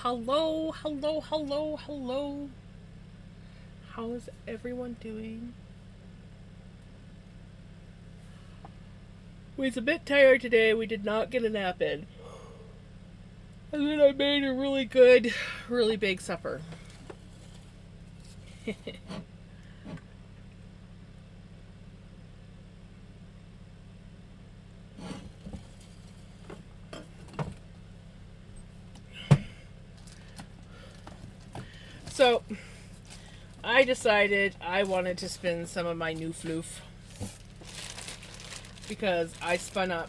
Hello, hello, hello, hello. How is everyone doing? We was a bit tired today. We did not get a nap in. And then I made a really good, really big supper. So, I decided I wanted to spin some of my new floof because I spun up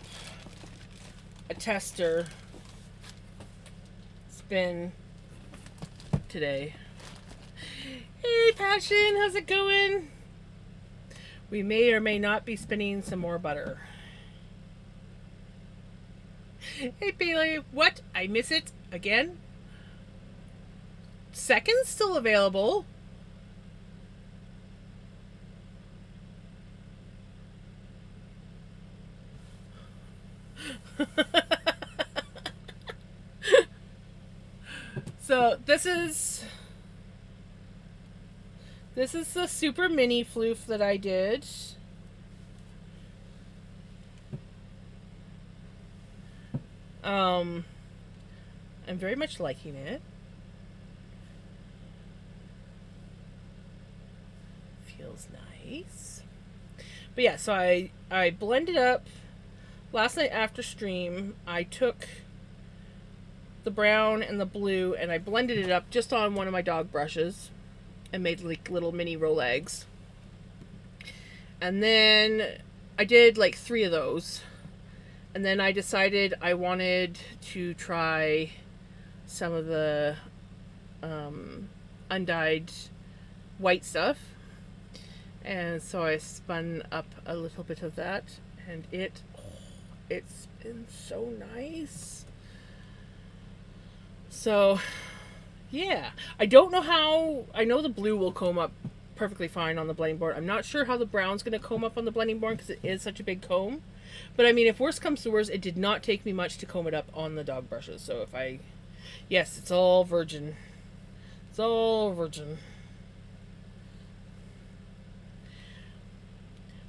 a tester spin today. Hey, Passion, how's it going? We may or may not be spinning some more butter. Hey, Bailey, what? I miss it again? Seconds still available. So this is the super mini floof that I did. I'm very much liking it. Feels nice. But yeah, so I blended up last night after stream. I took the brown and the blue and I blended it up just on one of my dog brushes and made like little mini roll eggs. And then I did like 3 of those. And then I decided I wanted to try some of the undyed white stuff. And so I spun up a little bit of that, and it's been so nice. So, yeah. I don't know how. I know the blue will comb up perfectly fine on the blending board. I'm not sure how the brown's going to comb up on the blending board because it is such a big comb. But I mean, if worse comes to worse, it did not take me much to comb it up on the dog brushes. So if I. Yes, it's all virgin. It's all virgin.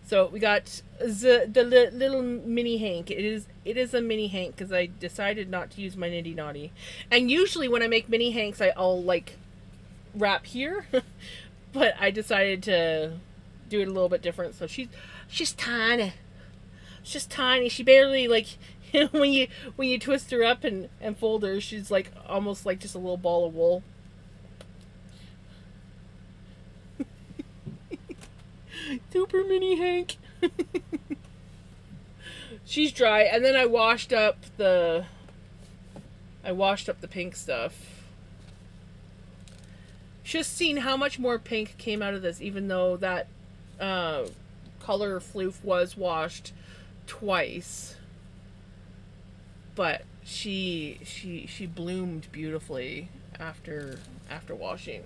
So we got the little mini hank. It is a mini hank because I decided not to use my nitty naughty. And usually when I make mini hanks, I'll like wrap here, but I decided to do it a little bit different. So she's tiny. She's tiny. She barely like when you twist her up and fold her, she's like almost like just a little ball of wool. Super mini Hank. She's dry, and then I washed up the pink stuff. Just seen how much more pink came out of this, even though that color floof was washed twice. But she bloomed beautifully after washing.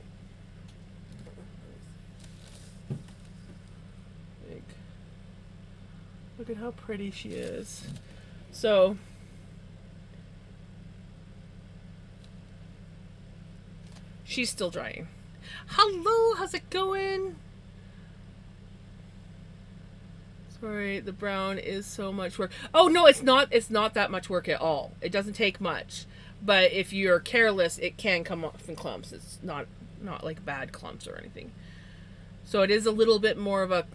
Look at how pretty she is. So, she's still drying. Hello, how's it going? Sorry, the brown is so much work. Oh no, it's not that much work at all. It doesn't take much. But if you're careless, it can come off in clumps. It's not like bad clumps or anything. So it is a little bit more of a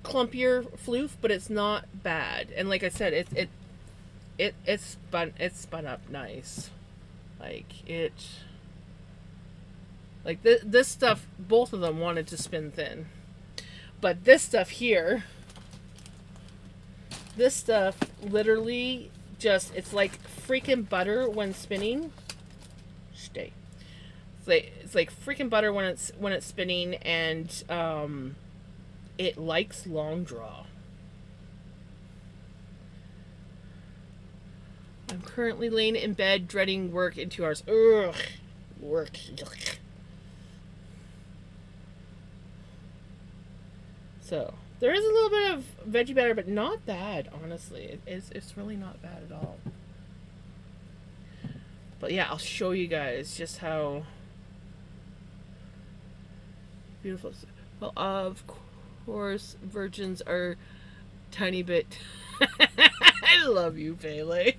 clumpier floof, but it's not bad. And like I said, it's spun up nice. This stuff, both of them wanted to spin thin, but this stuff here, literally just, it's like freaking butter when spinning. Stay. It's like freaking butter when it's spinning, and it likes long draw. I'm currently laying in bed, dreading work in 2 hours. Ugh. Work. Ugh. So, there is a little bit of veggie batter, but not bad, honestly. It's really not bad at all. But yeah, I'll show you guys just how beautiful. Well, of course, virgins are tiny bit. I love you, Pele.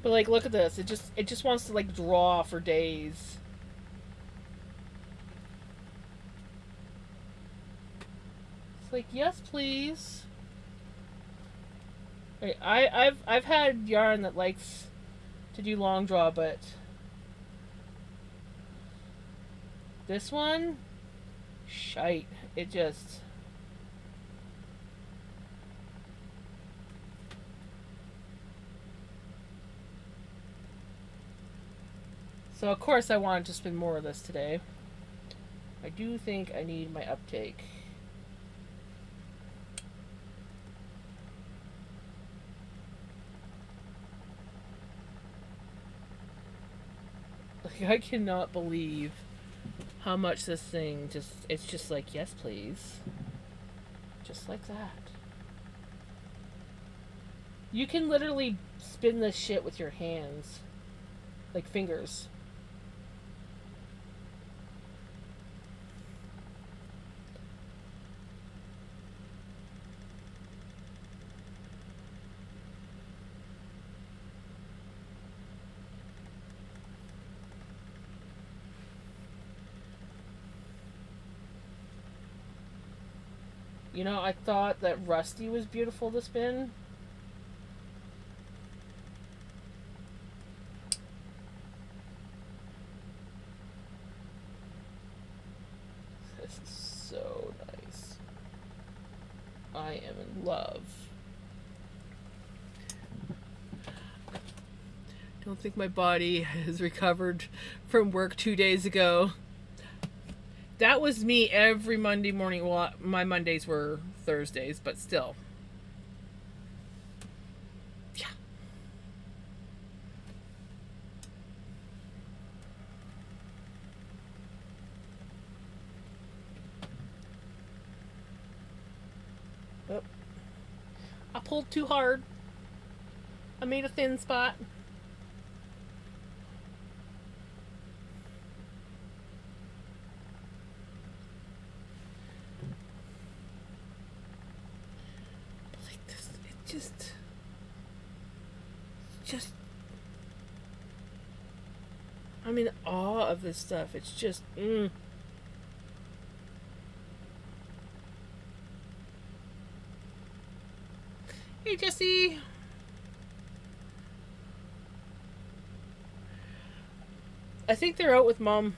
But like, look at this. It just wants to like draw for days. It's like, yes, please. Wait, I've had yarn that likes to do long draw, but this one, shite. It just. So of course I wanted to spin more of this today. I do think I need my uptake. Like, I cannot believe how much this thing it's just like, yes please. Just like that. You can literally spin this shit with your hands. Like fingers. You know, I thought that Rusty was beautiful to spin. This is so nice. I am in love. Don't think my body has recovered from work 2 days ago. That was me every Monday morning. Well, my Mondays were Thursdays, but still. Yeah. Oh. I pulled too hard. I made a thin spot. Just I'm in awe of this stuff. It's just Hey Jesse. I think they're out with Mom.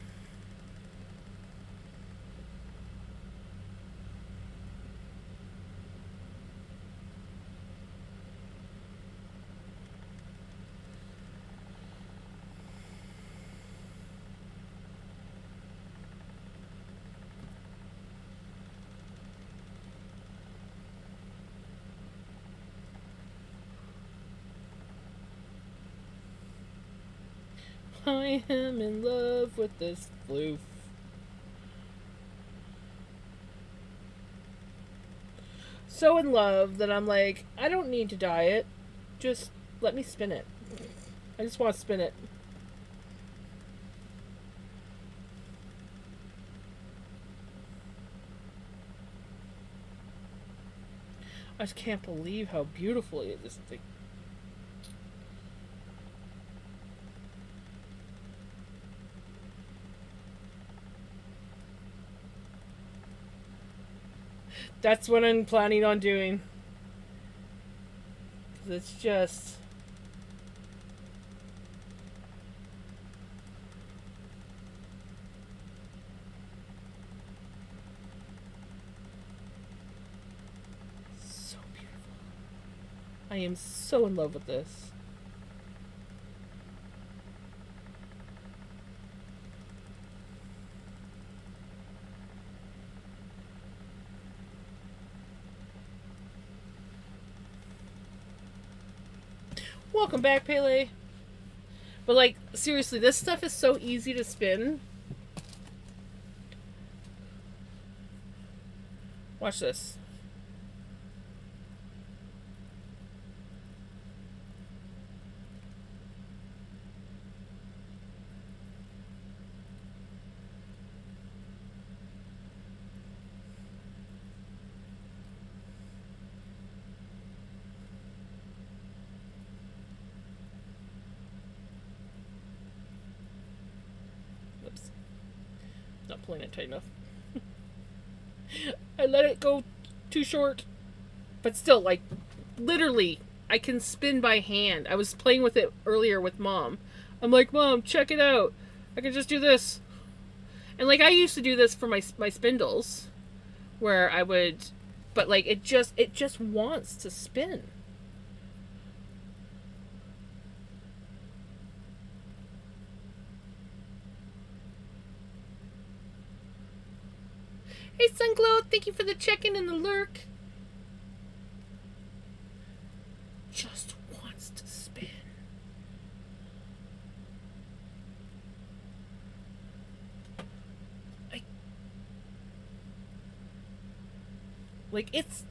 I am in love with this floof. So in love that I'm like, I don't need to dye it. Just let me spin it. I just want to spin it. I just can't believe how beautiful it is. This thing. That's what I'm planning on doing. 'Cause it's just... so beautiful. I am so in love with this. Welcome back, Pele. But like, seriously, this stuff is so easy to spin. Watch this. Whoops. Not pulling it tight enough. I let it go too short. But still, like, literally, I can spin by hand. I was playing with it earlier with Mom. I'm like, Mom, check it out. I can just do this. And, like, I used to do this for my spindles. Where I would... But, like, it just wants to spin. Hey, Sunglow, thank you for the check-in and the lurk. Just wants to spin. Like, it's...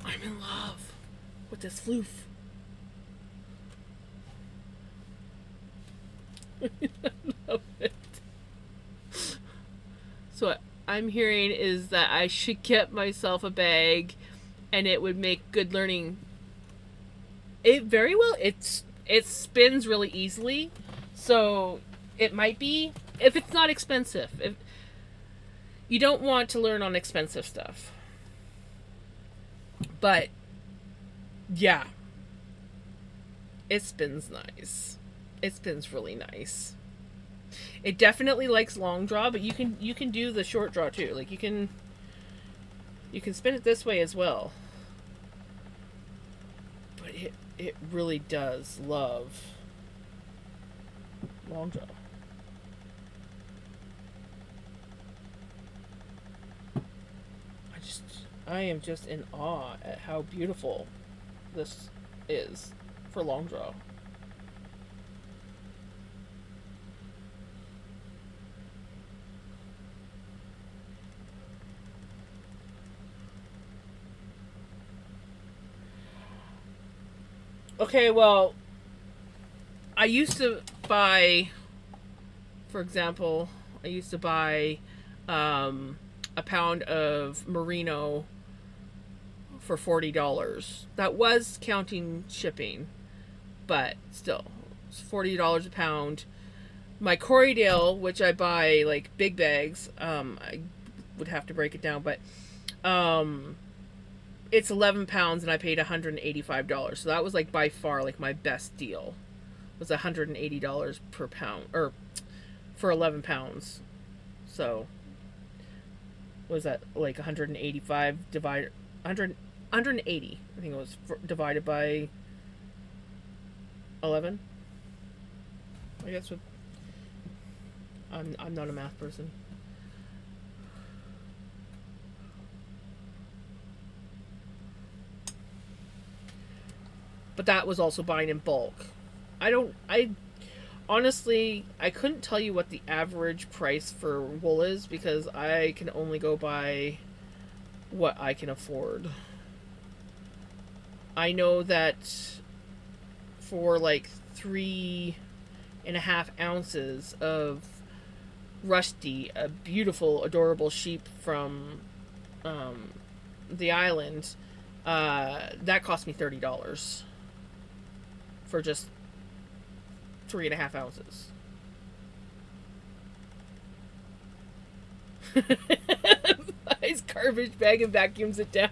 I'm in love with this floof. I love it. So what I'm hearing is that I should get myself a bag and it would make good learning. It very well, it spins really easily. So it might be, if it's not expensive. If you don't want to learn on expensive stuff. But yeah. It spins nice. It spins really nice. It definitely likes long draw, but you can do the short draw too. Like you can spin it this way as well. But it really does love long draw. I am just in awe at how beautiful this is for long draw. Okay, well, I used to buy, for example, a pound of merino for $40. That was counting shipping, but still, it's $40 a pound. My Corriedale, which I buy like big bags, I would have to break it down, but it's 11 pounds and I paid $185. So that was like by far like my best deal. Was $180 per pound, or for 11 pounds. So was that like 185 divided 180? I think it was divided by 11. I guess with I'm not a math person. But that was also buying in bulk. I honestly, I couldn't tell you what the average price for wool is because I can only go by what I can afford. I know that for like 3.5 ounces of Rusty, a beautiful, adorable sheep from the island, that cost me $30 for just 3.5 ounces. Buys garbage bag and vacuums it down.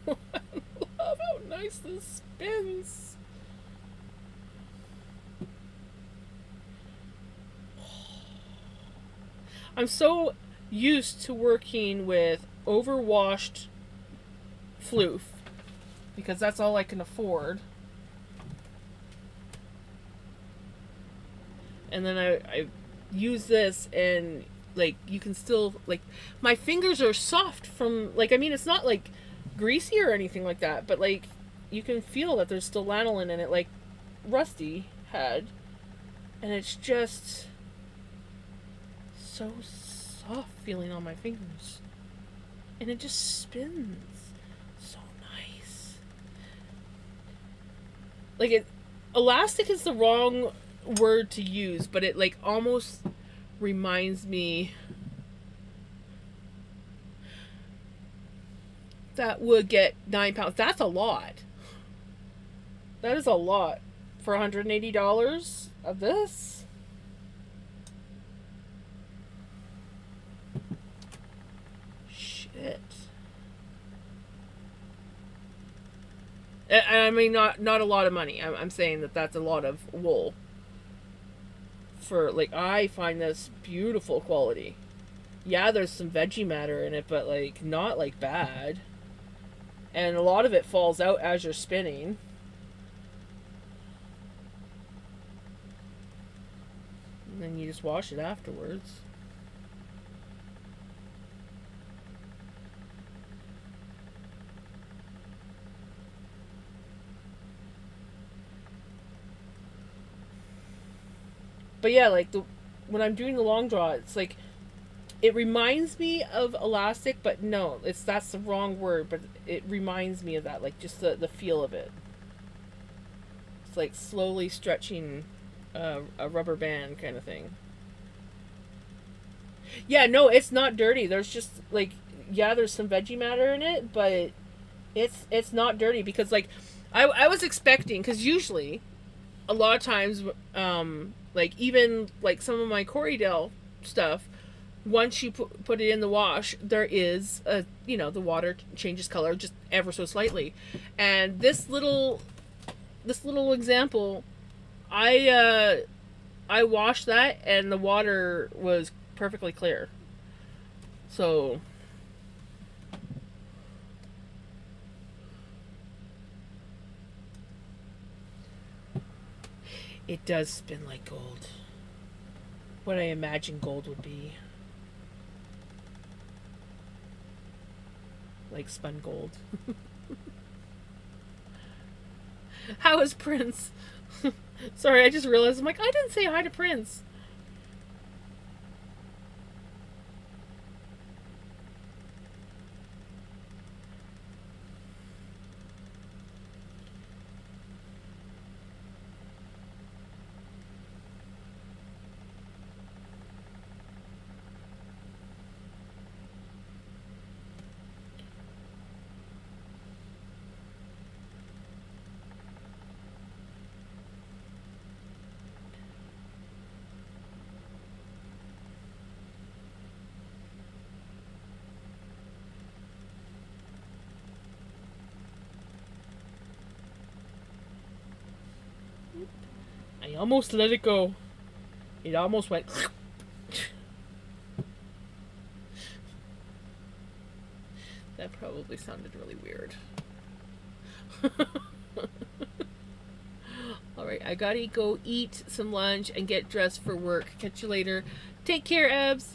I love how nice this spins. I'm so used to working with overwashed floof because that's all I can afford. And then I use this, and like you can still, like, my fingers are soft from, like, I mean, it's not like greasy or anything like that, but like you can feel that there's still lanolin in it, like Rusty had, and it's just so soft feeling on my fingers, and it just spins so nice. Like, it, elastic is the wrong word to use, but it like almost reminds me that would get £9. That's a lot. That is a lot for $180 of this. Shit. I mean, not a lot of money. I'm saying that that's a lot of wool. For, like, I find this beautiful quality. Yeah, there's some veggie matter in it, but like not like bad. And a lot of it falls out as you're spinning. And then you just wash it afterwards. But yeah, like when I'm doing the long draw, it's like it reminds me of elastic, but no, that's the wrong word. But it reminds me of that, like just the feel of it. It's like slowly stretching a rubber band kind of thing. Yeah, no, it's not dirty. There's just like, yeah, there's some veggie matter in it, but it's not dirty because like I was expecting, because usually a lot of times like even like some of my Corriedale stuff, once you put it in the wash, there is a, you know, the water changes color just ever so slightly, and this little example, I washed that and the water was perfectly clear. So it does spin like gold. What I imagine gold would be. Like spun gold. How is Prince? Sorry, I just realized, I'm like, I didn't say hi to Prince. I almost let it go. It almost went. That probably sounded really weird. Alright, I gotta go eat some lunch and get dressed for work. Catch you later. Take care, abs.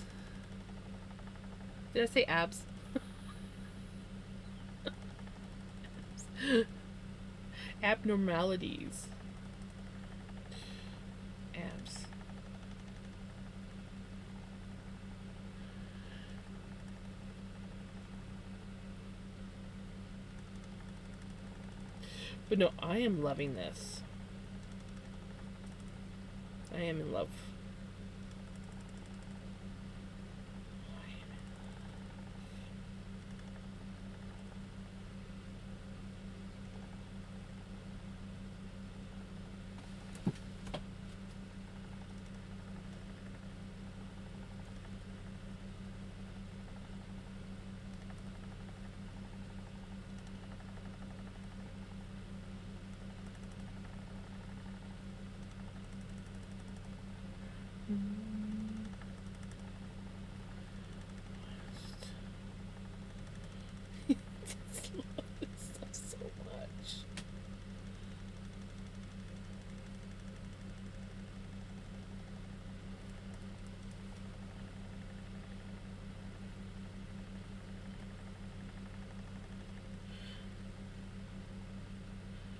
Did I say abs? Abnormalities. Abs. But no, I am loving this. I am in love.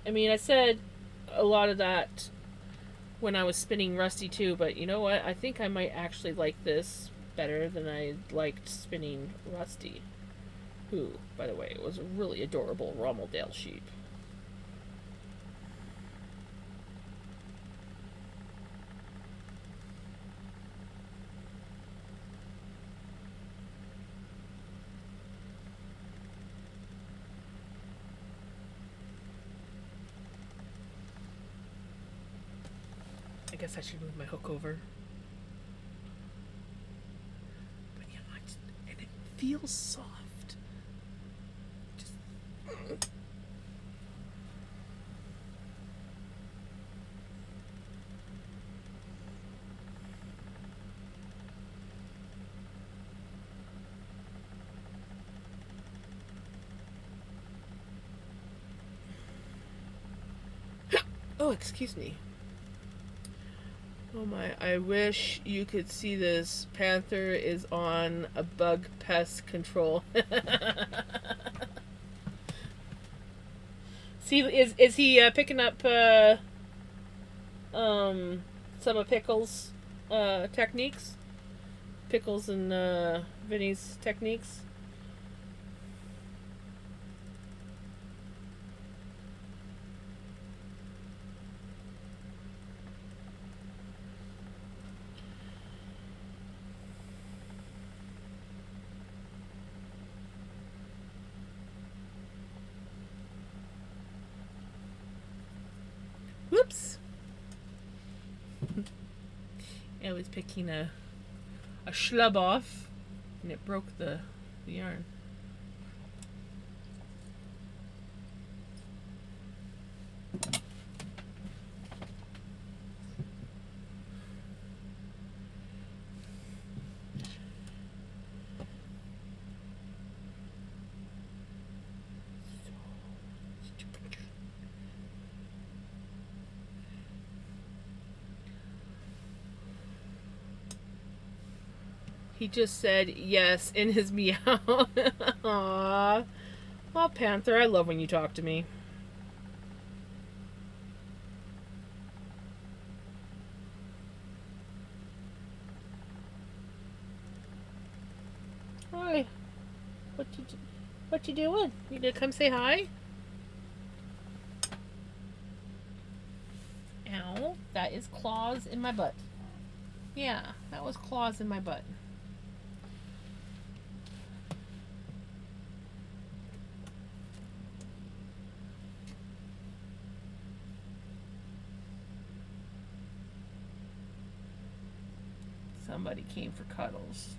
I mean, I said a lot of that when I was spinning Rusty too, but you know what? I think I might actually like this better than I liked spinning Rusty. Who, by the way, was a really adorable Rommeldale sheep. I guess I should move my hook over. But yeah, and it feels soft. Just. Oh, excuse me. Oh my, I wish you could see this. Panther is on a bug pest control. See, is he picking up some of Pickles' techniques? Pickles and Vinny's techniques? Whoops! I was picking a schlub off, and it broke the yarn. He just said yes in his meow. Aww. Aw, Panther, I love when you talk to me. Hi. What you doing? You gonna come say hi? Ow. That is claws in my butt. Yeah, that was claws in my butt. Somebody came for cuddles.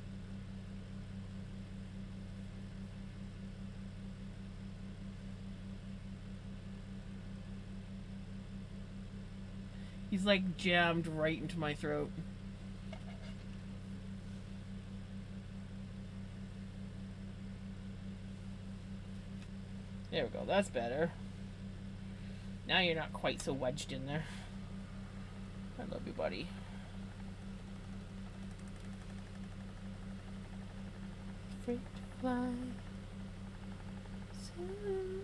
He's like jammed right into my throat. There we go, that's better. Now you're not quite so wedged in there. I love you, buddy. Free to fly. Soon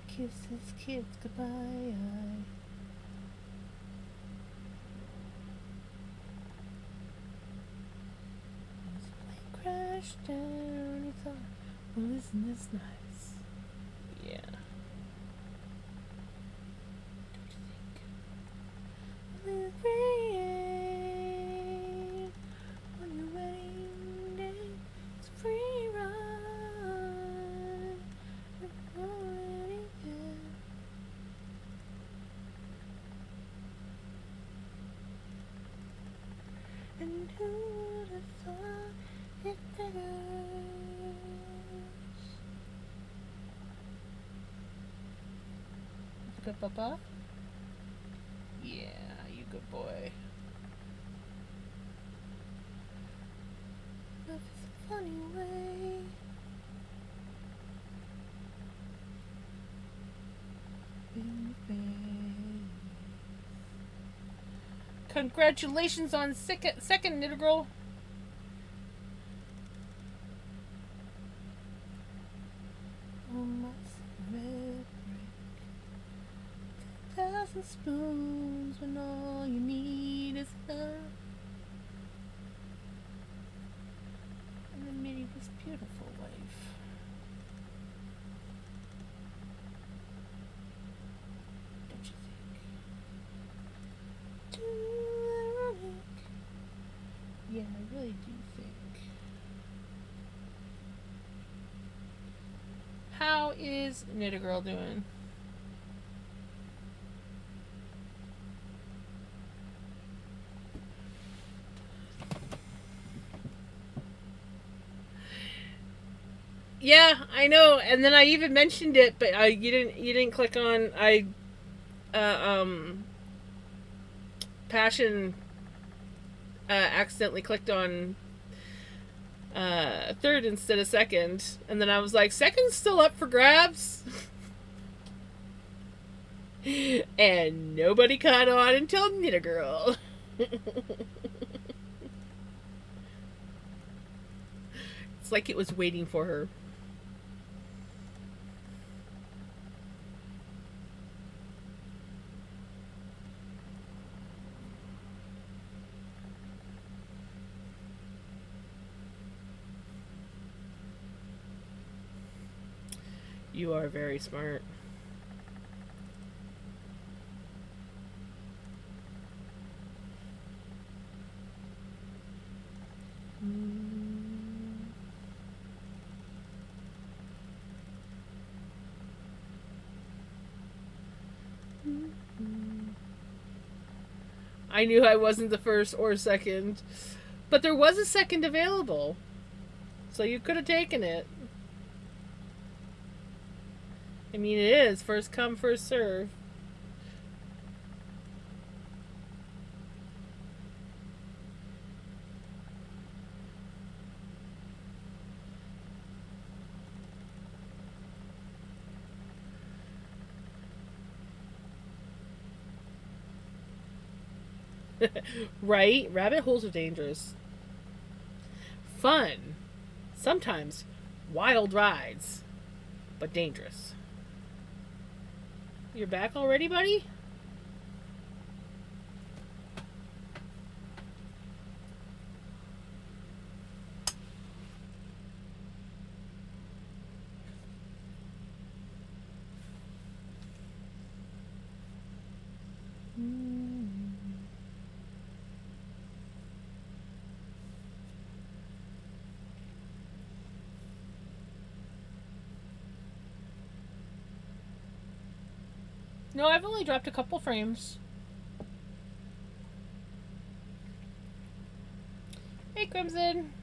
kisses kids goodbye. As the plane crashed down, he thought, well, isn't this nice? Yeah. Don't you think? With rain on your wedding day, it's a free ride. And who would have thought it beggars? You good, Papa? Yeah, you good boy. Love is a funny way. Congratulations on second, little girl. and spoons when all you need is love. And then made this beautiful life. Don't you think? Too ironic. Yeah, I really do think. How is Knit Girl doing? Yeah, I know. And then I even mentioned it, but you didn't click on. Passion accidentally clicked on third instead of second, and then I was like, second's still up for grabs. And nobody caught on until Knit Girl. It's like it was waiting for her. You are very smart. I knew I wasn't the first or second, but there was a second available, so you could have taken it. I mean, it is first come, first serve. Right? Rabbit holes are dangerous. Fun. Sometimes wild rides, but dangerous. You're back already, buddy? No, I've only dropped a couple frames. Hey, Crimson.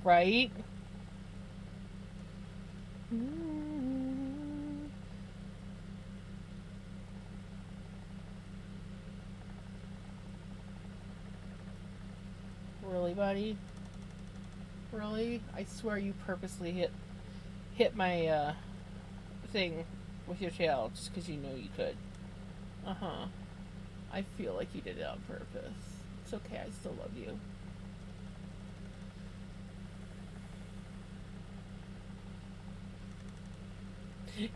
Right? Really, buddy? Really? I swear you purposely hit my thing with your tail just because you know you could. Uh-huh. I feel like you did it on purpose. It's okay, I still love you.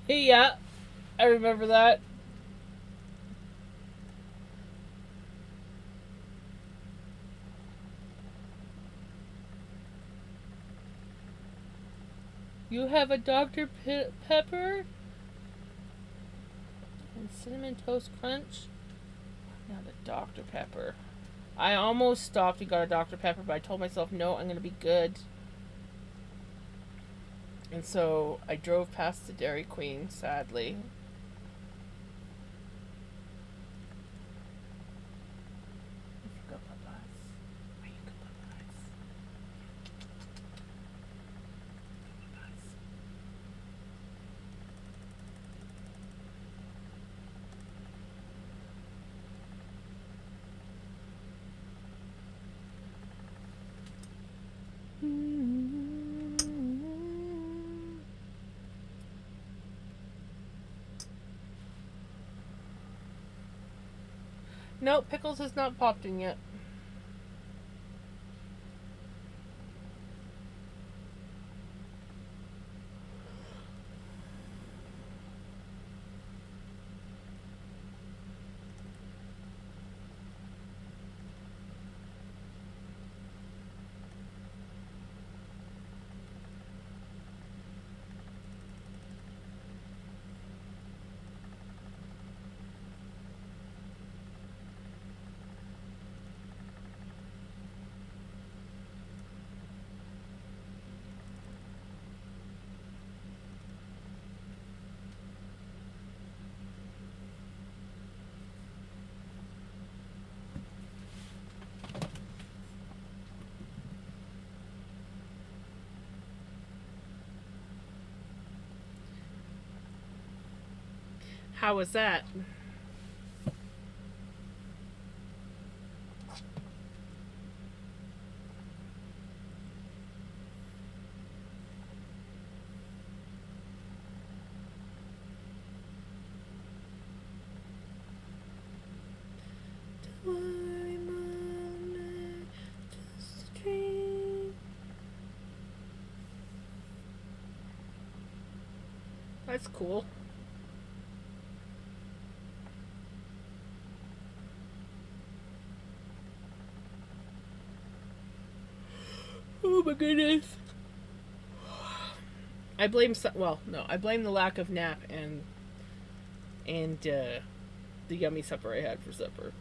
Yeah, I remember that. You have a Dr. Pepper and Cinnamon Toast Crunch. Not a Dr. Pepper. I almost stopped and got a Dr. Pepper, but I told myself, no, I'm going to be good. And so I drove past the Dairy Queen, sadly. Nope, Pickles has not popped in yet. How was that? That's cool. Oh my goodness. I blame I blame the lack of nap and the yummy supper I had for supper.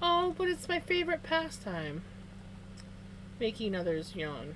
Oh, but it's my favorite pastime. Making others yawn.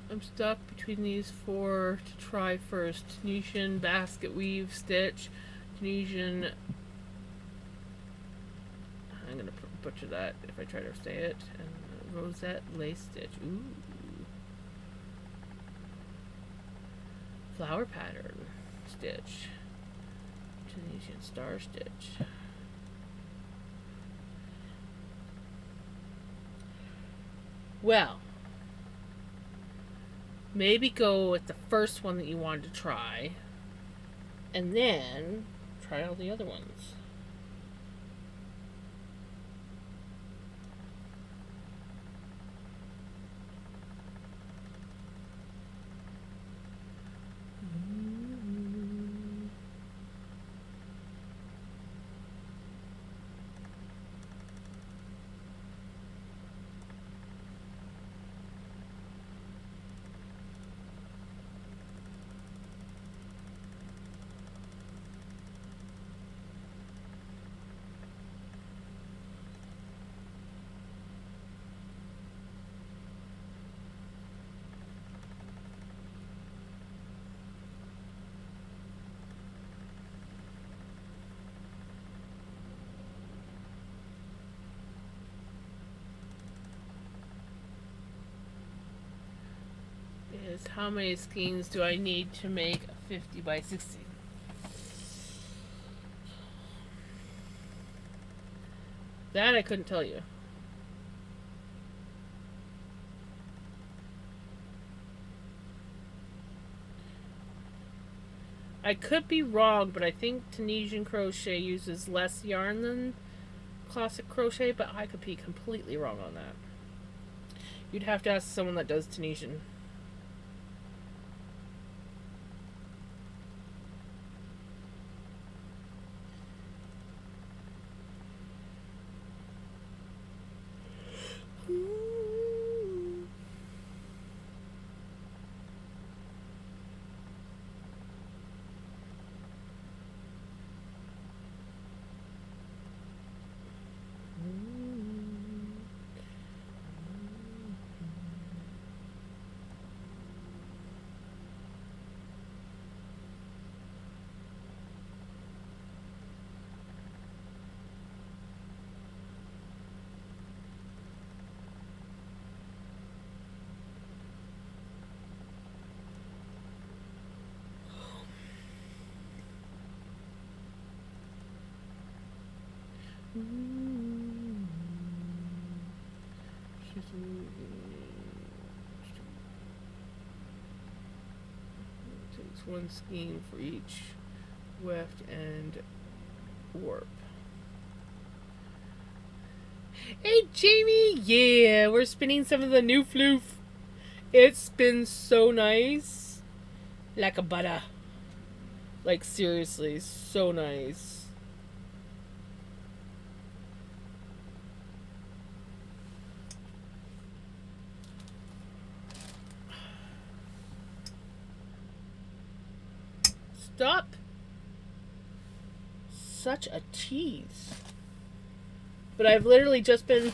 I'm stuck between these four to try first. Tunisian basket weave stitch, Tunisian. I'm gonna butcher that if I try to say it. And rosette lace stitch. Ooh. Flower pattern stitch. Tunisian star stitch. Well, maybe go with the first one that you wanted to try, and then try all the other ones. is how many skeins do I need to make a 50 by 60? That I couldn't tell you. I could be wrong, but I think Tunisian crochet uses less yarn than classic crochet, but I could be completely wrong on that. You'd have to ask someone that does Tunisian. Takes one skein for each weft and warp. Hey Jamie, yeah, we're spinning some of the new floof. It spins so nice, like a butter. Like seriously, so nice. Stop. Such a tease. But I've literally just been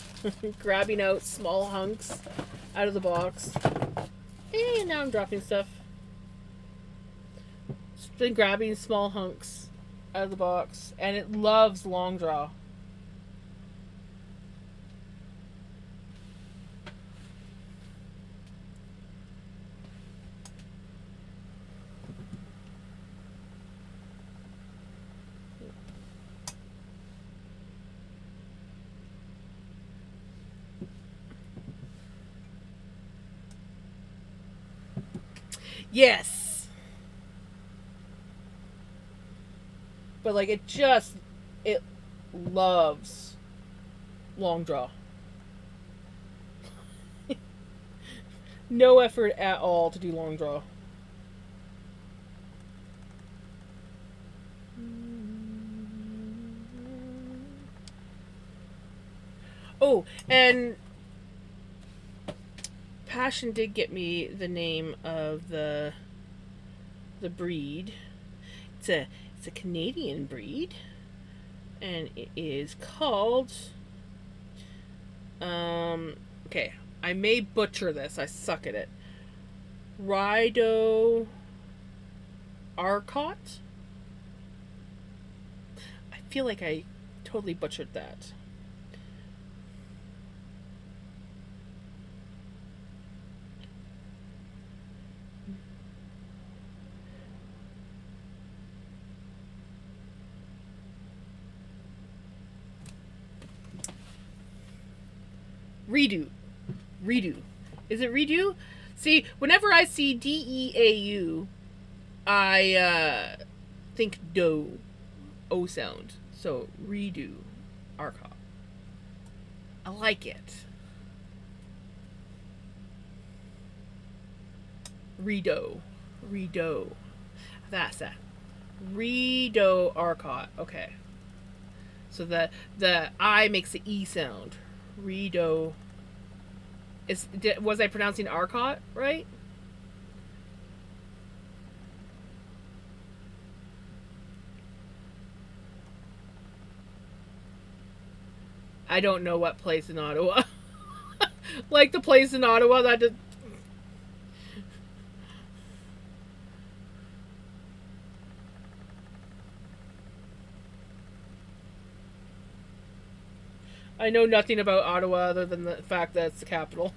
grabbing out small hunks out of the box. And now I'm dropping stuff. Just been grabbing small hunks out of the box. And it loves long draw. Yes. But like it loves long draw. No effort at all to do long draw. Oh, and Passion did get me the name of the breed. It's a Canadian breed, and it is called. Okay, I may butcher this. I suck at it. Rido Arcot. I feel like I totally butchered that. Redo. Is it redo? See, whenever I see DEAU, I think do. O sound. So, redo. Arcot. I like it. Redo. That's that. Redo Arcot. Okay. So the I makes the E sound. Redo. Was I pronouncing Arcot right? I don't know what place in Ottawa. Like the place in Ottawa that did. I know nothing about Ottawa other than the fact that it's the capital.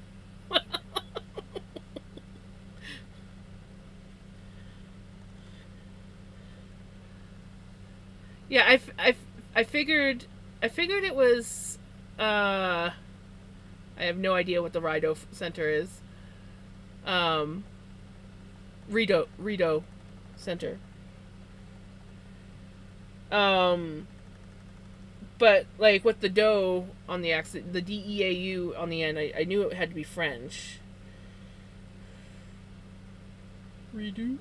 Yeah, I figured it was. I have no idea what the Rideau Center is. Um, Rideau Center. Um, but like with the dough on the accent, the DEAU on the end, I knew it had to be French. Redo.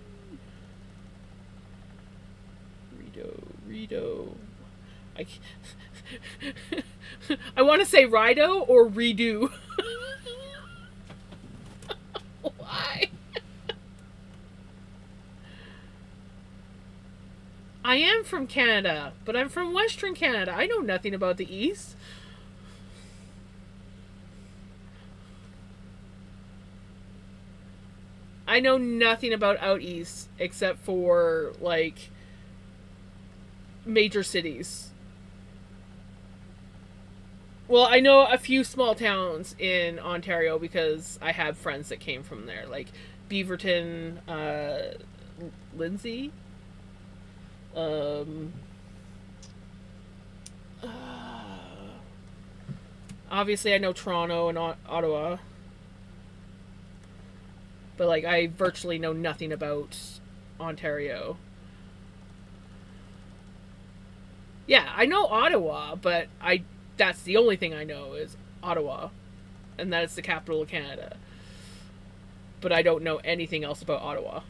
Rideau. I, I want to say Rideau or redo. Why? I am from Canada, but I'm from Western Canada. I know nothing about the East. I know nothing about out East except for, like, major cities. Well, I know a few small towns in Ontario because I have friends that came from there, like Beaverton, Lindsay. Um, uh, Obviously, I know Toronto and Ottawa, but like I virtually know nothing about Ontario. Yeah, I know Ottawa, but I that's the only thing I know is Ottawa, and that it's the capital of Canada. But I don't know anything else about Ottawa.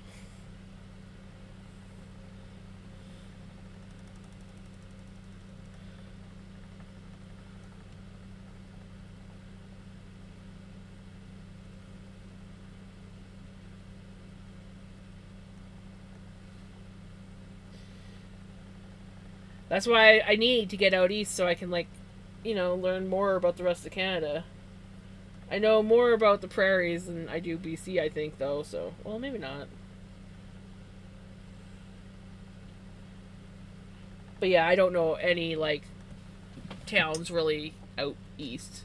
That's why I need to get out east so I can, like, learn more about the rest of Canada. I know more about the prairies than I do BC, I think, though, so, well, maybe not. But yeah, I don't know any, like, towns really out east.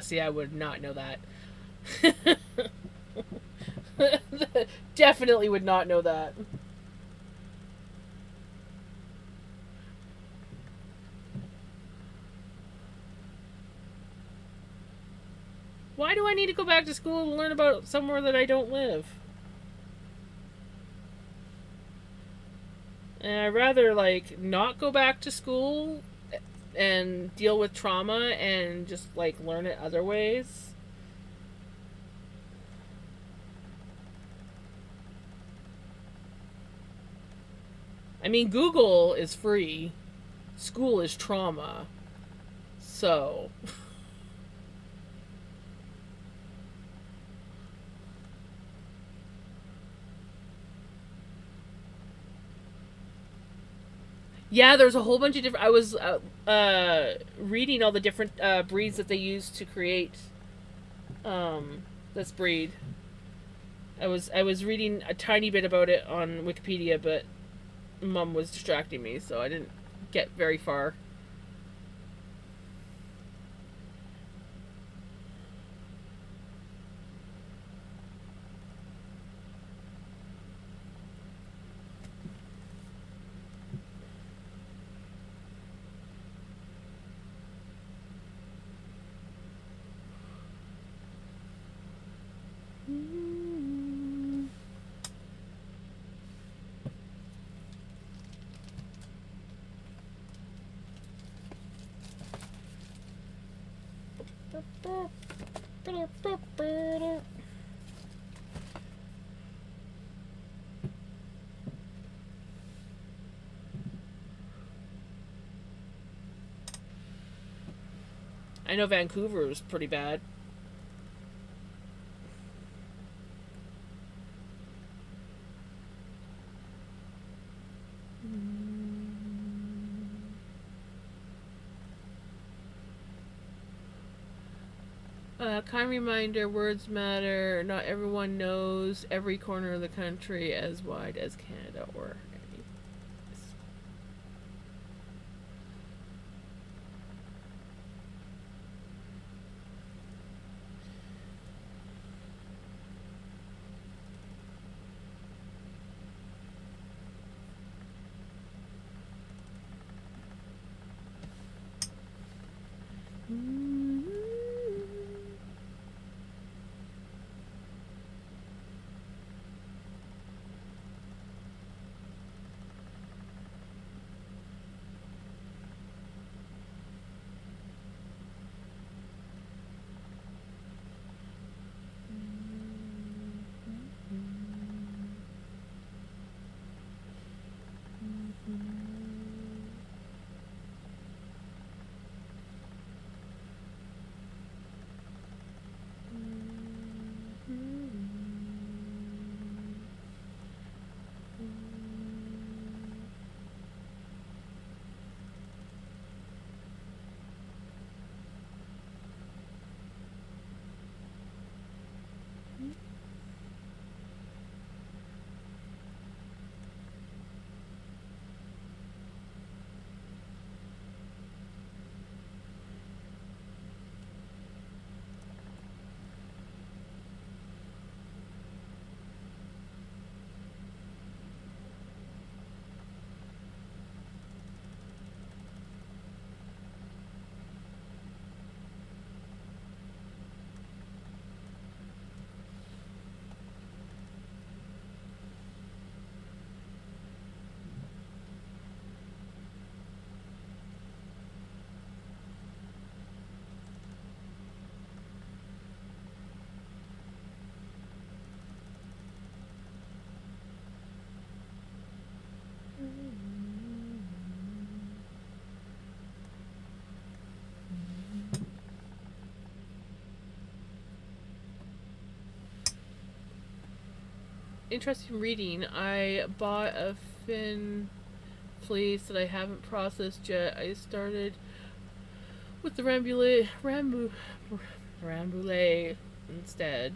See, I would not know that. Definitely would not know that. Why do I need to go back to school to learn about somewhere that I don't live? And I'd rather, like, not go back to school and deal with trauma and just, like, learn it other ways. I mean, Google is free. School is trauma. So, yeah, there's a whole bunch of different. I was reading all the different breeds that they use to create this breed. I was reading a tiny bit about it on Wikipedia, but Mum was distracting me, so I didn't get very far. I know Vancouver is pretty bad. Kind reminder, words matter. Not everyone knows every corner of the country as wide as Canada or any interesting reading. I bought a fin fleece that I haven't processed yet. I started with the rambouillet instead.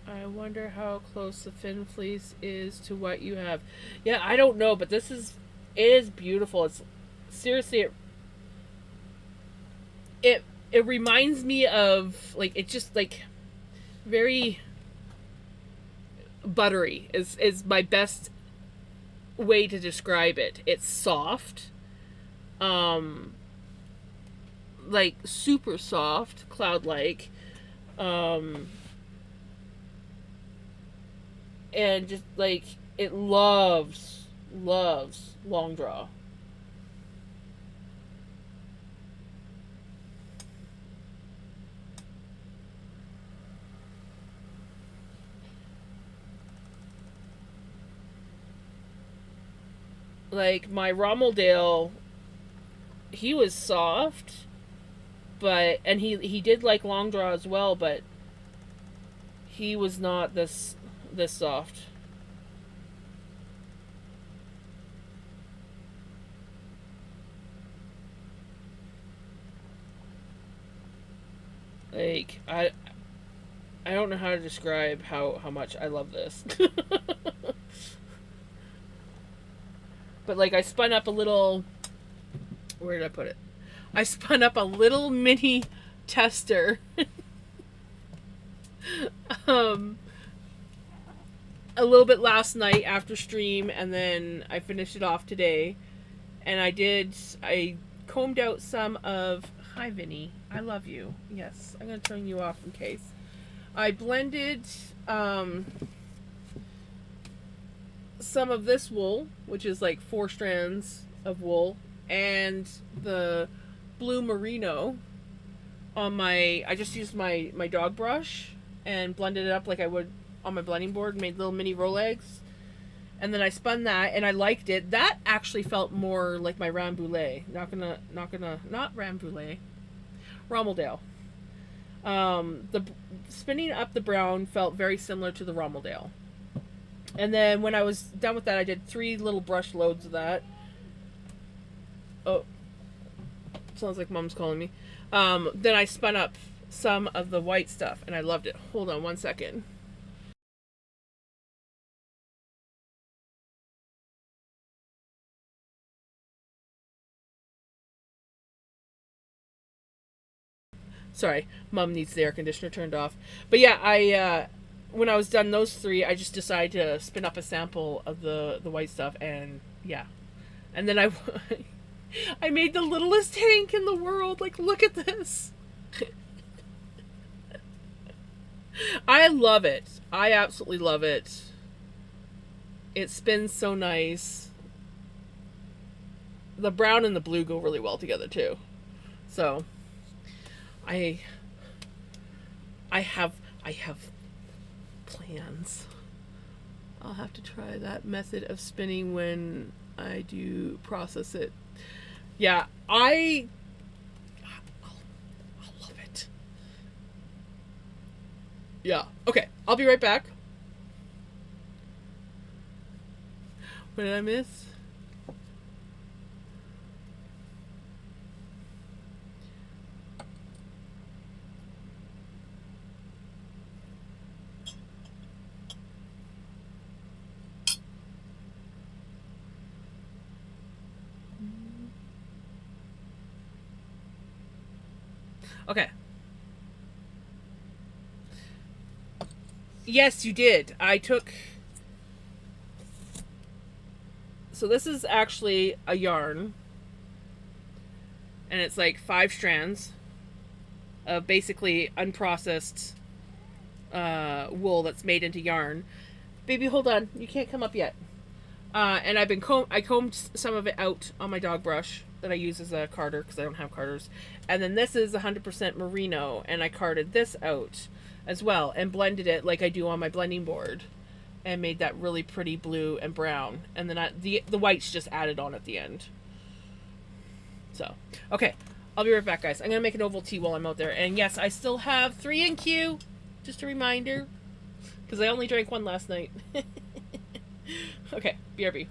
I wonder how close the fin fleece is to what you have. Yeah, I don't know, but it is beautiful. It's seriously it reminds me of, like, it's just like very buttery is my best way to describe it. It's soft, like super soft, cloud like, and just like it loves long draw. Like my Rommeldale, he was soft, but and he did like long draw as well, but he was not this soft. Like I don't know how to describe how much I love this. But like I spun up a little, where did I put it? I spun up a little mini tester. um a little bit last night after stream, and then I finished it off today. And I combed out some of, hi Vinny, I love you. Yes, I'm gonna turn you off in case. I blended some of this wool, which is like 4 strands of wool, and the blue merino on I just used my dog brush and blended it up like I would on my blending board, made little mini Rolegs. And then I spun that, and I liked it. That actually felt more like my Rambouillet. Not Rambouillet. Rommeldale. The spinning up the brown felt very similar to the Rommeldale. And then when I was done with that, I did 3 little brush loads of that. Oh, sounds like Mom's calling me. Then I spun up some of the white stuff, and I loved it. Hold on 1 second. Sorry, Mom needs the air conditioner turned off. But yeah, I when I was done those 3, I just decided to spin up a sample of the white stuff, and yeah, and then I I made the littlest tank in the world. Like, look at this. I love it. I absolutely love it. It spins so nice. The brown and the blue go really well together too. So I have plans. I'll have to try that method of spinning when I do process it. Yeah, I love it. Yeah. Okay, I'll be right back. What did I miss? Okay. Yes, you did. I took... So this is actually a yarn. And it's like 5 strands of basically unprocessed wool that's made into yarn. Baby, hold on. You can't come up yet. And I combed some of it out on my dog brush that I use as a carder because I don't have carders. And then this is 100% merino, and I carded this out as well and blended it like I do on my blending board, and made that really pretty blue and brown. And then the white's just added on at the end. So, okay, I'll be right back, guys. I'm gonna make an oval tea while I'm out there. And yes, I still have 3 in queue. Just a reminder. Because I only drank one last night. Okay, BRB.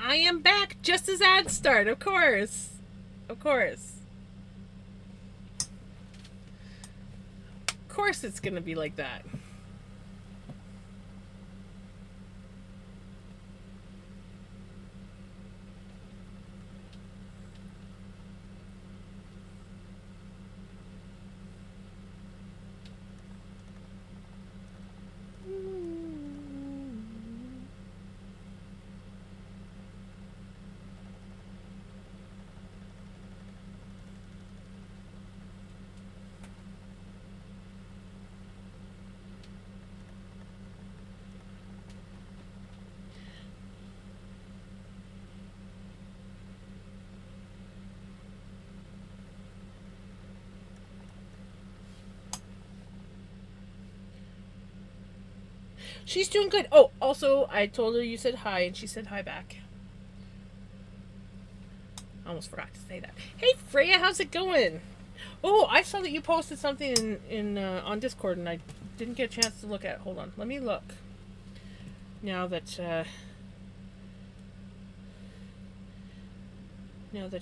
I am back just as ads start, of course. Of course. Of course it's gonna be like that. She's doing good. Oh, also, I told her you said hi, and she said hi back. I almost forgot to say that. Hey, Freya, how's it going? Oh, I saw that you posted something in on Discord, and I didn't get a chance to look at it. Hold on, let me look. Now that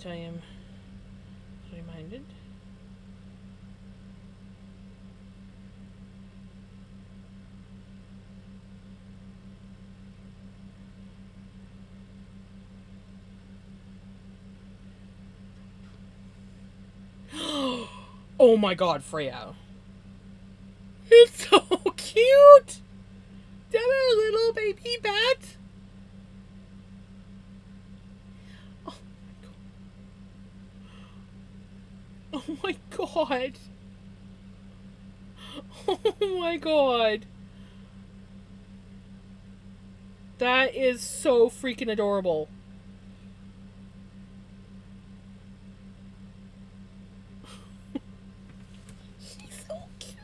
I am reminded. Oh my god, Freya. It's so cute! That a little baby bat? Oh my god. Oh my god. That is so freaking adorable. She's so cute.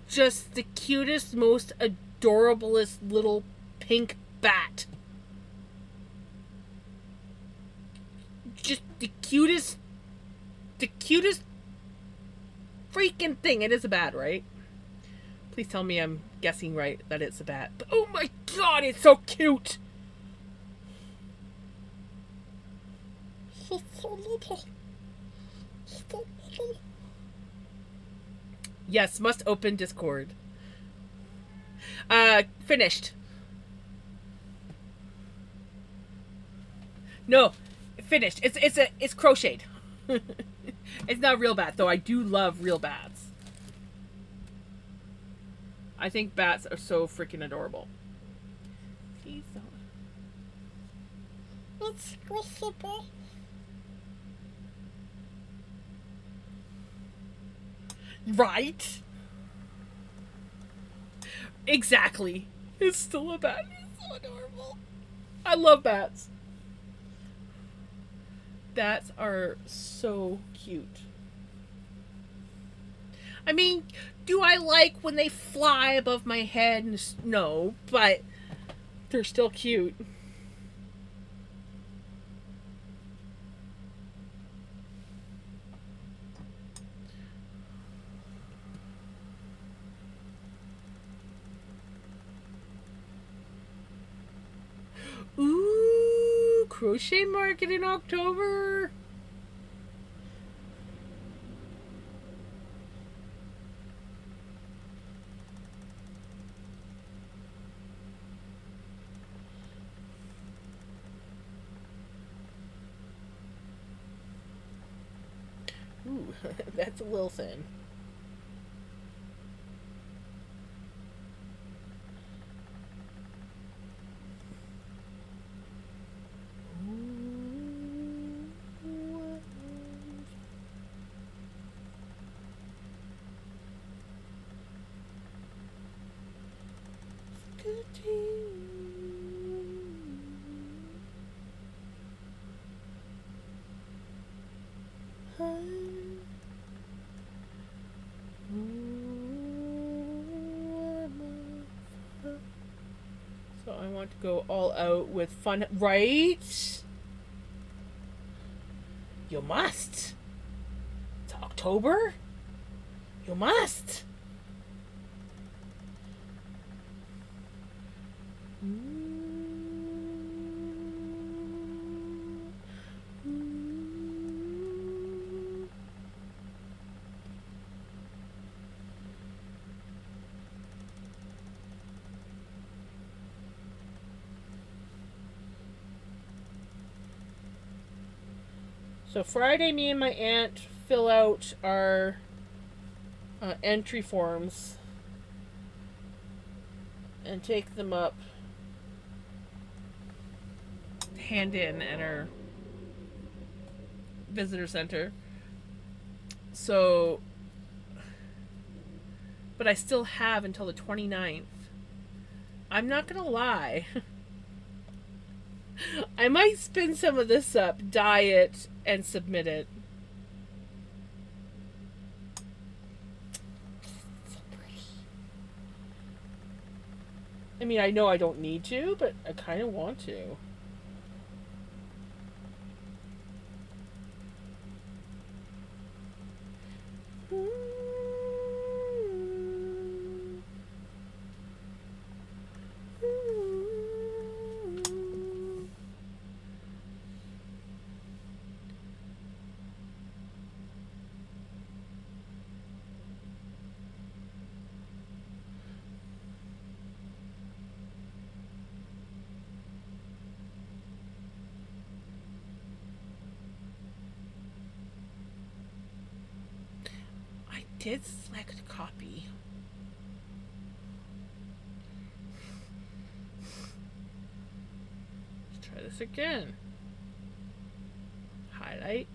Just the cutest, most adorablest little pink bat. Just the cutest freaking thing. It is a bat, right? Please tell me I'm guessing right that it's a bat. But oh my god, it's so cute! She's so little. She's so little. Yes, must open Discord. Finished. No, finished. It's crocheted. It's not real bat, though I do love real bats. I think bats are so freaking adorable. It's squishable. Right? Exactly. It's still a bat. It's so adorable. I love bats. Bats are so cute. I mean, do I like when they fly above my head? No, but they're still cute. crochet market in October. Ooh, that's a little thin. So I want to go all out with fun, right? You must. It's October. You must. So Friday, me and my aunt fill out our entry forms and take them up, hand in at our visitor center. So, but I still have until the 29th. I'm not gonna lie. I might spin some of this up, dye it, and submit it. So pretty. I mean, I know I don't need to, but I kind of want to. Did select copy. Let's try this again. Highlight.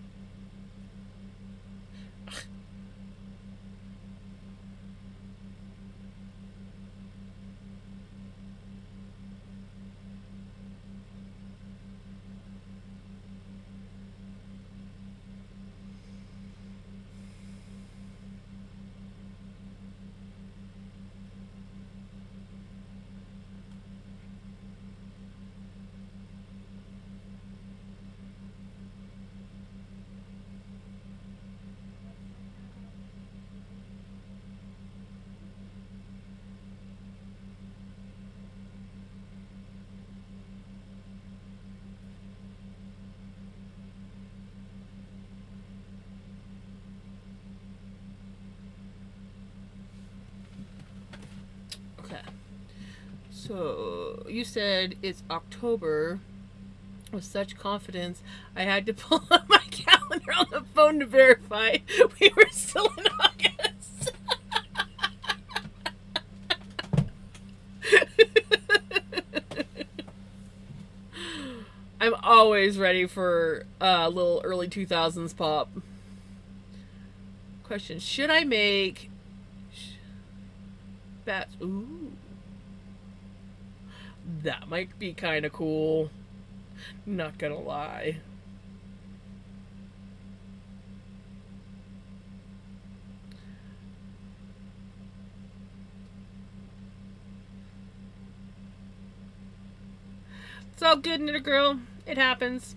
So you said it's October with such confidence. I had to pull up my calendar on the phone to verify we were still in August. I'm always ready for a little early 2000s pop. Question: should I make bats? Ooh. That might be kind of cool. Not gonna lie. It's all good, little girl. It happens.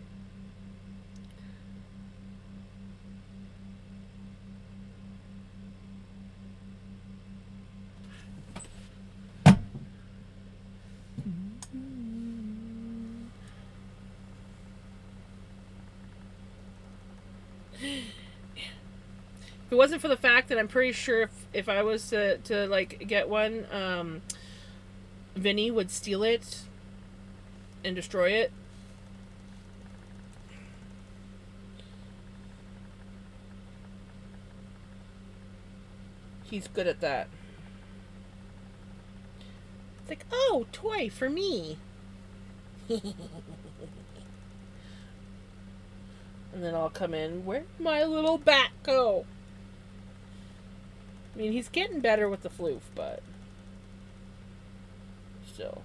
it wasn't for the fact that I'm pretty sure if I was to like get one, Vinny would steal it and destroy it. He's good at that. It's like, oh, toy for me. And then I'll come in, where'd my little bat go? I mean, he's getting better with the floof, but still.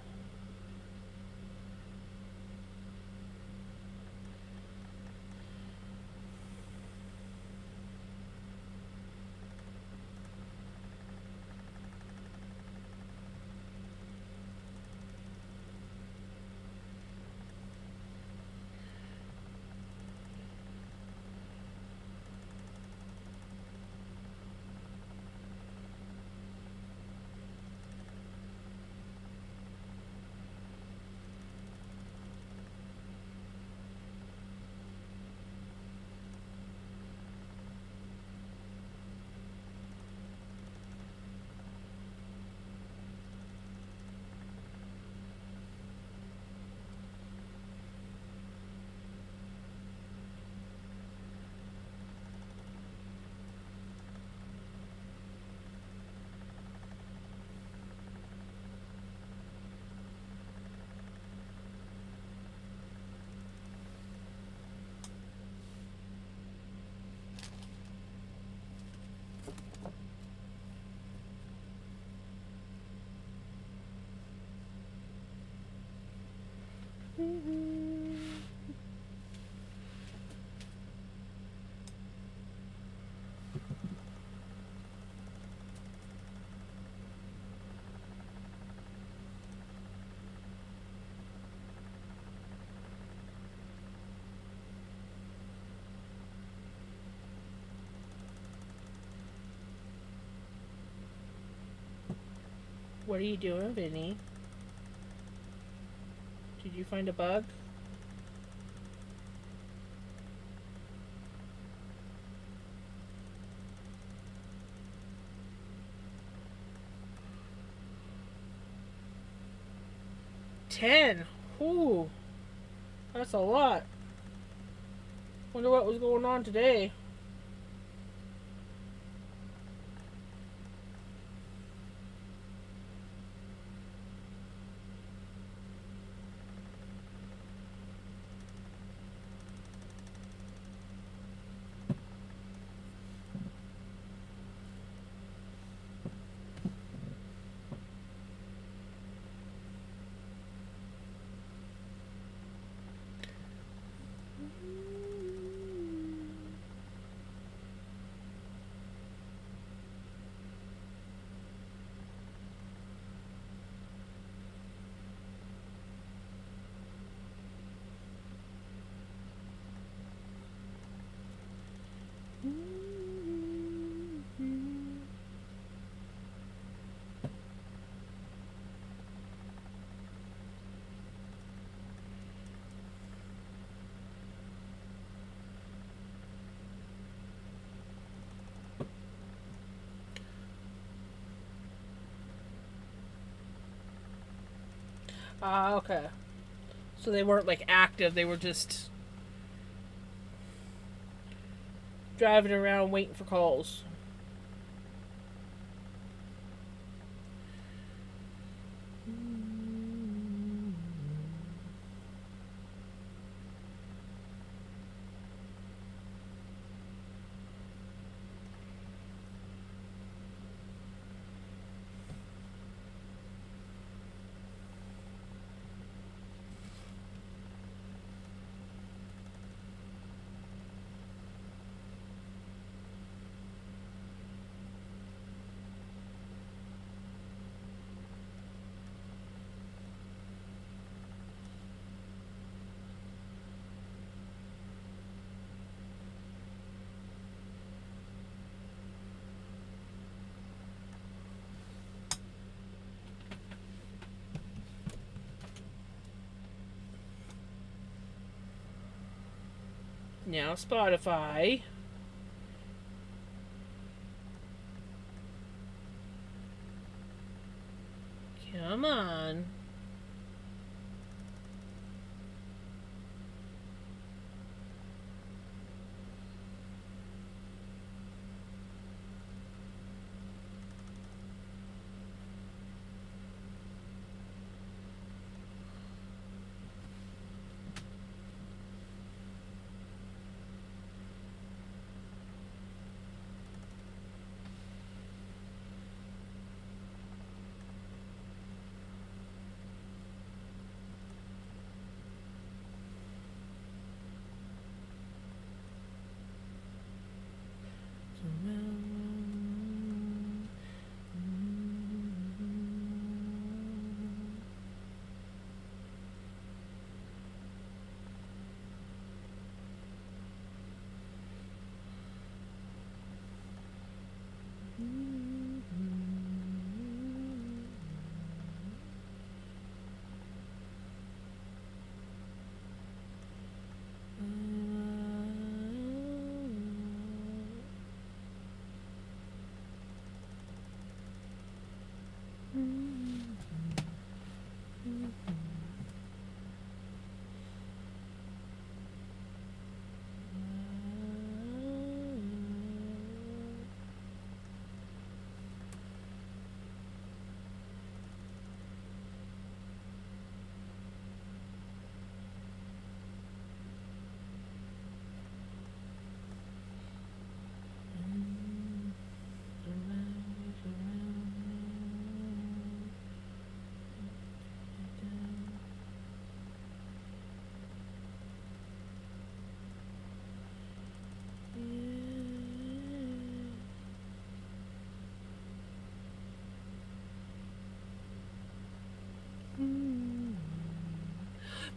What are you doing, Vinny? Did you find a bug? $10. Ooh, that's a lot. Wonder what was going on today. Ah, okay. So they weren't like active, they were just driving around waiting for calls. Now Spotify.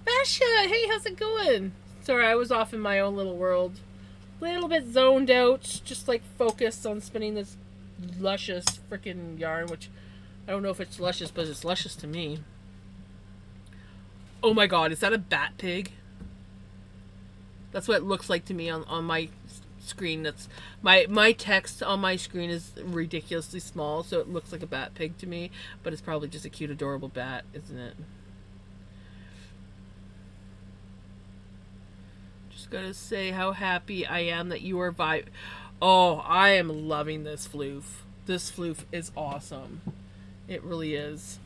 Basha, hey, how's it going? Sorry, I was off in my own little world. A little bit zoned out, just like focused on spinning this luscious freaking yarn, which I don't know if it's luscious, but it's luscious to me. Oh my god, is that a bat pig? That's what it looks like to me on my screen. That's my text on my screen is ridiculously small, so it looks like a bat pig to me, but it's probably just a cute, adorable bat, isn't it? Just gotta say how happy I am that you are Oh, I am loving this floof. This floof is awesome. It really is.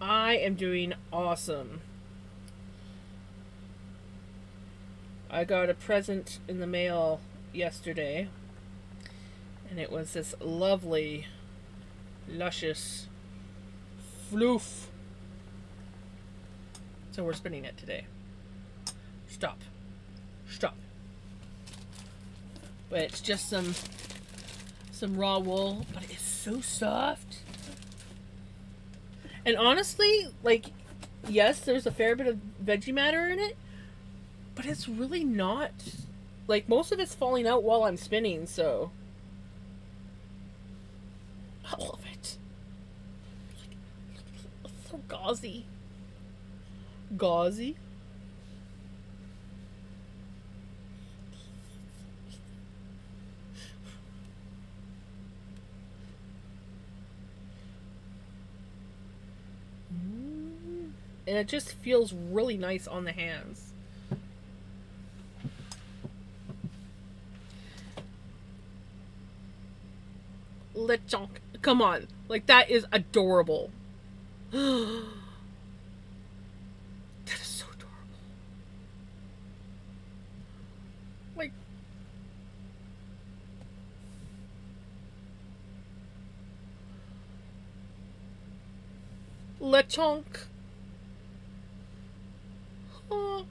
I am doing awesome. I got a present in the mail yesterday, and it was this lovely, luscious floof. So we're spinning it today. Stop. Stop. But it's just some raw wool, but it's so soft. And honestly, like, yes, there's a fair bit of veggie matter in it, but it's really not. Like, most of it's falling out while I'm spinning, so I love it. It's so gauzy. Gauzy. And it just feels really nice on the hands. Lechonk. Come on. Like, that is adorable. That is so adorable. Like, Lechonk. Oh.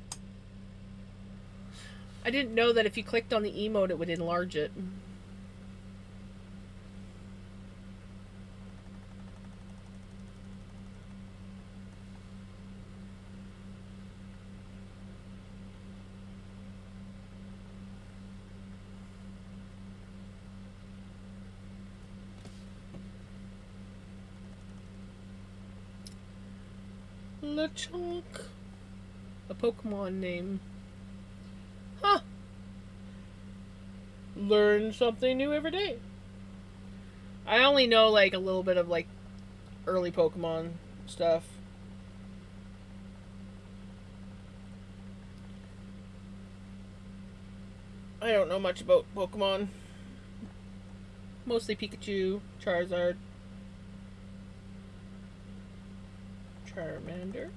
I didn't know that if you clicked on the emote, it would enlarge it. Lechonk. A Pokemon name. Huh. Learn something new every day. I only know, like, a little bit of, like, early Pokemon stuff. I don't know much about Pokemon. Mostly Pikachu, Charizard, Charmander,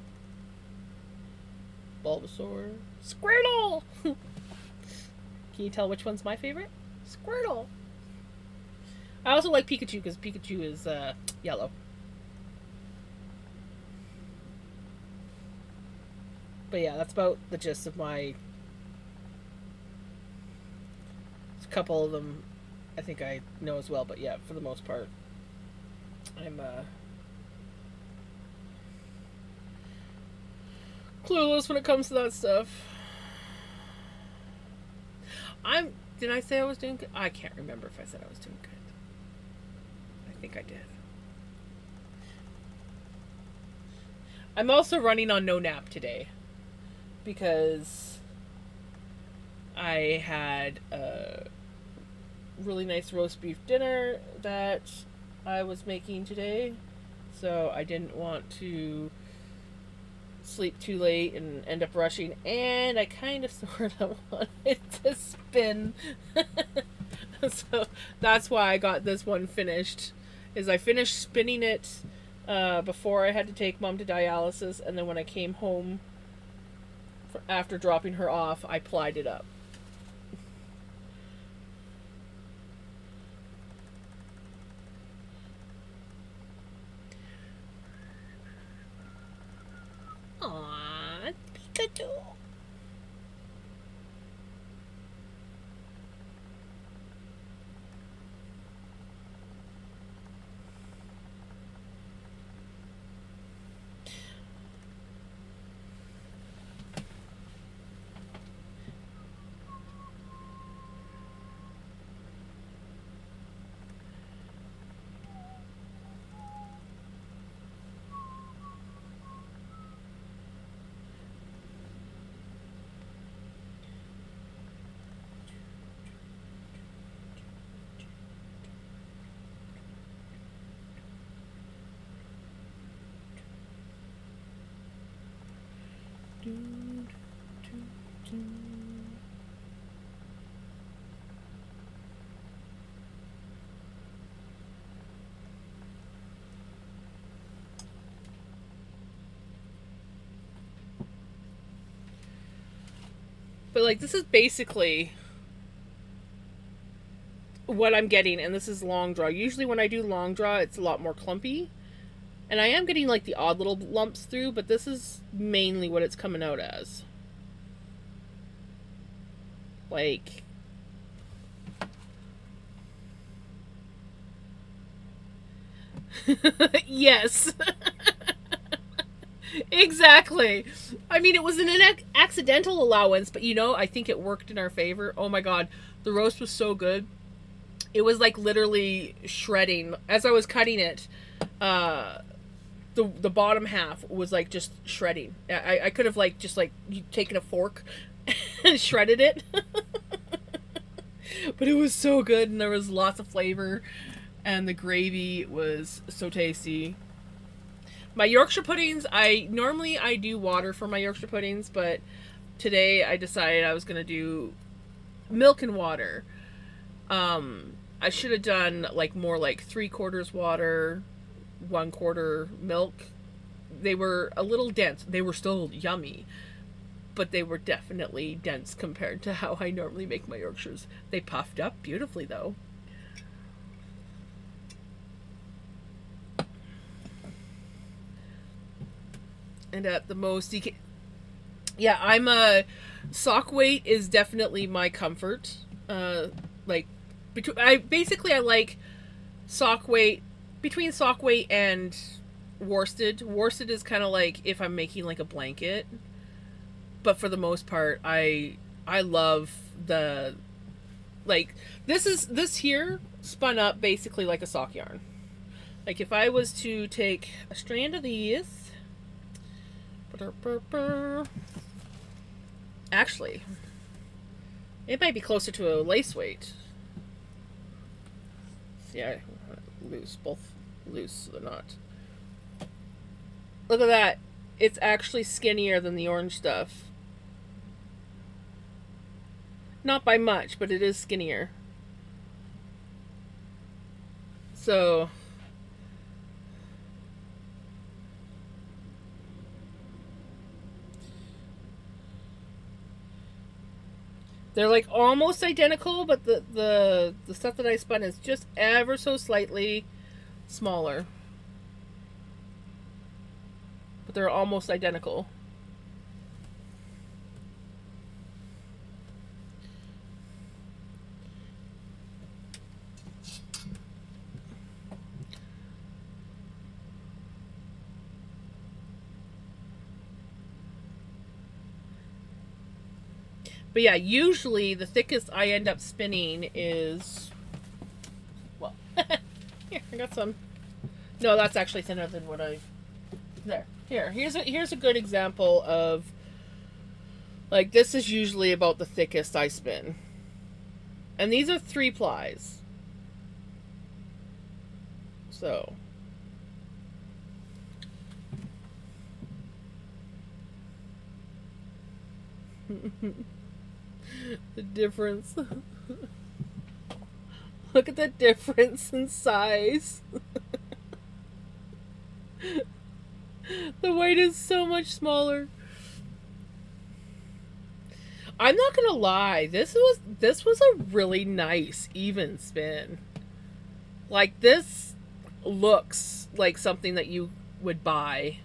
Bulbasaur, Squirtle! Can you tell which one's my favorite? Squirtle! I also like Pikachu because Pikachu is yellow. But yeah, that's about the gist of my... There's a couple of them I think I know as well, but yeah, for the most part, I'm clueless when it comes to that stuff. Did I say I was doing good? I can't remember if I said I was doing good. I think I did. I'm also running on no nap today because I had a really nice roast beef dinner that I was making today, so I didn't want to sleep too late and end up rushing, and I kind of sort of wanted to spin So that's why I got this one finished. Is I finished spinning it before I had to take Mom to dialysis, and then when I came home after dropping her off, I plied it up. Aww, Pikachu. But like this is basically what I'm getting, and this is long draw. Usually when I do long draw, it's a lot more clumpy. And I am getting like the odd little lumps through, but this is mainly what it's coming out as. Like, yes. Exactly. I mean, it was an accidental allowance, but you know, I think it worked in our favor. Oh my god, the roast was so good. It was like literally shredding as I was cutting it. The bottom half was like just shredding. I could have like just like taken a fork and shredded it. But it was so good, and there was lots of flavor, and the gravy was so tasty. My Yorkshire puddings, I do water for my Yorkshire puddings, but today I decided I was gonna do milk and water. I should have done like more like 3/4 water, 1/4 milk. They were a little dense. They were still yummy, but they were definitely dense compared to how I normally make my Yorkshires. They puffed up beautifully though. And at the most, you can. Yeah, I'm a sock weight is definitely my comfort. Like, I like sock weight between sock weight and worsted. Worsted is kind of like if I'm making like a blanket, but for the most part, I love the like this here spun up basically like a sock yarn. Like if I was to take a strand of these. Actually, it might be closer to a lace weight. Yeah, loose, both loose, they're not. Look at that. It's actually skinnier than the orange stuff. Not by much, but it is skinnier. So, they're like almost identical, but the stuff that I spun is just ever so slightly smaller. But they're almost identical. But yeah, usually the thickest I end up spinning is, well, here, I got some. No, that's actually thinner than what I, there. Here's a good example of, like, this is usually about the thickest I spin. And these are 3 plies. So. The difference. Look at the difference in size. The white is so much smaller. I'm not gonna lie, this was a really nice even spin. Like, this looks like something that you would buy.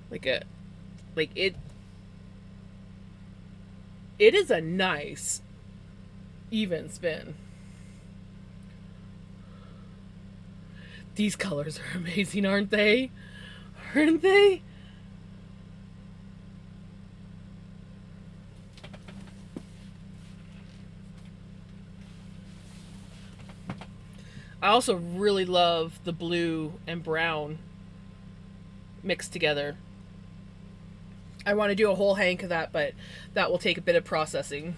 Like it is a nice even spin. These colors are amazing, aren't they? Aren't they? I also really love the blue and brown mixed together. I want to do a whole hank of that, but that will take a bit of processing.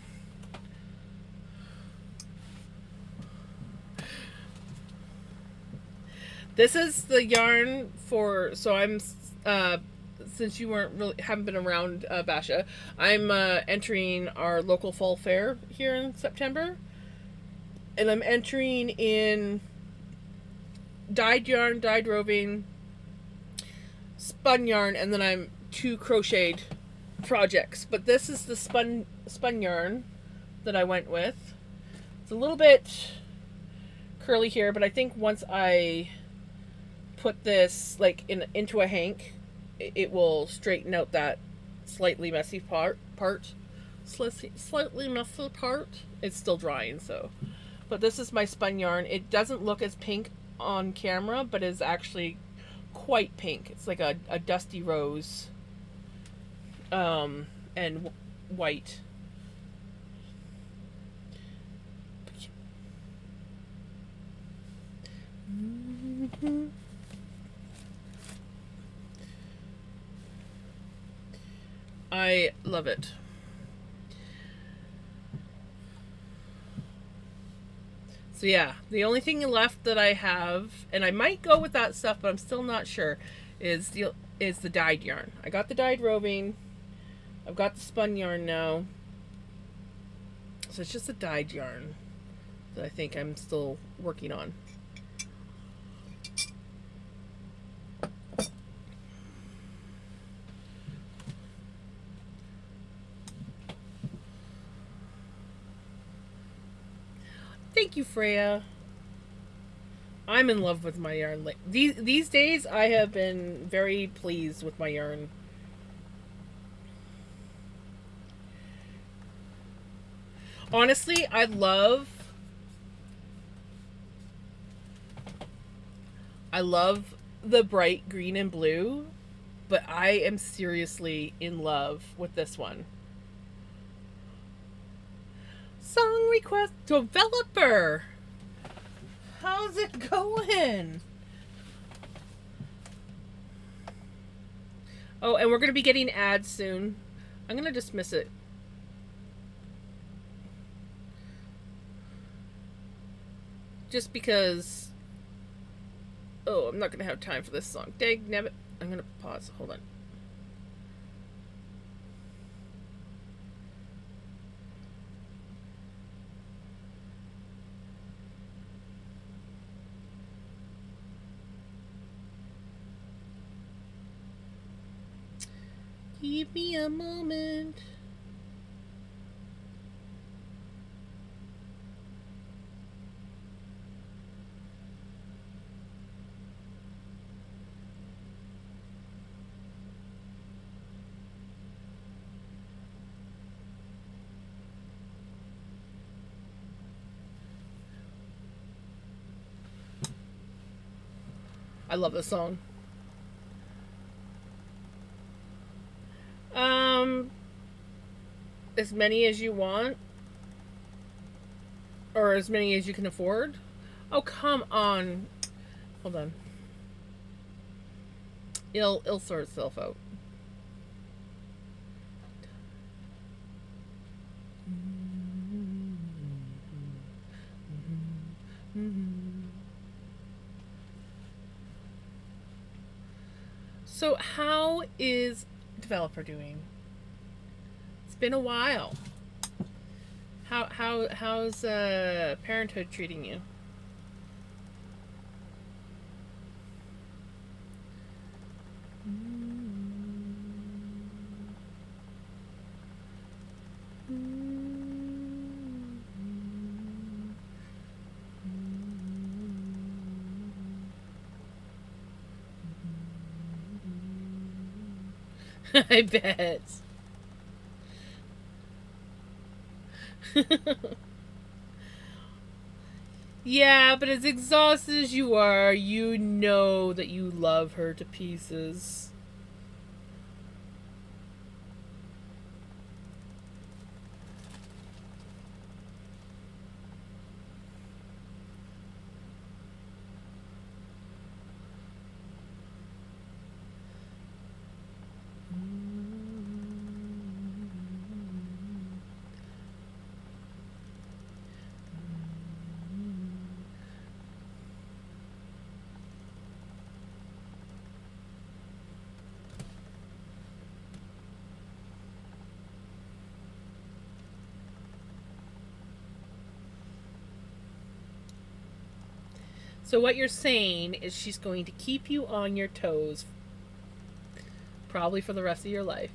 This is the yarn for, so I'm, since you haven't been around, Basha, I'm entering our local fall fair here in September. And I'm entering in dyed yarn, dyed roving, spun yarn, and then I'm 2 crocheted projects. But this is the spun yarn that I went with. It's a little bit curly here, but I think once I put this like into a hank, it will straighten out that slightly messy part. Slightly messy part. It's still drying, so. But this is my spun yarn. It doesn't look as pink on camera, but is actually quite pink. It's like a dusty rose, and white. I love it. So yeah, the only thing left that I have, and I might go with that stuff, but I'm still not sure, is the dyed yarn. I got the dyed roving. I've got the spun yarn now. So it's just the dyed yarn that I think I'm still working on. Thank you, Freya. I'm in love with my yarn. These days, I have been very pleased with my yarn. Honestly, I love the bright green and blue, but I am seriously in love with this one. Song request developer. How's it going? Oh, and we're going to be getting ads soon. I'm going to dismiss it. Just because... Oh, I'm not going to have time for this song. Dag nabbit. I'm going to pause. Hold on. Give me a moment. I love this song. As many as you want, or as many as you can afford. Oh, come on. Hold on. It'll sort itself out. So how is developer doing? It's been a while. How's parenthood treating you? I bet. Yeah, but as exhausted as you are, you know that you love her to pieces. So what you're saying is she's going to keep you on your toes, probably for the rest of your life.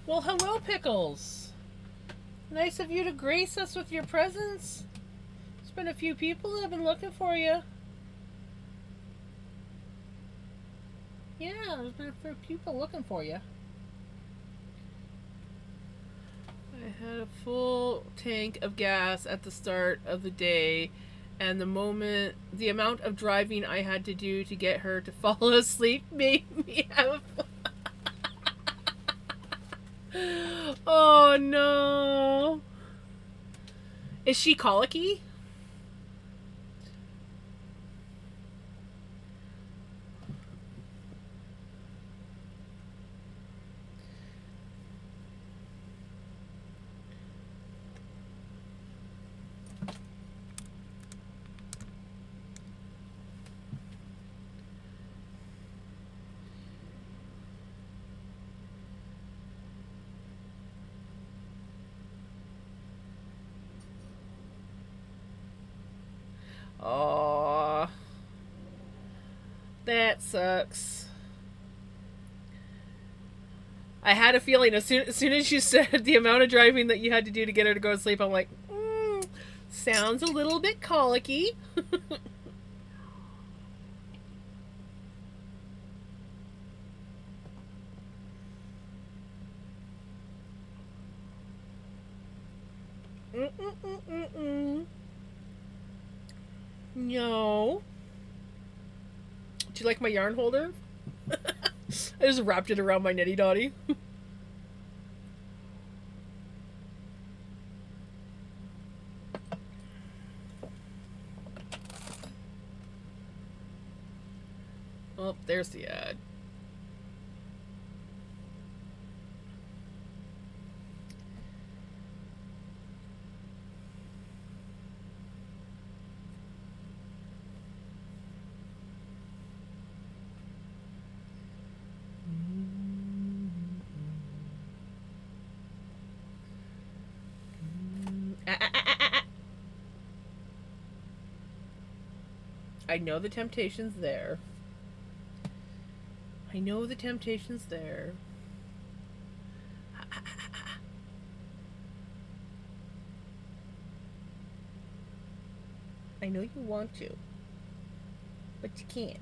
Well, hello, Pickles. Nice of you to grace us with your presence. There's been a few people that have been looking for you. Yeah, there's been a few people looking for you. I had a full tank of gas at the start of the day, and the amount of driving I had to do to get her to fall asleep made me have. Oh no. Is she colicky? Aw. That sucks. I had a feeling as soon as you said the amount of driving that you had to do to get her to go to sleep, I'm like, sounds a little bit colicky. Mm-mm-mm-mm-mm. No. Do you like my yarn holder? I just wrapped it around my nitty dotty. Oh, there's the ad. I know the temptation's there. I know the temptation's there. I know you want to, but you can't.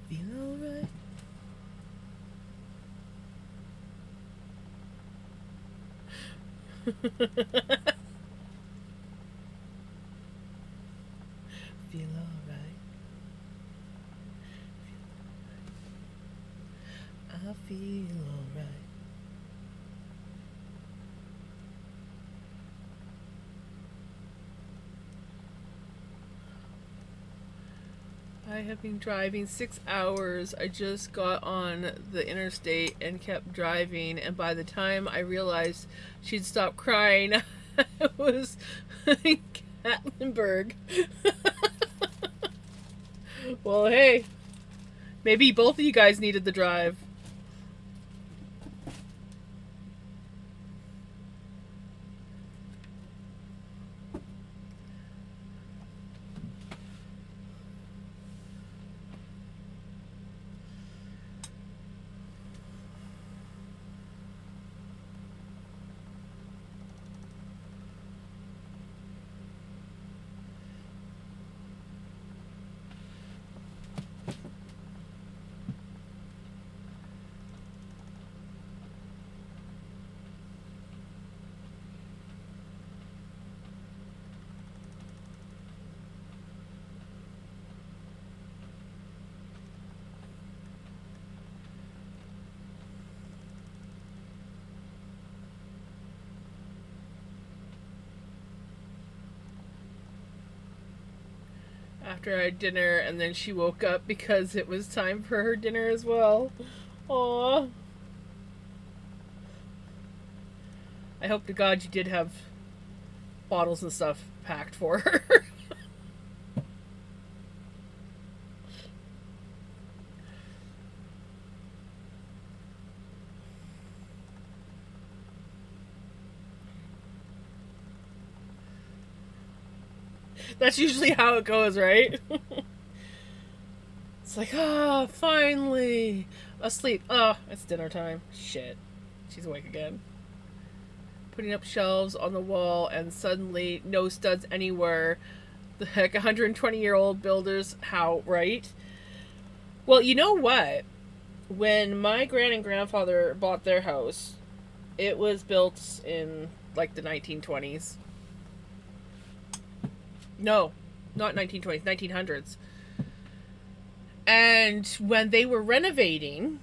Feel alright. Feel alright. I feel alright. I have been driving 6 hours. I just got on the interstate and kept driving, and by the time I realized she'd stopped crying, I was in Gatlinburg. Well, hey, maybe both of you guys needed the drive. After I had dinner, and then she woke up because it was time for her dinner as well. Aww. I hope to God you did have bottles and stuff packed for her. That's usually how it goes, right? It's like, finally. Asleep. It's dinner time. Shit. She's awake again. Putting up shelves on the wall, and suddenly no studs anywhere. The heck, 120-year-old builders, how, right? Well, you know what? When my grand and grandfather bought their house, it was built in, like, the 1920s. No, not 1920s, 1900s. And when they were renovating,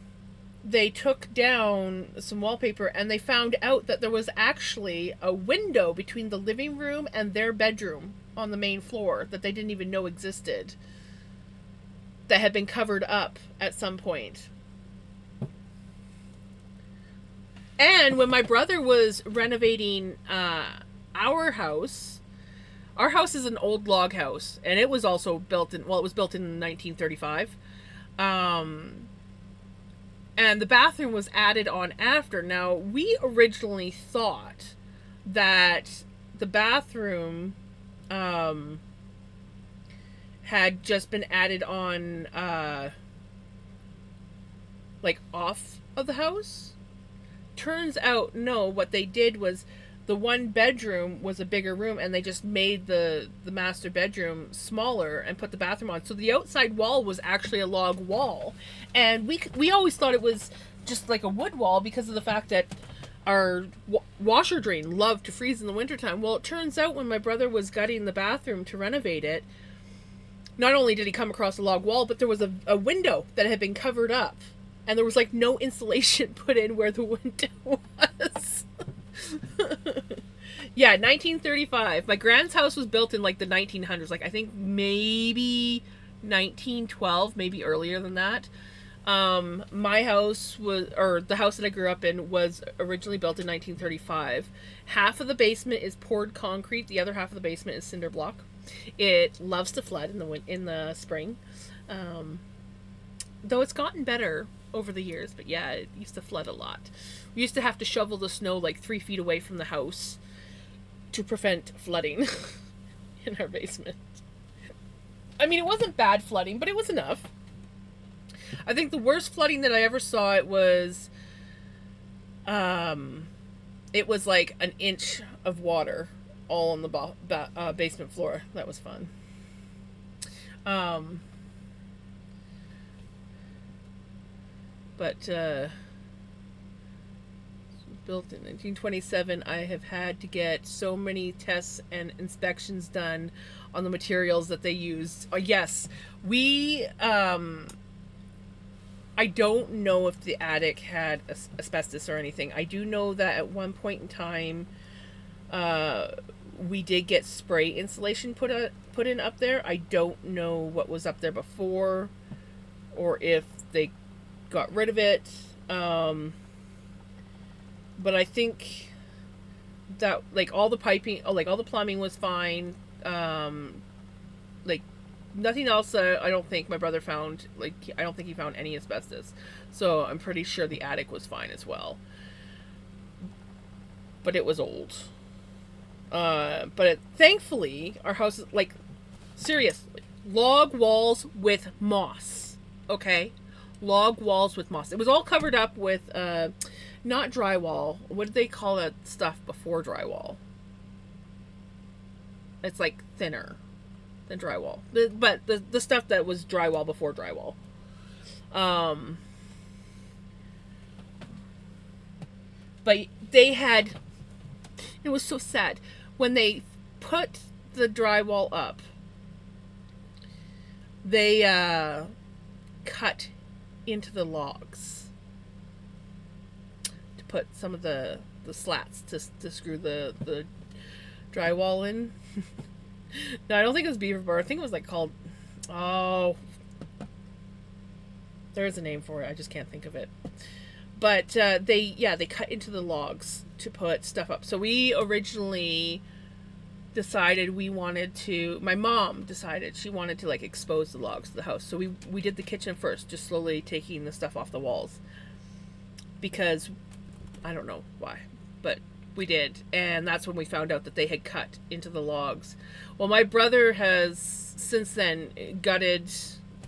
they took down some wallpaper, and they found out that there was actually a window between the living room and their bedroom on the main floor that they didn't even know existed, that had been covered up at some point. And when my brother was renovating our house is an old log house, and it was also built in, well, it was built in 1935. And the bathroom was added on after. Now, we originally thought that the bathroom had just been added on, like, off of the house. Turns out, no, what they did was the one bedroom was a bigger room, and they just made the master bedroom smaller and put the bathroom on. So the outside wall was actually a log wall. And we always thought it was just like a wood wall because of the fact that our washer drain loved to freeze in the wintertime. Well, it turns out when my brother was gutting the bathroom to renovate it, not only did he come across a log wall, but there was a window that had been covered up. And there was, like, no insulation put in where the window was. Yeah, 1935. My grand's house was built in like the 1900s. Like I think maybe 1912, maybe earlier than that. My house was, or the house that I grew up in was originally built in 1935. Half of the basement is poured concrete. The other half of the basement is cinder block. It loves to flood in the spring, um, though it's gotten better over the years. But yeah, it used to flood a lot. We used to have to shovel the snow like 3 feet away from the house to prevent flooding in our basement. I mean, it wasn't bad flooding, but it was enough. I think the worst flooding that I ever saw it was like an inch of water all on the basement floor. That was fun. Um, but built in 1927, I have had to get so many tests and inspections done on the materials that they used. Yes, we I don't know if the attic had asbestos or anything. I do know that at one point in time, we did get spray insulation put in up there. I don't know what was up there before, or if they got rid of it. But I think that like all the piping, like all the plumbing was fine. Like nothing else. I don't think my brother found. Like I don't think he found any asbestos. So I'm pretty sure the attic was fine as well. But it was old. Thankfully our house is like seriously log walls with moss. Okay, log walls with moss. It was all covered up with not drywall. What did they call that stuff before drywall? It's like thinner than drywall. But the stuff that was drywall before drywall. But they had... It was so sad. When they put the drywall up, they cut into the logs to put some of the slats to screw the drywall in. No, I don't think it was beaver board. I think it was like called... Oh, there is a name for it. I just can't think of it. But they cut into the logs to put stuff up. So we originally decided my mom decided she wanted to like expose the logs to the house. So we did the kitchen first, just slowly taking the stuff off the walls. Because I don't know why, but we did. And that's when we found out that they had cut into the logs. Well, my brother has since then gutted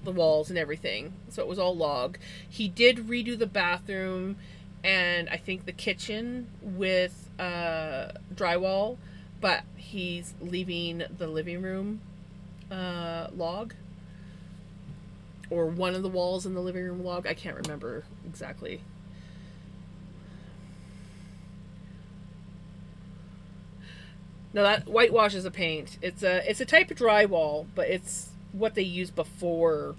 the walls and everything, so it was all log. He did redo the bathroom and I think the kitchen with drywall, but he's leaving the living room log, or one of the walls in the living room log. I can't remember exactly. No, that whitewash is a paint. It's a type of drywall, but it's what they used before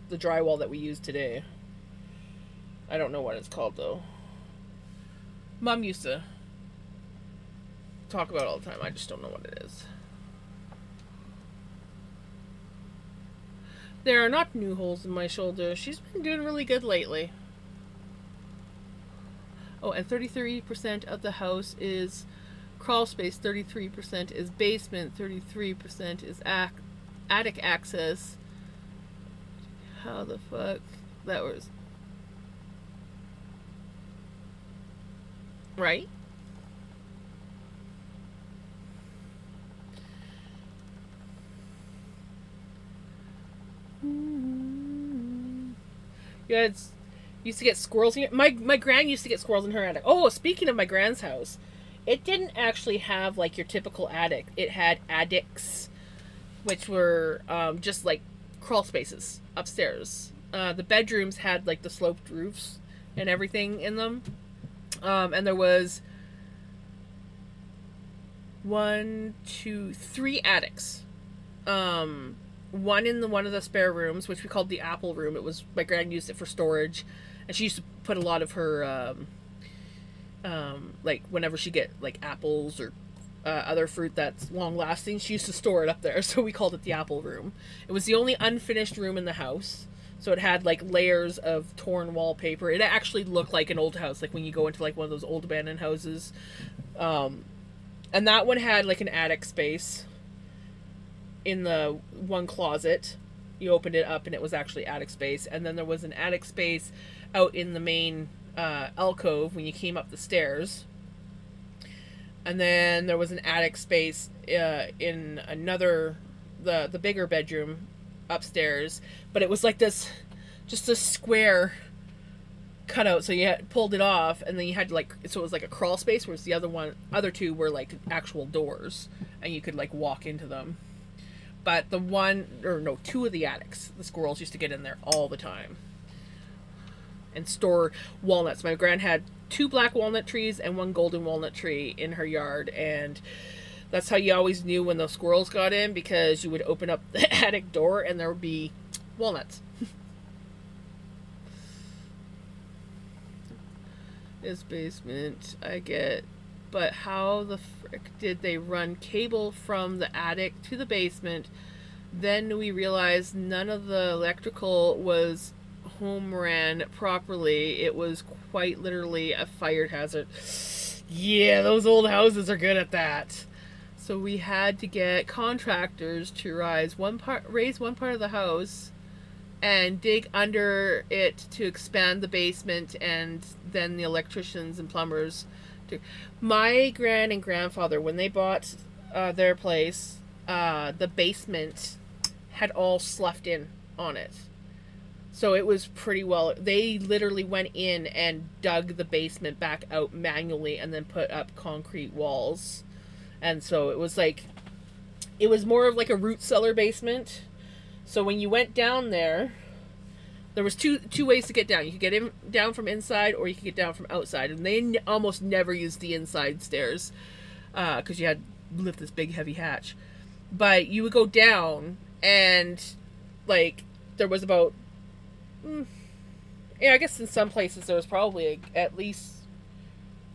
the drywall that we use today. I don't know what it's called though. Mom used to talk about it all the time. I just don't know what it is. There are not new holes in my shoulder. She's been doing really good lately. Oh, and 33% of the house is crawl space, 33% is basement, 33% is attic access. How the fuck that was right? Yeah, it's used to get squirrels in my gran used to get squirrels in her attic. Oh, speaking of my gran's house, it didn't actually have like your typical attic. It had attics, which were just like crawl spaces upstairs. The bedrooms had like the sloped roofs and everything in them. And there was 3 attics. One in one of the spare rooms, which we called the apple room. It was my grand used it for storage, and she used to put a lot of her like whenever she get like apples or other fruit that's long lasting, she used to store it up there. So we called it the apple room. It was the only unfinished room in the house. So it had like layers of torn wallpaper. It actually looked like an old house, like when you go into like one of those old abandoned houses. And that one had like an attic space in the one closet. You opened it up and it was actually attic space. And then there was an attic space out in the main alcove when you came up the stairs. And then there was an attic space in another, the bigger bedroom upstairs. But it was like this, just a square cutout. So you pulled it off, and then you had to like, so it was like a crawl space, whereas the other two were like actual doors, and you could like walk into them. But two of the attics, the squirrels used to get in there all the time and store walnuts. My gran had 2 black walnut trees and 1 golden walnut tree in her yard, and that's how you always knew when the squirrels got in, because you would open up the attic door and there would be walnuts. This basement, I get, but how the frick did they run cable from the attic to the basement? Then we realized none of the electrical was home ran properly. It was quite literally a fire hazard. Yeah, those old houses are good at that. So we had to get contractors to raise one part of the house and dig under it to expand the basement, and then the electricians and plumbers. My gran and grandfather, when they bought their place, the basement had all sloughed in on it. So it was pretty well. They literally went in and dug the basement back out manually and then put up concrete walls. And so it was more of like a root cellar basement. So when you went down there was two ways to get down. You could get down from inside, or you could get down from outside. And they almost never used the inside stairs because you had to lift this big heavy hatch. But you would go down, and like there was about, I guess in some places there was probably at least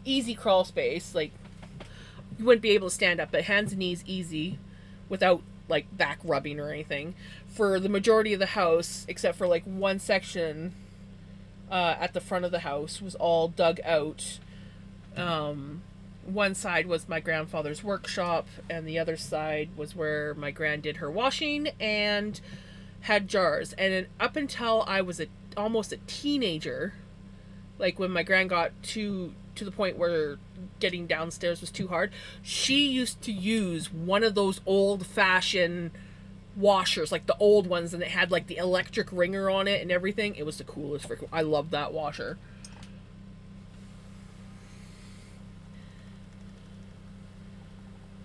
easy crawl space. Like you wouldn't be able to stand up, but hands and knees easy without like back rubbing or anything. For the majority of the house, except for like one section at the front of the house, was all dug out. One side was my grandfather's workshop, and the other side was where my gran did her washing and had jars. And up until I was almost a teenager, like when my gran got to the point where getting downstairs was too hard, she used to use one of those old-fashioned washers, like the old ones, and it had like the electric wringer on it and everything. It was the coolest freaking. I loved that washer.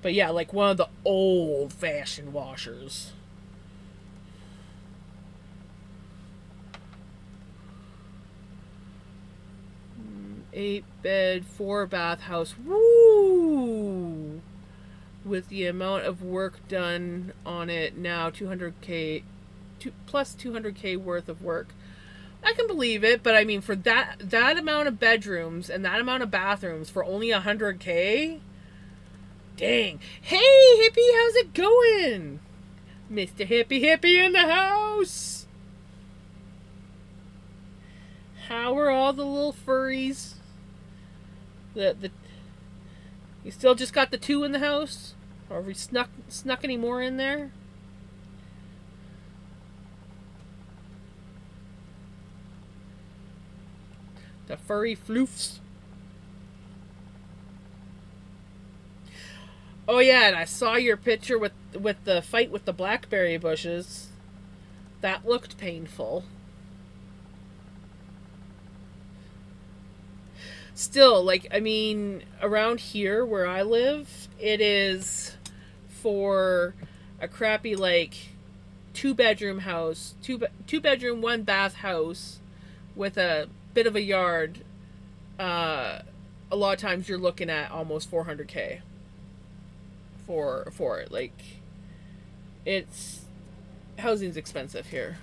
But yeah, like one of the old-fashioned washers. Eight bed, 4 bath house. Woo! With the amount of work done on it now, 200K plus 200K worth of work. I can believe it, but I mean, for that amount of bedrooms and that amount of bathrooms for only 100K, dang. Hey, Hippie, how's it going? Mr. Hippie in the house. How are all the little furries? You still just got the 2 in the house? Or have we snuck any more in there? The furry floofs. Oh yeah, and I saw your picture with the fight with the blackberry bushes. That looked painful. Still, like, I mean, around here where I live, it is for a crappy, like, 2-bedroom house, two bedroom, 1 bath house with a bit of a yard. A lot of times you're looking at almost 400K for it. Like, housing's expensive here.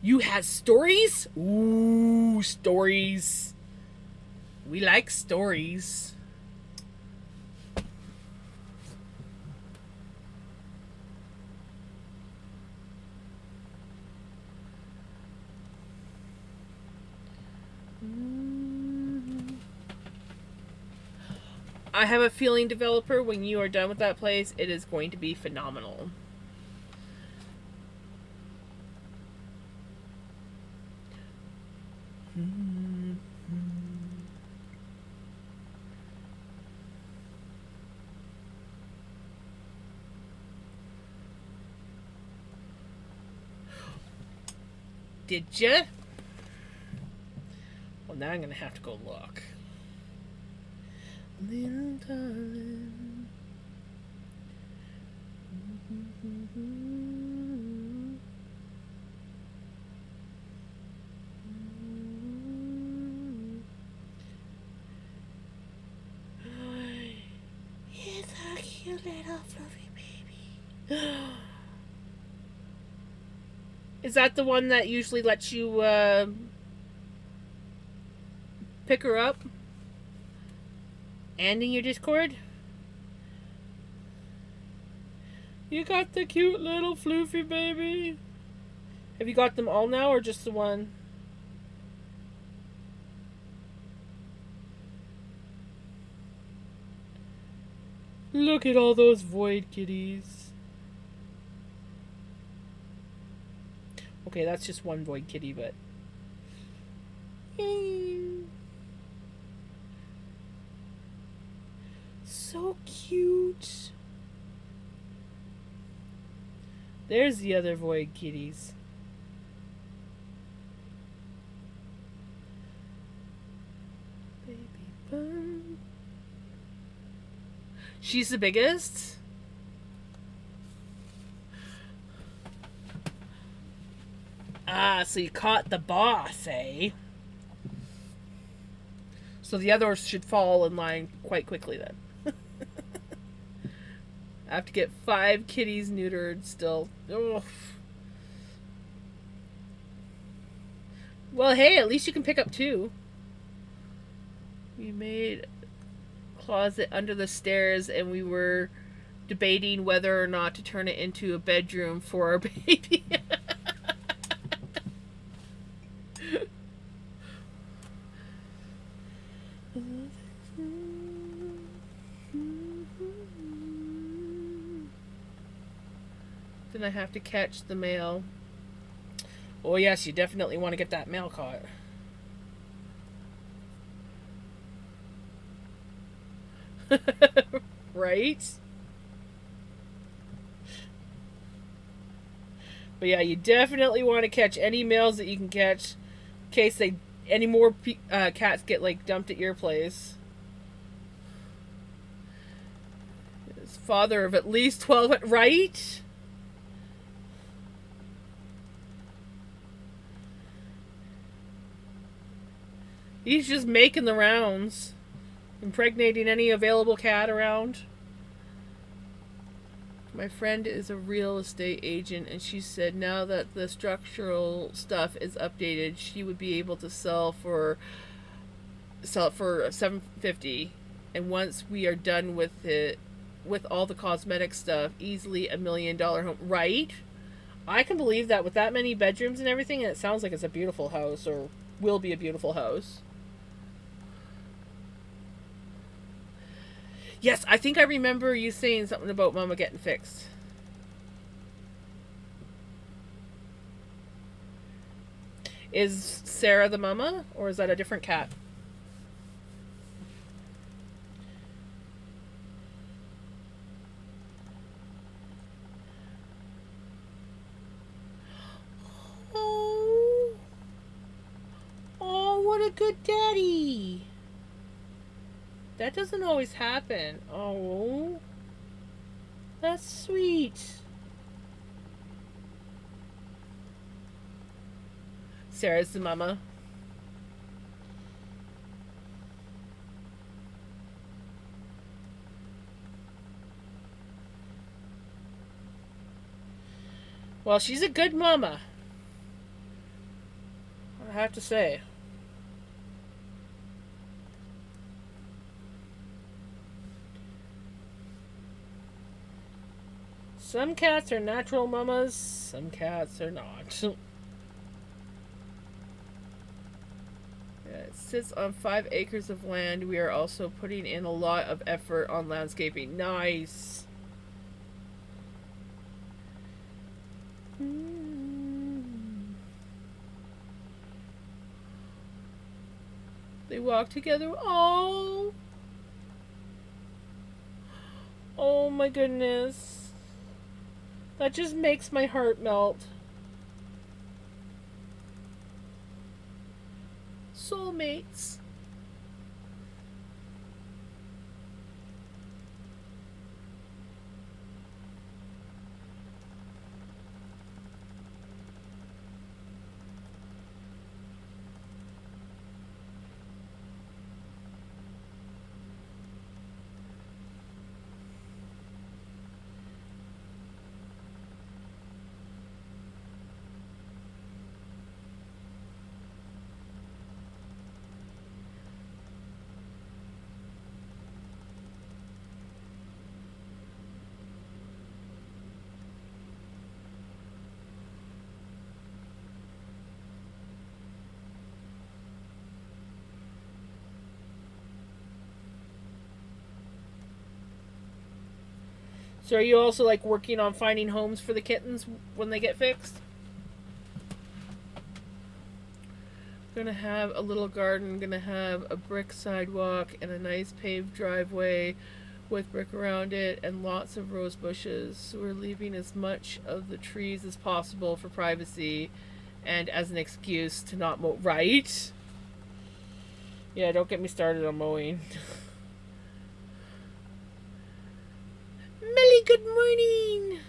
You have stories? Ooh, stories. We like stories. I have a feeling, developer, when you are done with that place, it is going to be phenomenal. Did ya? Well, now I'm gonna have to go look. Little darling. It's a cute little fluffy baby. Is that the one that usually lets you pick her up? And in your Discord? You got the cute little floofy baby. Have you got them all now or just the one? Look at all those void kitties. Okay, that's just one void kitty, but... Yay. So cute. There's the other void kitties. Baby bun. She's the biggest? Ah, so you caught the boss, eh? So the others should fall in line quite quickly then. I have to get 5 kitties neutered still. Ugh. Well, hey, at least you can pick up 2. We made a closet under the stairs and we were debating whether or not to turn it into a bedroom for our baby. Then I have to catch the mail. Oh yes, you definitely want to get that mail caught. Right? But yeah, you definitely want to catch any mails that you can catch in case any more cats get like dumped at your place. His father of at least 12, right? He's just making the rounds. Impregnating any available cat around. My friend is a real estate agent and she said now that the structural stuff is updated, she would be able to sell it for $750, and once we are done with it, with all the cosmetic stuff, easily $1 million home. Right? I can believe that with that many bedrooms and everything, and it sounds like it's a beautiful house, or will be a beautiful house. Yes, I think I remember you saying something about Mama getting fixed. Is Sarah the mama, or is that a different cat? Oh, oh, what a good daddy. That doesn't always happen. Oh, that's sweet. Sarah's the mama. Well, she's a good mama. I have to say. Some cats are natural mamas, some cats are not. It sits on 5 acres of land. We are also putting in a lot of effort on landscaping. Nice. They walk together. Oh. Oh my goodness. That just makes my heart melt. Soulmates. So are you also like working on finding homes for the kittens when they get fixed? Gonna have a little garden, gonna have a brick sidewalk and a nice paved driveway with brick around it and lots of rose bushes. So we're leaving as much of the trees as possible for privacy and as an excuse to not mow. Right? Yeah, don't get me started on mowing. Millie, good morning!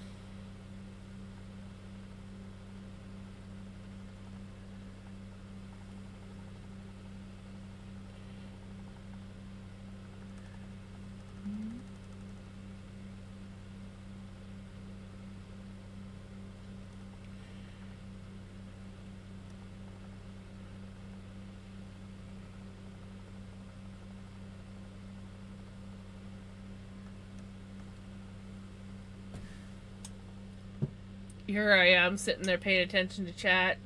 Here I am sitting there paying attention to chat,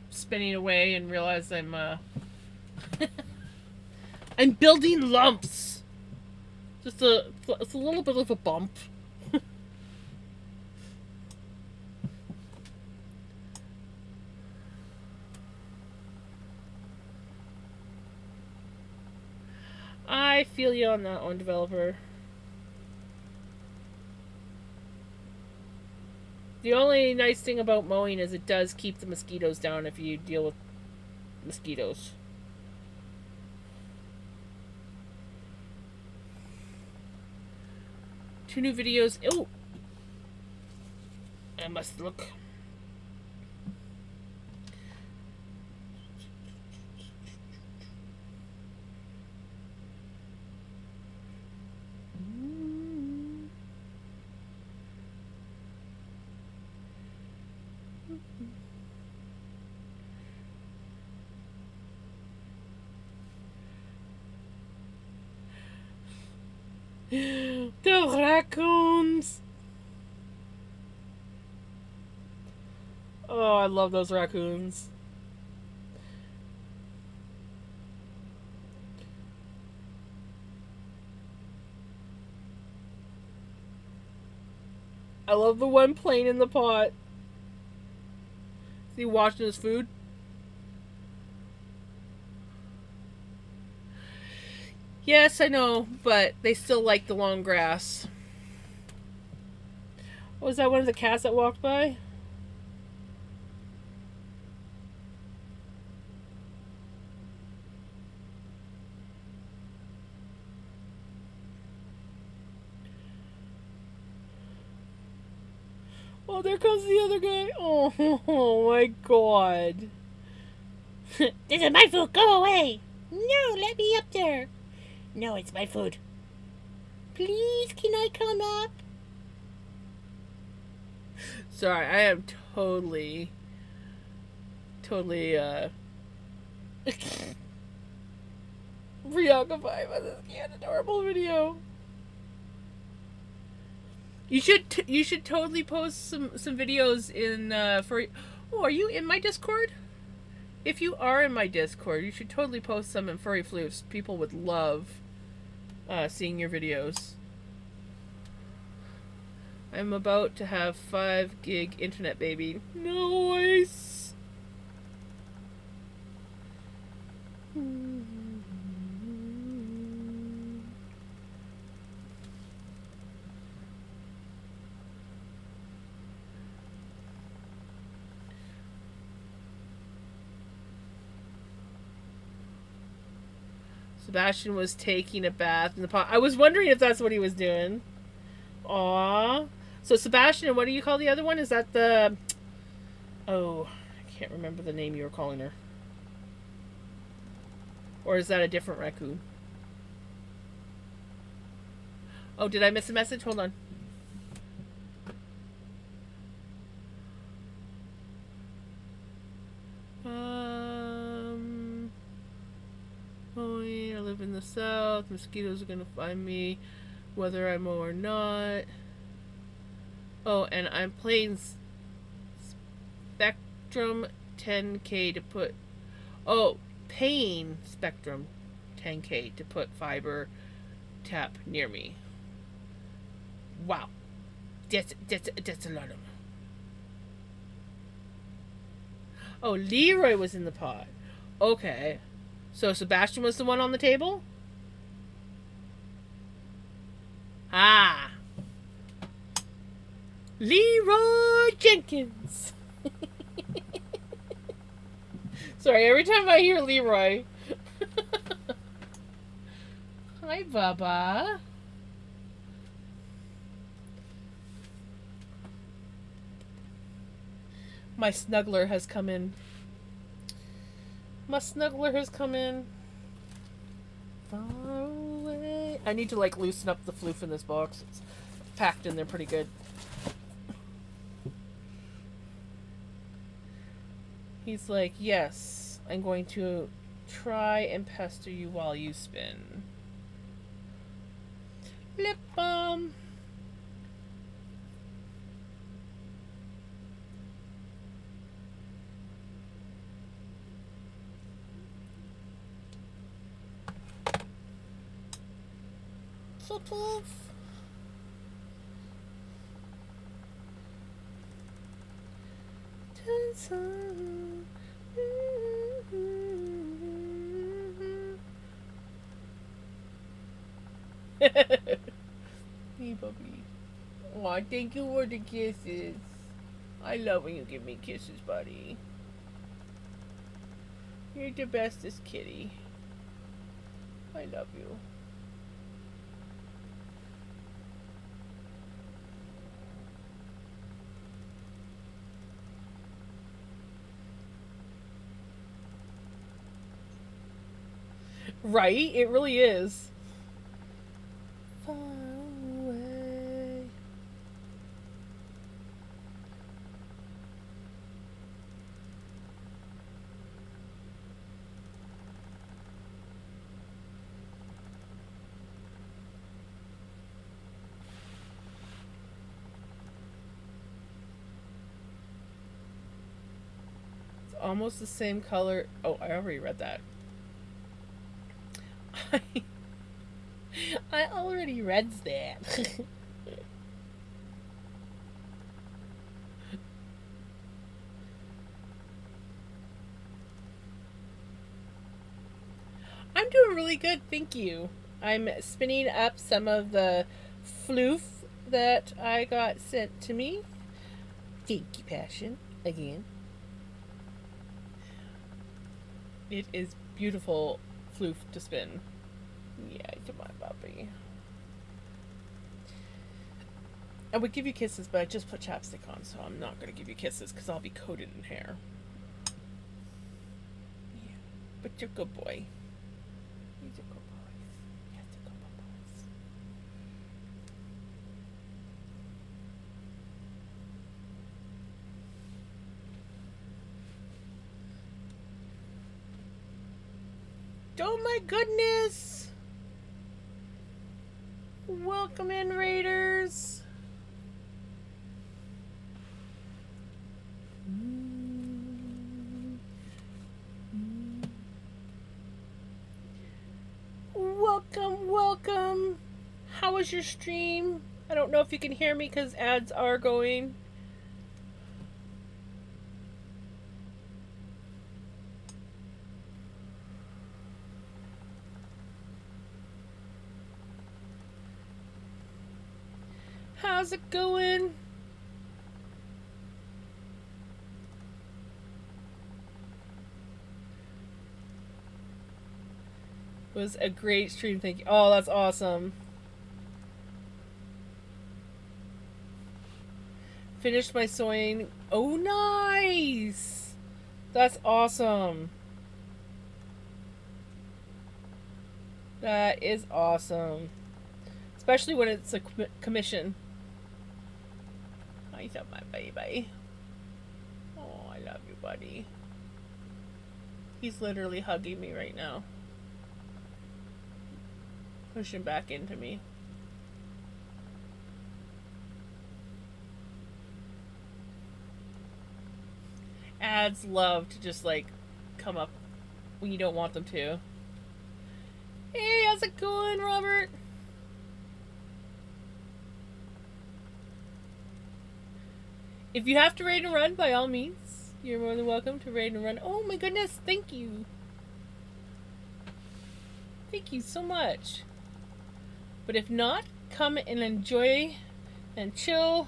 spinning away, and realize I'm I'm building lumps. It's a little bit of a bump. I feel you on that one, developer. The only nice thing about mowing is it does keep the mosquitoes down if you deal with mosquitoes. Two new videos. Oh! I must look. The raccoons! Oh, I love those raccoons. I love the one playing in the pot. Is he washing his food? Yes, I know, but they still like the long grass. Was that one of the cats that walked by? Oh, there comes the other guy. Oh my god. This is my food. Go away. No, let me up there. No, it's my food. Please, can I come up? Sorry, I am totally Preoccupied by this cute, adorable video. You should totally post some videos in for. Oh, are you in my Discord? If you are in my Discord, you should totally post some in Furry Floofs. People would love seeing your videos. I'm about to have 5 gig internet, baby. Nice. Sebastian was taking a bath in the pot. I was wondering if that's what he was doing. Aww. So Sebastian, what do you call the other one? Is that the... Oh, I can't remember the name you were calling her. Or is that a different raccoon? Oh, did I miss a message? Hold on. Oh, yeah, I live in the south. Mosquitoes are gonna find me whether I mow or not. Oh, and I'm playing Spectrum 10K to put... Oh, paying Spectrum 10K to put fiber tap near me. Wow. That's a lot of... Oh, Leroy was in the pod. Okay. So Sebastian was the one on the table? Ah. Leroy Jenkins. Sorry, every time I hear Leroy. Hi, Bubba. My snuggler has come in. My snuggler has come in. Far away. I need to like loosen up the floof in this box. It's packed in there pretty good. He's like, yes, I'm going to try and pester you while you spin. Lip balm. So tough. Hey, puppy. Aw, thank you for the kisses. I love when you give me kisses, buddy. You're the bestest kitty. I love you. Right? It really is. Far away. It's almost the same color. Oh, I already read that. I already read that. I'm doing really good, thank you. I'm spinning up some of the floof that I got sent to me. Thank you, Passion, again. It is beautiful floof to spin. Yeah, come on, puppy. I would give you kisses, but I just put chapstick on, so I'm not going to give you kisses because I'll be coated in hair. Yeah, but you're a good boy. He's a good boy. Yes, a good boy. Oh my goodness! Welcome in, Raiders! Welcome, welcome! How was your stream? I don't know if you can hear me because ads are going. How's it going? It was a great stream, thank you. Oh, that's awesome. Finished my sewing. Oh, nice! That's awesome. That is awesome. Especially when it's a commission. He's up my baby. Oh, I love you, buddy. He's literally hugging me right now. Pushing back into me. Ads love to just like come up when you don't want them to. Hey, how's it going, Robert? If you have to raid and run, by all means, you're more than welcome to raid and run. Oh my goodness, thank you. Thank you so much. But if not, come and enjoy and chill.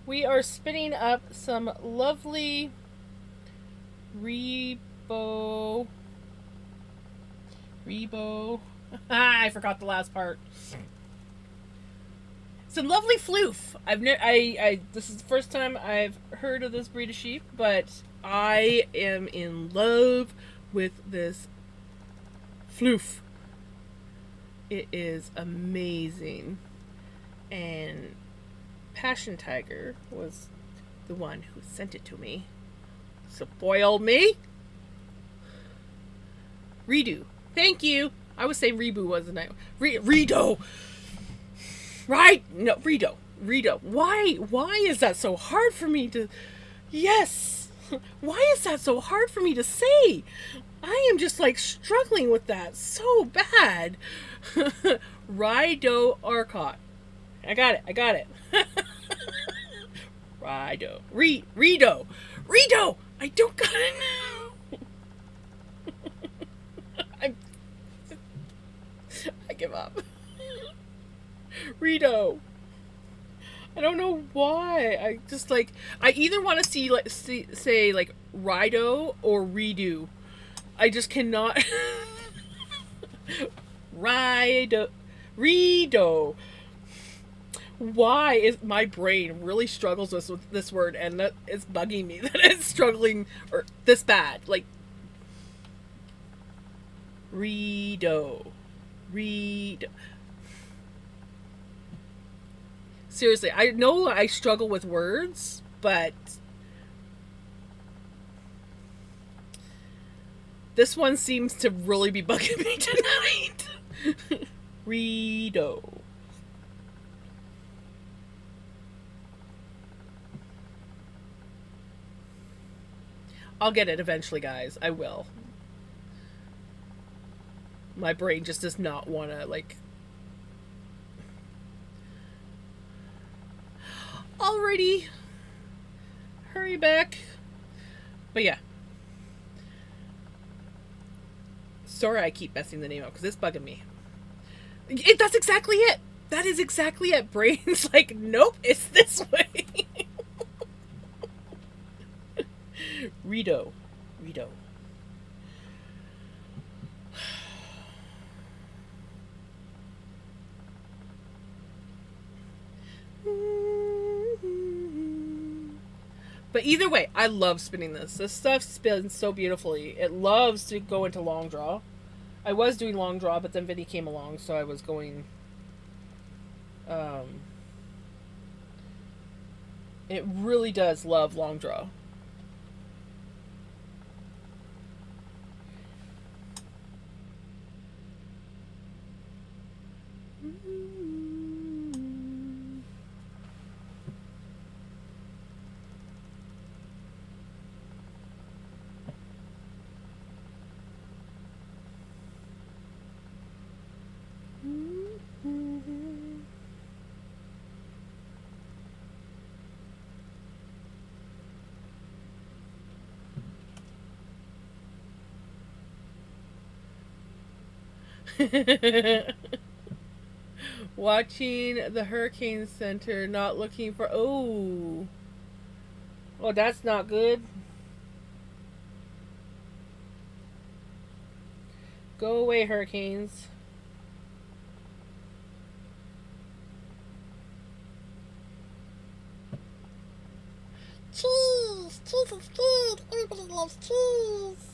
We are spinning up some lovely Rebo. I forgot the last part. Some lovely floof. This is the first time I've heard of this breed of sheep, but I am in love with this floof. It is amazing. And Passion Tiger was the one who sent it to me. Spoiled me. Redo. Thank you. I was saying Rebu, wasn't I? Redo. Right? No, Redo. Why is that so hard for me to... Yes. Why is that so hard for me to say? I am just like struggling with that so bad. Rido Arcot. I got it. Rido. Redo. I don't got it now. I give up. Redo. I don't know why. I just like... I either want to say like Rido or Redo. I just cannot... Redo. Why is my brain really struggles with this word, and that is bugging me that it's struggling or this bad. Like Redo. Seriously, I know I struggle with words, but this one seems to really be bugging me tonight. Redo. I'll get it eventually, guys. I will. My brain just does not want to, like... Alrighty. Hurry back. But yeah. Sorry I keep messing the name up, because it's bugging me. That's exactly it. That is exactly it. Brain's like, nope, it's this way. Redo. But either way, I love spinning this. This stuff spins so beautifully. It loves to go into long draw. I was doing long draw, but then Vinny came along, so I was going... It really does love long draw. Watching the Hurricane Center, not looking for. Oh. Oh, that's not good. Go away, hurricanes. Cheese! Cheese is good! Everybody loves cheese!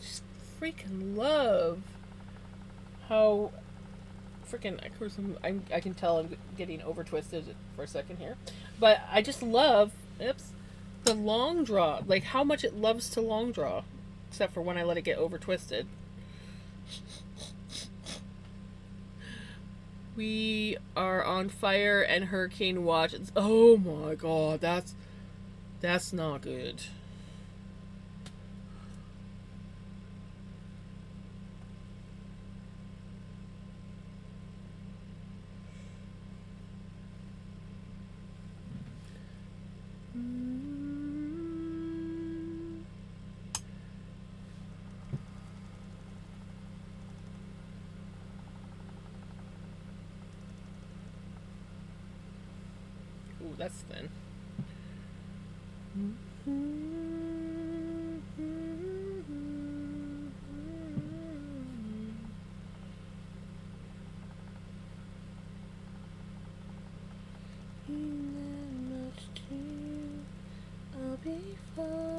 Just freaking love how freaking I can tell I'm getting over twisted for a second here, but I just love the long draw, like how much it loves to long draw, except for when I let it get over twisted. We are on fire and hurricane watch. Oh my god, that's not good. Ooh, that's thin. I'll be fine.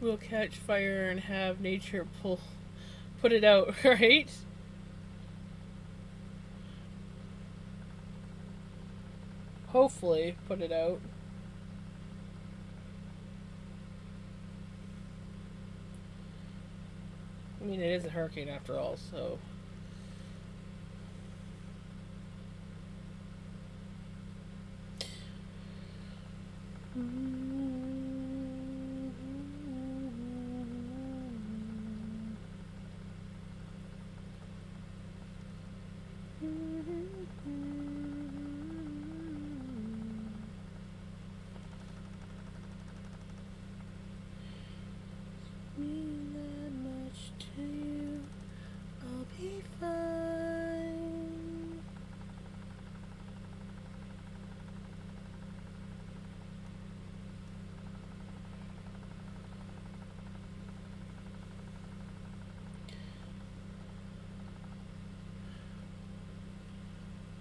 We'll catch fire and have nature put it out, right? Hopefully, put it out. I mean, it is a hurricane after all, so. Mean that much to you, I'll be fine.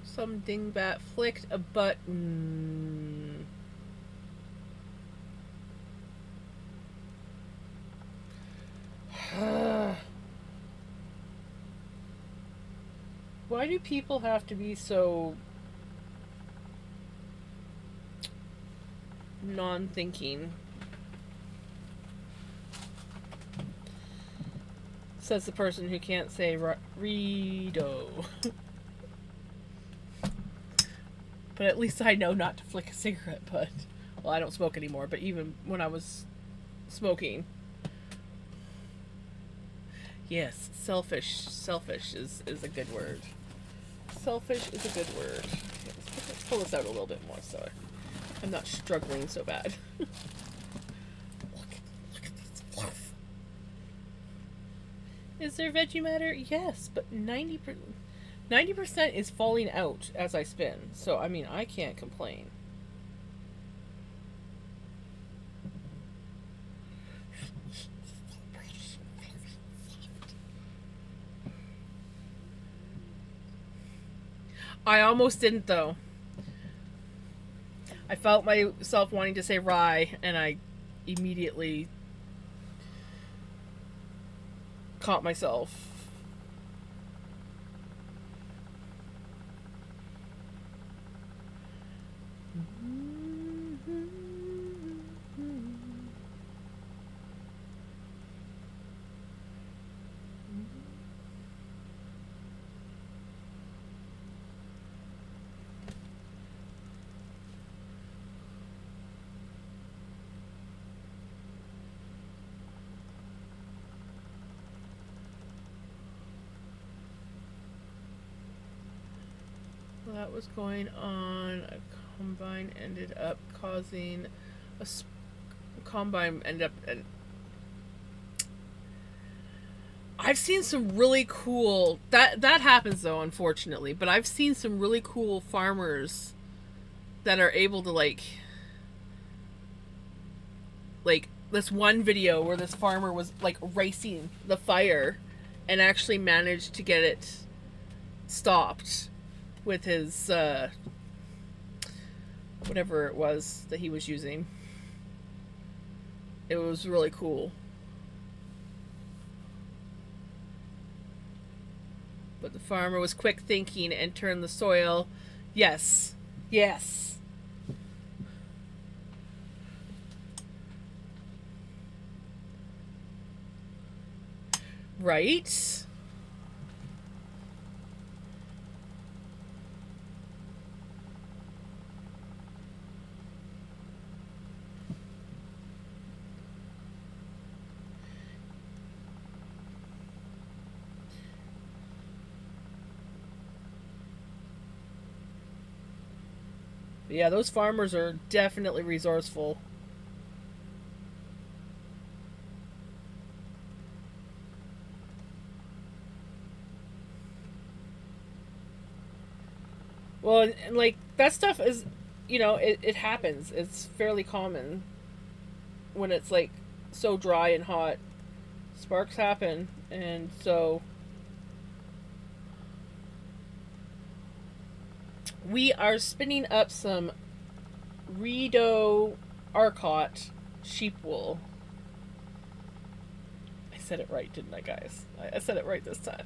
Some dingbat flicked a button. Why do people have to be so non-thinking? Says the person who can't say Rito. But at least I know not to flick a cigarette butt. Well, I don't smoke anymore, but even when I was smoking. Yes, selfish. Selfish is a good word. Selfish is a good word. Okay, let's pull this out a little bit more so I'm not struggling so bad. Look at this fluff. Is there veggie matter? Yes, but 90% is falling out as I spin. So, I mean, I can't complain. I almost didn't, though. I felt myself wanting to say rye, and I immediately caught myself. that was going on, a combine ended up causing a combine ended up. And I've seen some really cool that happens though, unfortunately. But I've seen some really cool farmers that are able to like this one video where this farmer was like racing the fire and actually managed to get it stopped with his whatever it was that he was using. It was really cool. But the farmer was quick thinking and turned the soil. Yes. Yes. Right? But yeah, those farmers are definitely resourceful. Well, and like that stuff is, it happens. It's fairly common when it's like so dry and hot. Sparks happen, and so we are spinning up some Rideau Arcot sheep wool. I said it right, didn't I, guys? I said it right this time.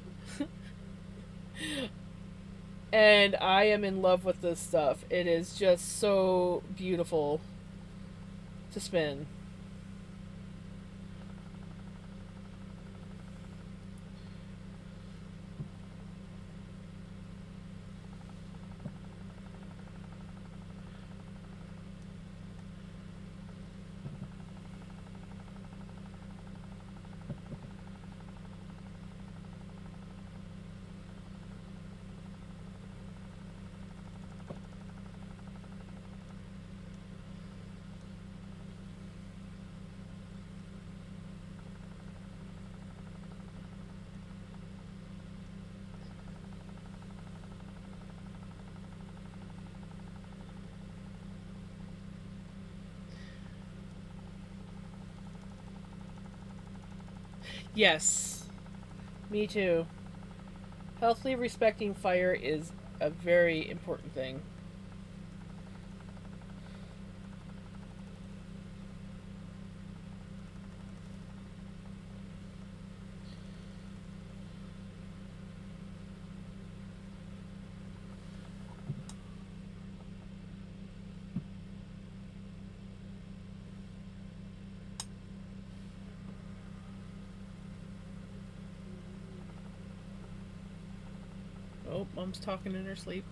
And I am in love with this stuff. It is just so beautiful to spin. Yes, me too. Healthily respecting fire is a very important thing. Oh, Mom's talking in her sleep.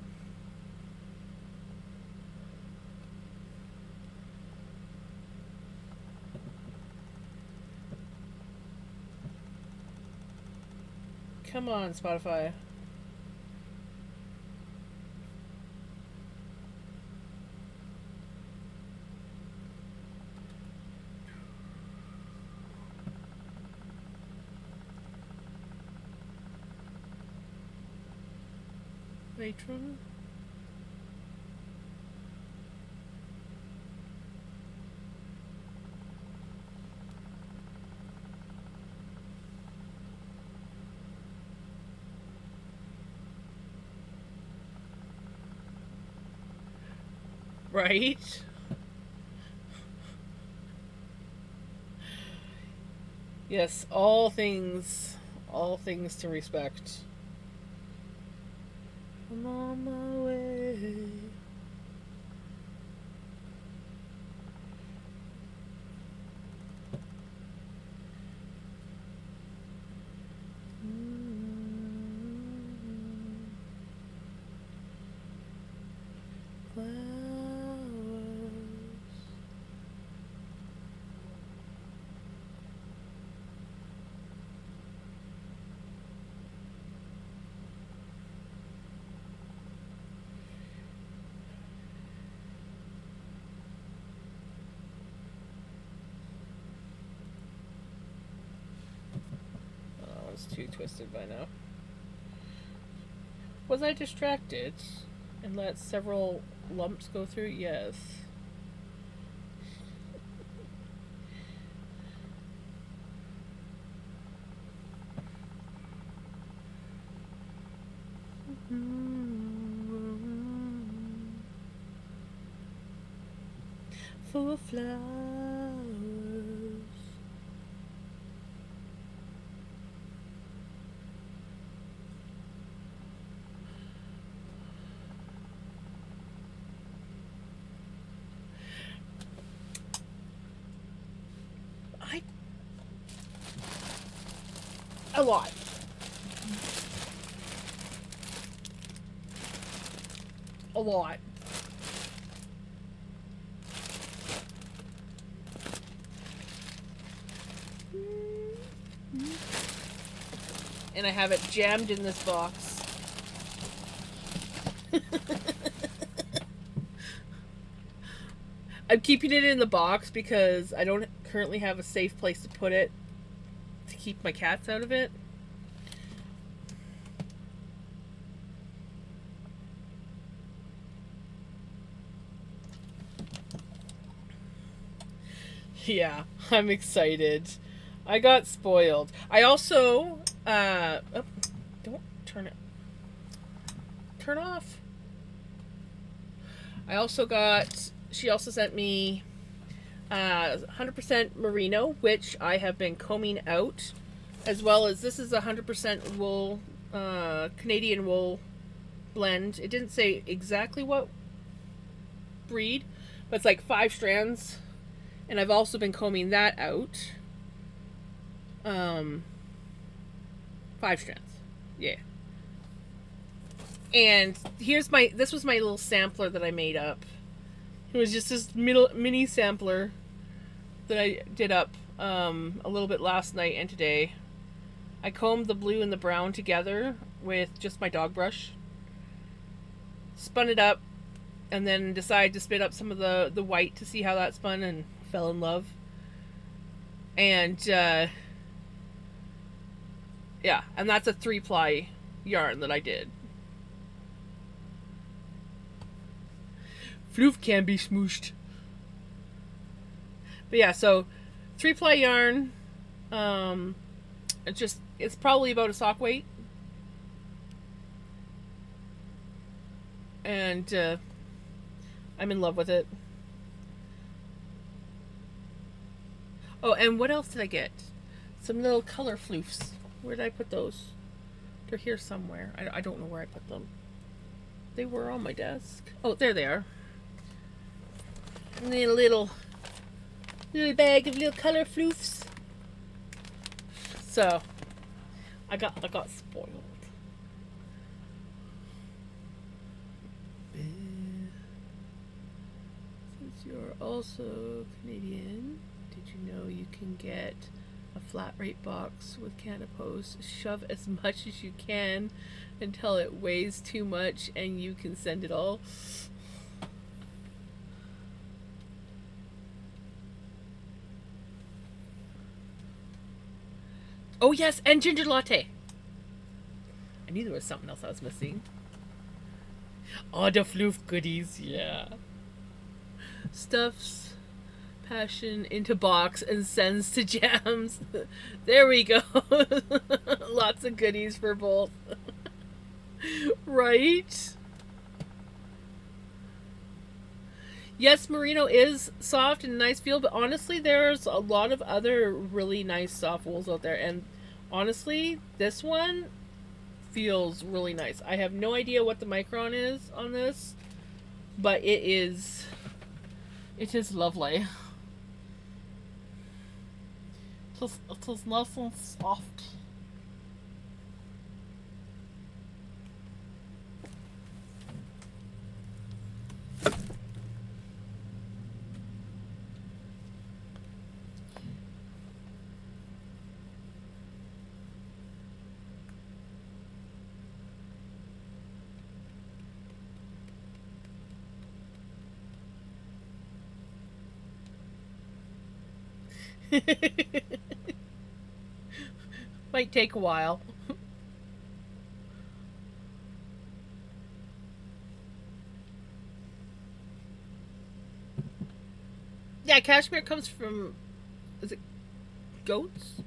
Come on, Spotify. Patron. Right? Yes, all things to respect. I'm on my way. Flowers. was too twisted by now. Was I distracted and let several lumps go through? Yes. For flowers. A lot. A lot. And I have it jammed in this box. I'm keeping it in the box because I don't currently have a safe place to put it to keep my cats out of it. Yeah, I'm excited. I got spoiled. I also, don't turn it. Turn off. I also got, she also sent me 100% merino, which I have been combing out, as well as this is 100% wool, Canadian wool blend. It didn't say exactly what breed, but it's like 5 strands, and I've also been combing that out. 5 strands, yeah. And this was my little sampler that I made up. It was just this mini sampler that I did up a little bit last night and today. I combed the blue and the brown together with just my dog brush, spun it up, and then decided to spit up some of the white to see how that spun, and fell in love. And yeah, and that's a 3-ply yarn that I did. Floof can be smooshed. But yeah, so 3-ply yarn. It's probably about a sock weight. And I'm in love with it. Oh, and what else did I get? Some little color floofs. Where did I put those? They're here somewhere. I don't know where I put them. They were on my desk. Oh, there they are. And then a little bag of little color floofs. So I got spoiled. Since you're also Canadian, did you know you can get a flat rate box with Canada Post? Shove as much as you can until it weighs too much and you can send it all. Oh yes, and ginger latte. I knew there was something else I was missing. Oh, the floof goodies, yeah. Stuffs passion into box and sends to jams. There we go. Lots of goodies for both. Right? Yes, merino is soft and a nice feel, but honestly, there's a lot of other really nice soft wools out there, and honestly, this one feels really nice. I have no idea what the micron is on this, but it is lovely. It is nice and soft. Might take a while. Yeah, cashmere comes from, is it goats?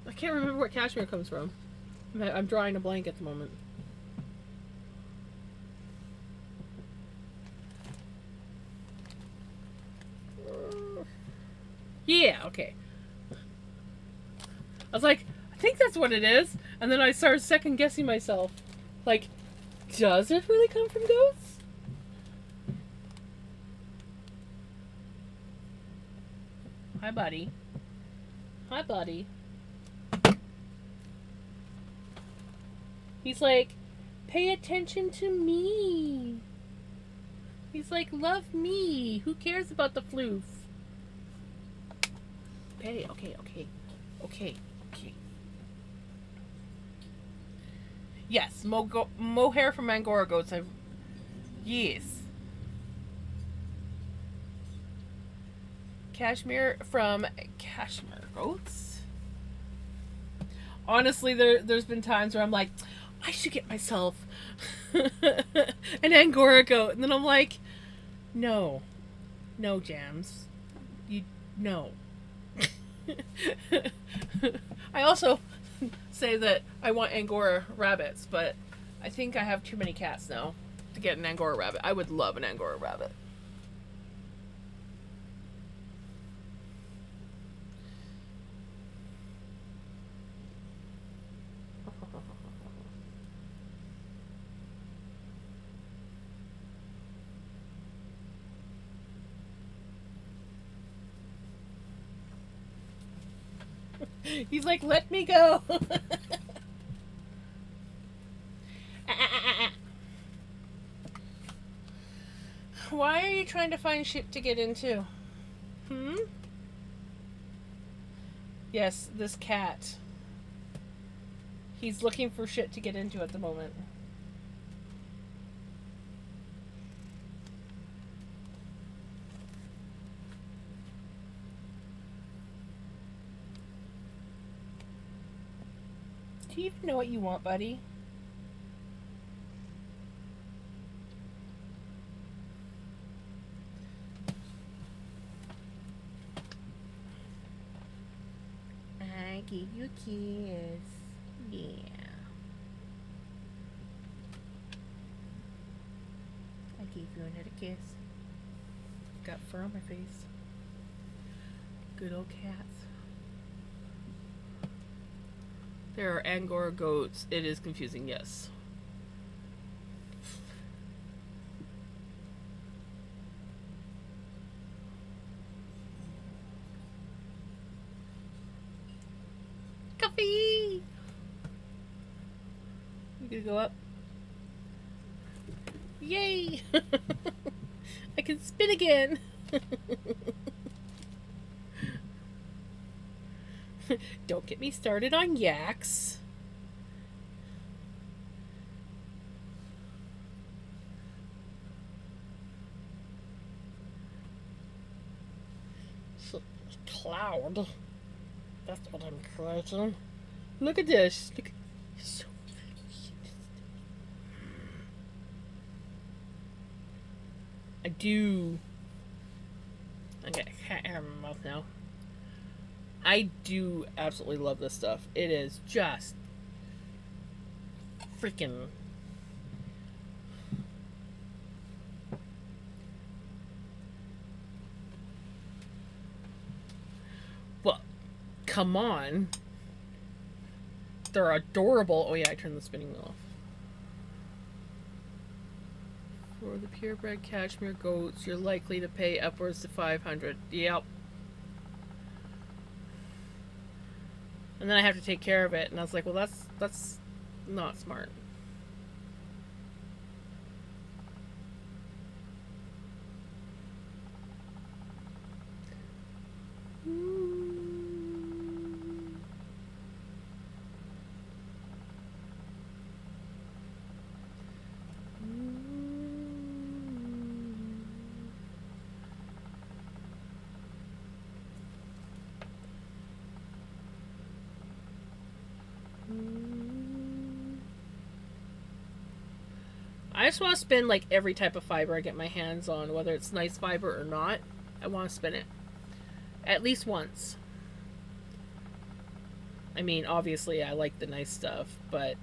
I can't remember where cashmere comes from. I'm drawing a blank at the moment. Yeah, okay. I was like, I think that's what it is. And then I started second guessing myself. Like, does it really come from goats? Hi, buddy. Hi, buddy. He's like, pay attention to me. He's like, love me. Who cares about the floof? Okay. Yes, mohair from Angora goats. Yes. Cashmere from cashmere goats. Honestly, there's been times where I'm like, I should get myself an Angora goat, and then I'm like, no, Jams, no. I also say that I want Angora rabbits, but I think I have too many cats now to get an Angora rabbit. I would love an Angora rabbit. He's like, let me go. Why are you trying to find shit to get into? Yes, this cat. He's looking for shit to get into at the moment. Do you even know what you want, buddy? I gave you a kiss. Yeah. I gave you another kiss. Got fur on my face. Good old cats. There are Angora goats. It is confusing, yes. Coffee! You gonna go up? Yay! I can spin again! Don't get me started on yaks. Cloud. That's what I'm creating. Look at this. Look. So I do. I got a cat hair in my mouth now. I do absolutely love this stuff. It is just freaking. Well, come on. They're adorable. Oh yeah, I turned the spinning wheel off. For the purebred cashmere goats, you're likely to pay upwards to $500. Yep. And then I have to take care of it, and I was like, well, that's not smart. I just want to spin like every type of fiber I get my hands on, whether it's nice fiber or not. I want to spin it at least once. I mean, obviously, I like the nice stuff, but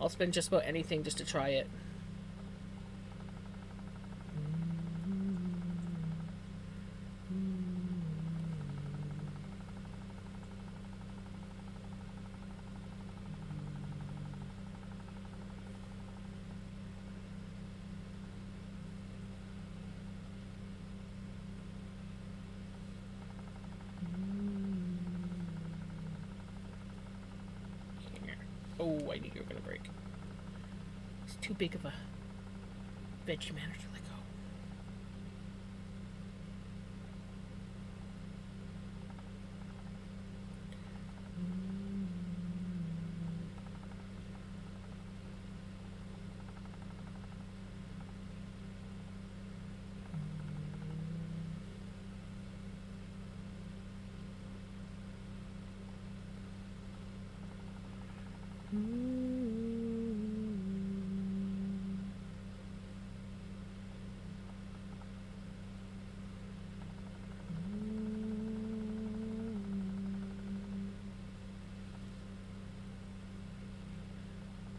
I'll spin just about anything just to try it. Oh, I knew you were going to break. It's too big of a veggie manager to let go.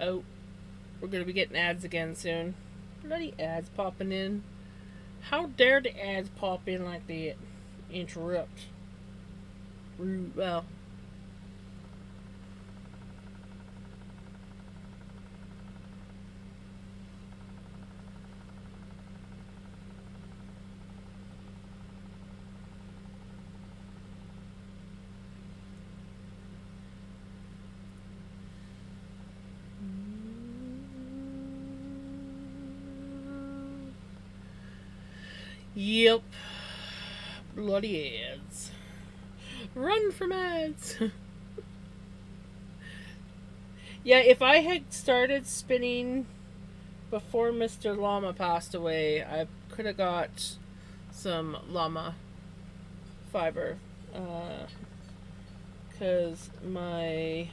Oh, we're going to be getting ads again soon. Bloody ads popping in. How dare the ads pop in like that? Interrupt. Well. Yep. Bloody ads. Run from ads. Yeah, if I had started spinning before Mr. Llama passed away, I could have got some llama fiber. Because my,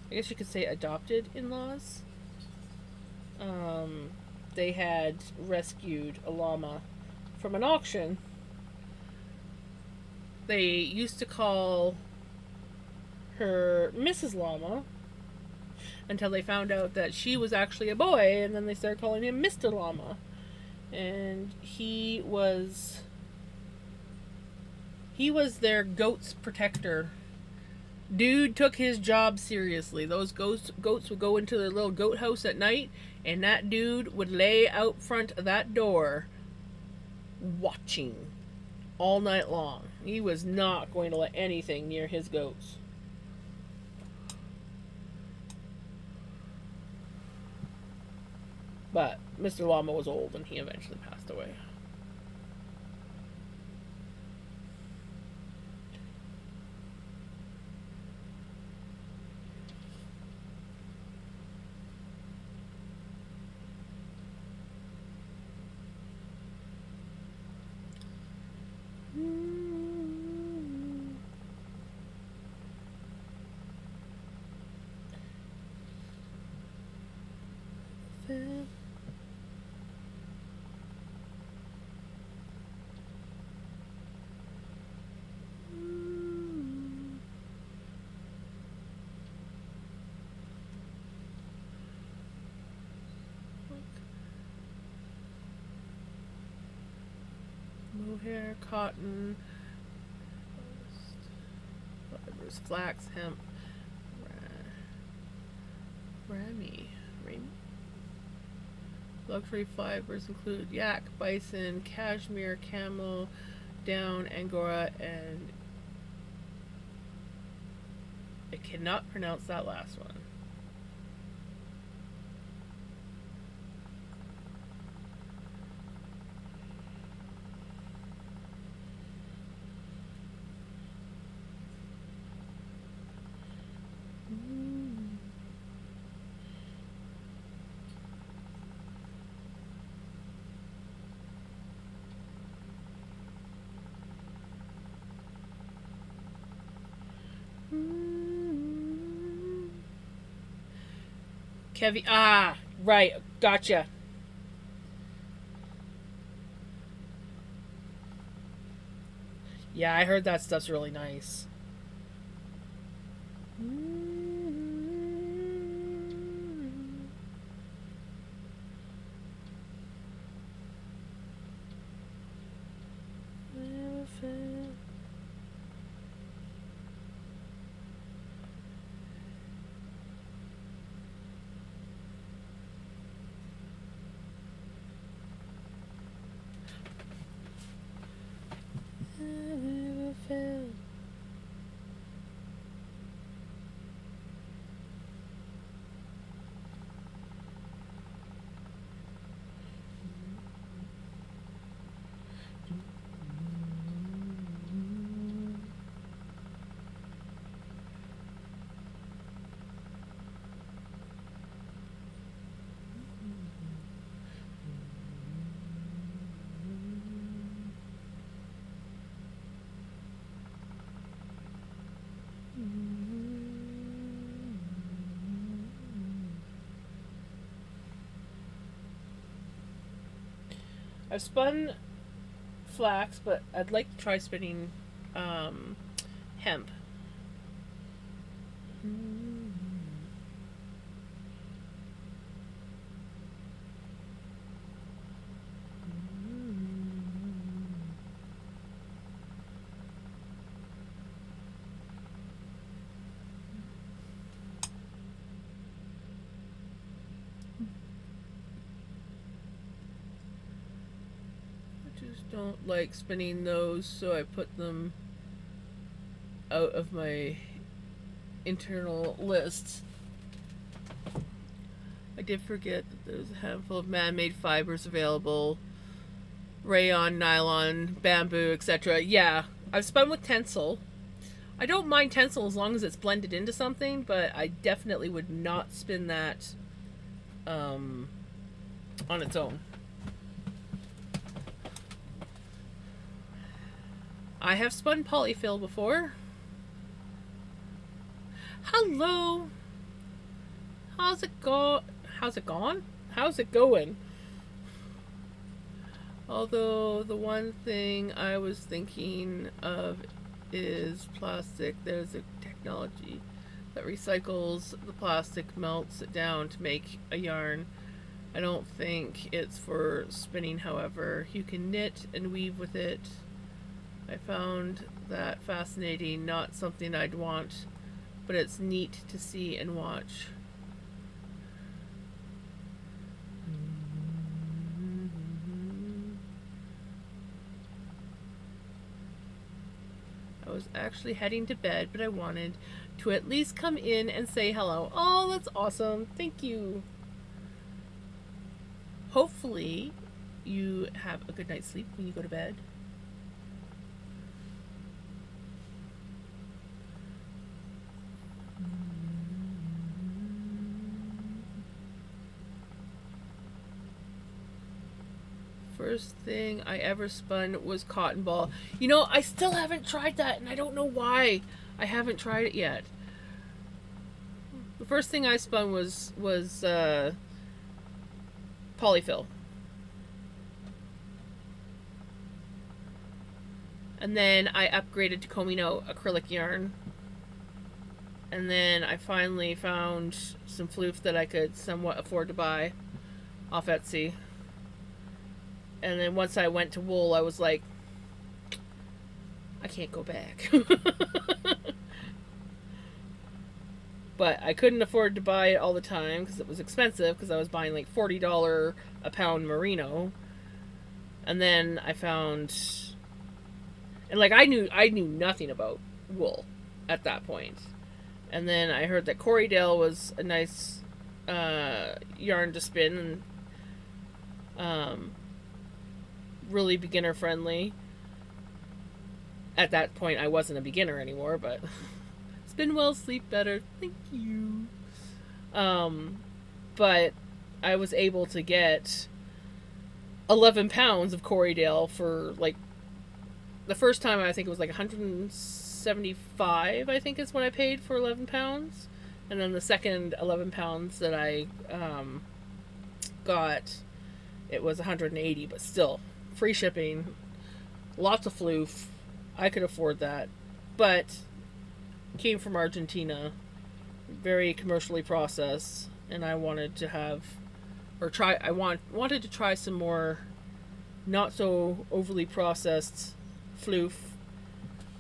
I guess you could say, adopted in-laws, they had rescued a llama from an auction. They used to call her Mrs. Llama until they found out that she was actually a boy, and then they started calling him Mr. Llama. And he was their goat's protector. Dude took his job seriously. Those goats would go into their little goat house at night, and that dude would lay out front of that door watching all night long. He was not going to let anything near his goats. But Mr. Llama was old, and he eventually passed away. Mohair, cotton, fibers, flax, hemp, rami. Luxury fibers include yak, bison, cashmere, camel, down, angora, and I cannot pronounce that last one. Kevy. Ah, right. Gotcha. Yeah, I heard that stuff's really nice. I've spun flax, but I'd like to try spinning hemp. I just don't like spinning those, so I put them out of my internal list. I did forget that there's a handful of man-made fibers available. Rayon, nylon, bamboo, etc. Yeah, I've spun with tencel. I don't mind tencel as long as it's blended into something, but I definitely would not spin that on its own. I have spun polyfill before. Hello. How's it go? How's it gone? How's it going? Although the one thing I was thinking of is plastic. There's a technology that recycles the plastic, melts it down to make a yarn. I don't think it's for spinning, however. You can knit and weave with it. I found that fascinating, not something I'd want, but it's neat to see and watch. I was actually heading to bed, but I wanted to at least come in and say hello. Oh, that's awesome. Thank you. Hopefully, you have a good night's sleep when you go to bed. First thing I ever spun was cotton ball. You know, I still haven't tried that, and I don't know why I haven't tried it yet. The first thing I spun was polyfill. And then I upgraded to combing out acrylic yarn. And then I finally found some floof that I could somewhat afford to buy off Etsy. And then once I went to wool, I was like, I can't go back. But I couldn't afford to buy it all the time because it was expensive, because I was buying like $40 a pound merino. And then I found, and like I knew nothing about wool at that point. And then I heard that Corriedale was a nice yarn to spin, and really beginner friendly. At that point, I wasn't a beginner anymore, but spin well, sleep better. Thank you. But I was able to get 11 pounds of Corriedale for like the first time. I think it was like 175. I think is when I paid for 11 pounds, And then the second 11 pounds that I got, it was 180, but still, free shipping, lots of floof. I could afford that. But came from Argentina, very commercially processed, and I wanted to have or try wanted to try some more not so overly processed floof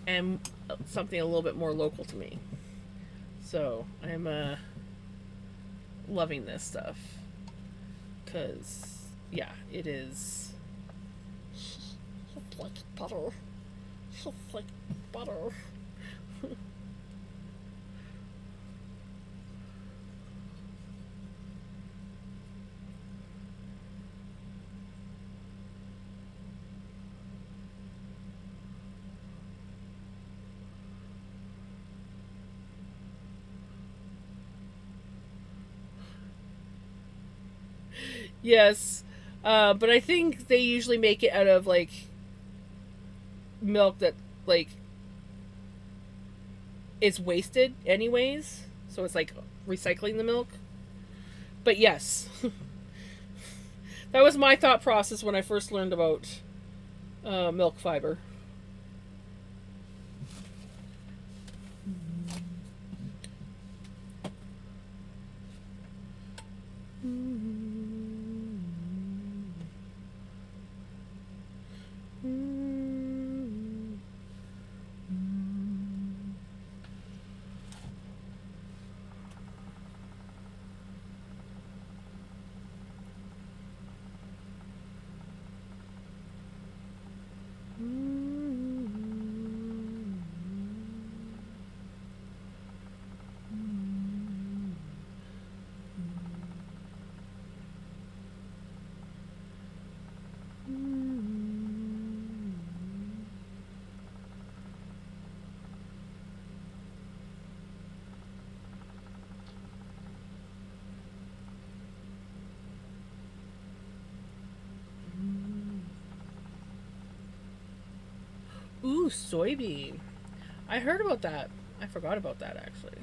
and something a little bit more local to me. So I'm loving this stuff because yeah, it is Like butter. Like butter. yes, but I think they usually make it out of like milk that like is wasted anyways, so it's like recycling the milk. But yes, that was my thought process when I first learned about milk fiber. Ooh, soybean. I heard about that. I forgot about that actually.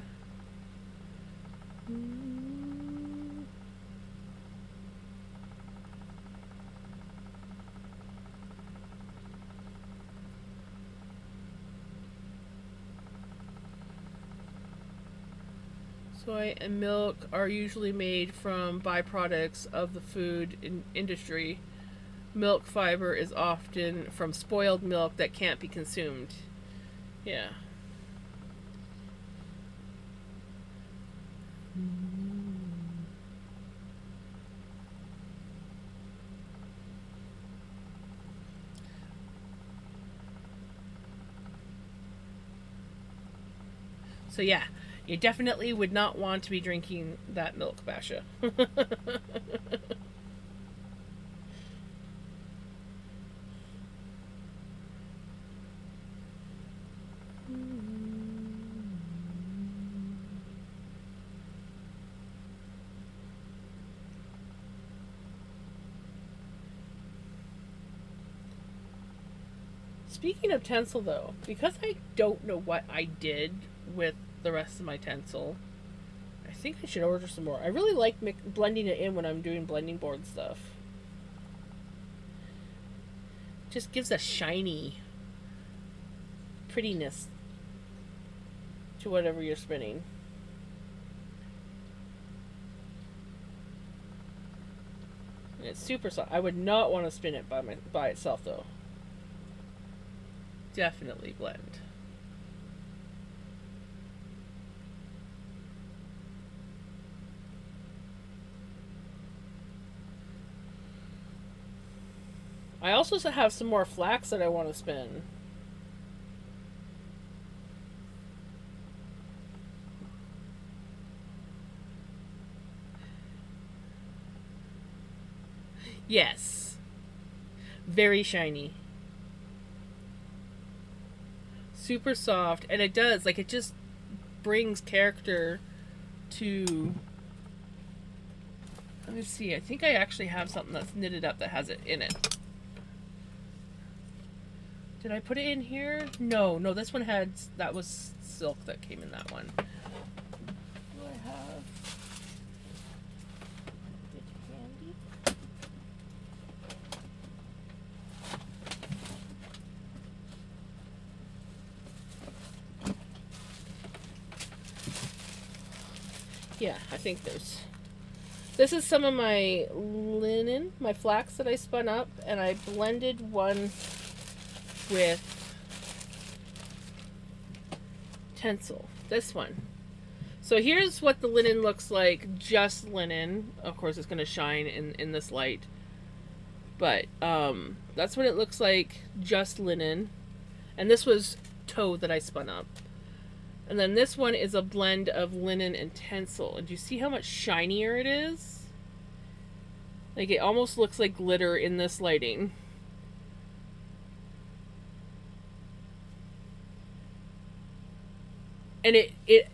Soy and milk are usually made from byproducts of the industry. Milk fiber is often from spoiled milk that can't be consumed. Yeah. So yeah, you definitely would not want to be drinking that milk, Basha. Speaking of tencel, though, because I don't know what I did with the rest of my tencel, I think I should order some more. I really like blending it in when I'm doing blending board stuff. Just gives a shiny prettiness to whatever you're spinning. And it's super soft. I would not want to spin it by itself, though. Definitely blend. I also have some more flax that I want to spin. Yes. Very shiny. Super soft, and it does, like, it just brings character to. Let me see, I think I actually have something that's knitted up that has it in it. Did I put it in here? No, this one that was silk that came in that one. What do I Yeah, I think there's. This is some of my linen, my flax that I spun up, and I blended one with tencel. This one. So here's what the linen looks like, just linen. Of course, it's going to shine in this light. But that's what it looks like, just linen. And this was tow that I spun up. And then this one is a blend of linen and tencel. And do you see how much shinier it is? Like, it almost looks like glitter in this lighting. And it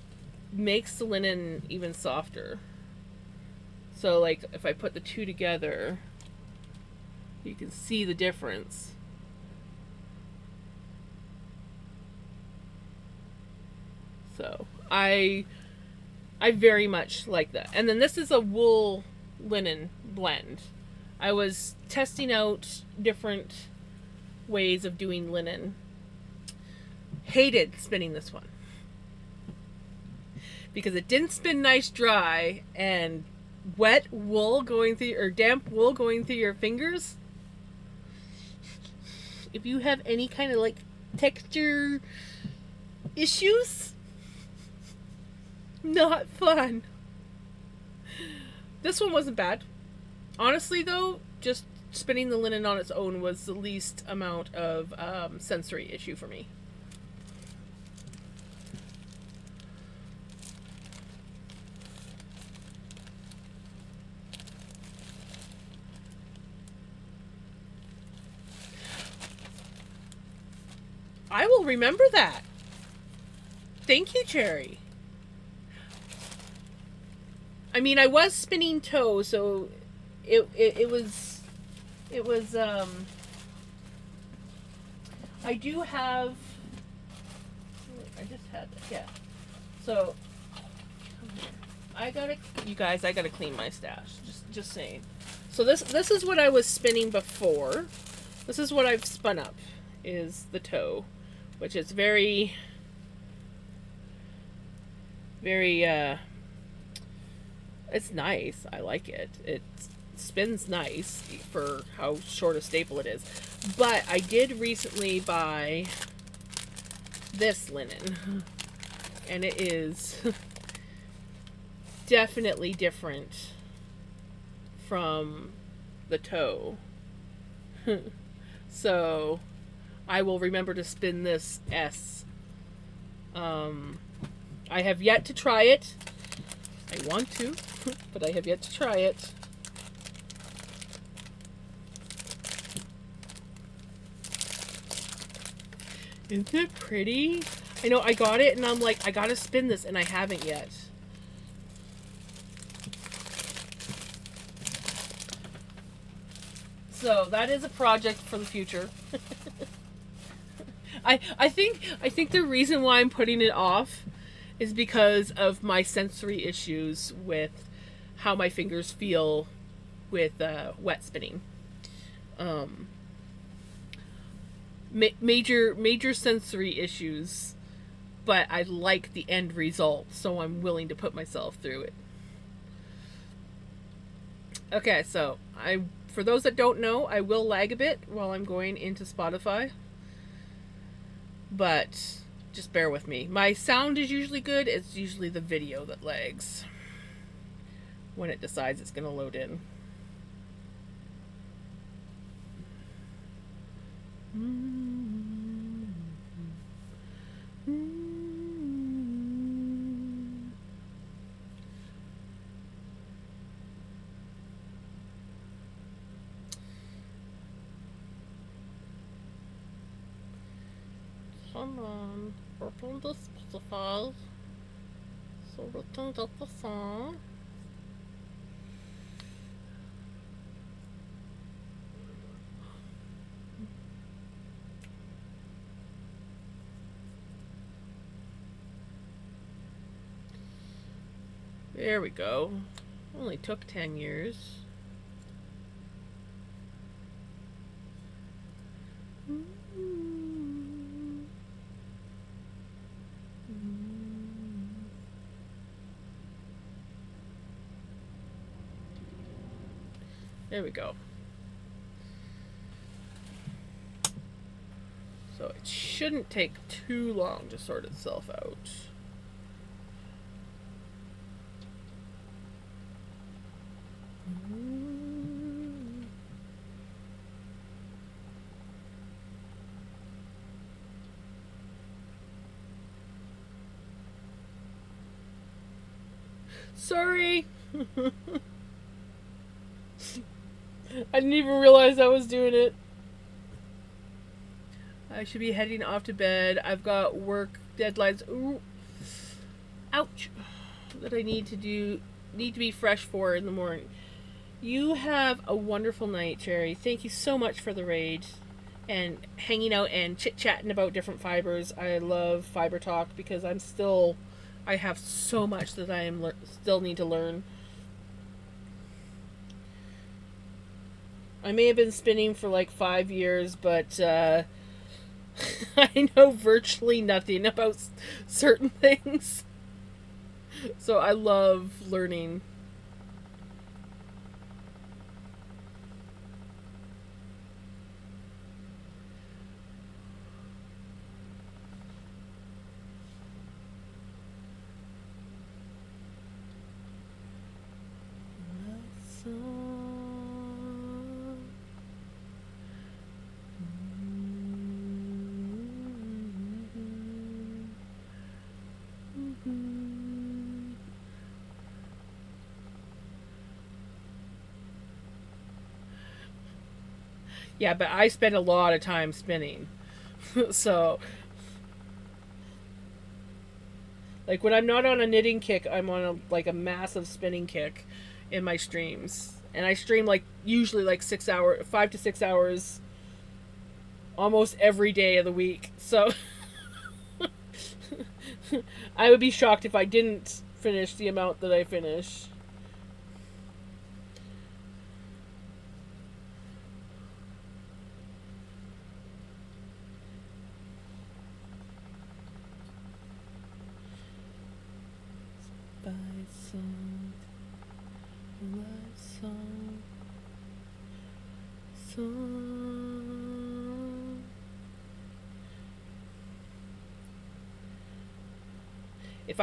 makes the linen even softer. So, like, if I put the two together, you can see the difference. So I very much like that. And then this is a wool linen blend. I was testing out different ways of doing linen. Hated spinning this one because it didn't spin nice dry, and wet wool going through, or damp wool going through your fingers. If you have any kind of like texture issues, not fun. This one wasn't bad. Honestly though, just spinning the linen on its own was the least amount of sensory issue for me. I will remember that. Thank you, Cherry. I mean, I was spinning toe, so it was I do have, I just had that, yeah. So I gotta, you guys, I gotta clean my stash. Just saying. So this is what I was spinning before. This is what I've spun up, is the toe, which is very it's nice. I like it. It spins nice for how short a staple it is. But I did recently buy this linen, and it is definitely different from the toe. So I will remember to spin this S. I have yet to try it. I want to, but I have yet to try it. Isn't it pretty? I know, I got it and I'm like, I gotta spin this, and I haven't yet. So that is a project for the future. I think the reason why I'm putting it off is because of my sensory issues with how my fingers feel with wet spinning. Major sensory issues, but I like the end result, so I'm willing to put myself through it. Okay, so for those that don't know, I will lag a bit while I'm going into Spotify, but just bear with me. My sound is usually good. It's usually the video that lags when it decides it's going to load in. Come on, open the Spotify so we can get the song. There we go. Only took 10 years. There we go. So it shouldn't take too long to sort itself out. Sorry. I didn't even realize I was doing it. I should be heading off to bed. I've got work deadlines. Ooh. Ouch. That I need to be fresh for in the morning. You have a wonderful night, Cherry. Thank you so much for the raid and hanging out and chit-chatting about different fibers. I love fiber talk because I have so much that I still need to learn. I may have been spinning for like 5 years, but I know virtually nothing about certain things. So I love learning. Yeah, but I spend a lot of time spinning. So, like when I'm not on a knitting kick, I'm on a massive spinning kick in my streams. And I stream usually 5 to 6 hours almost every day of the week. So I would be shocked if I didn't finish the amount that I finish.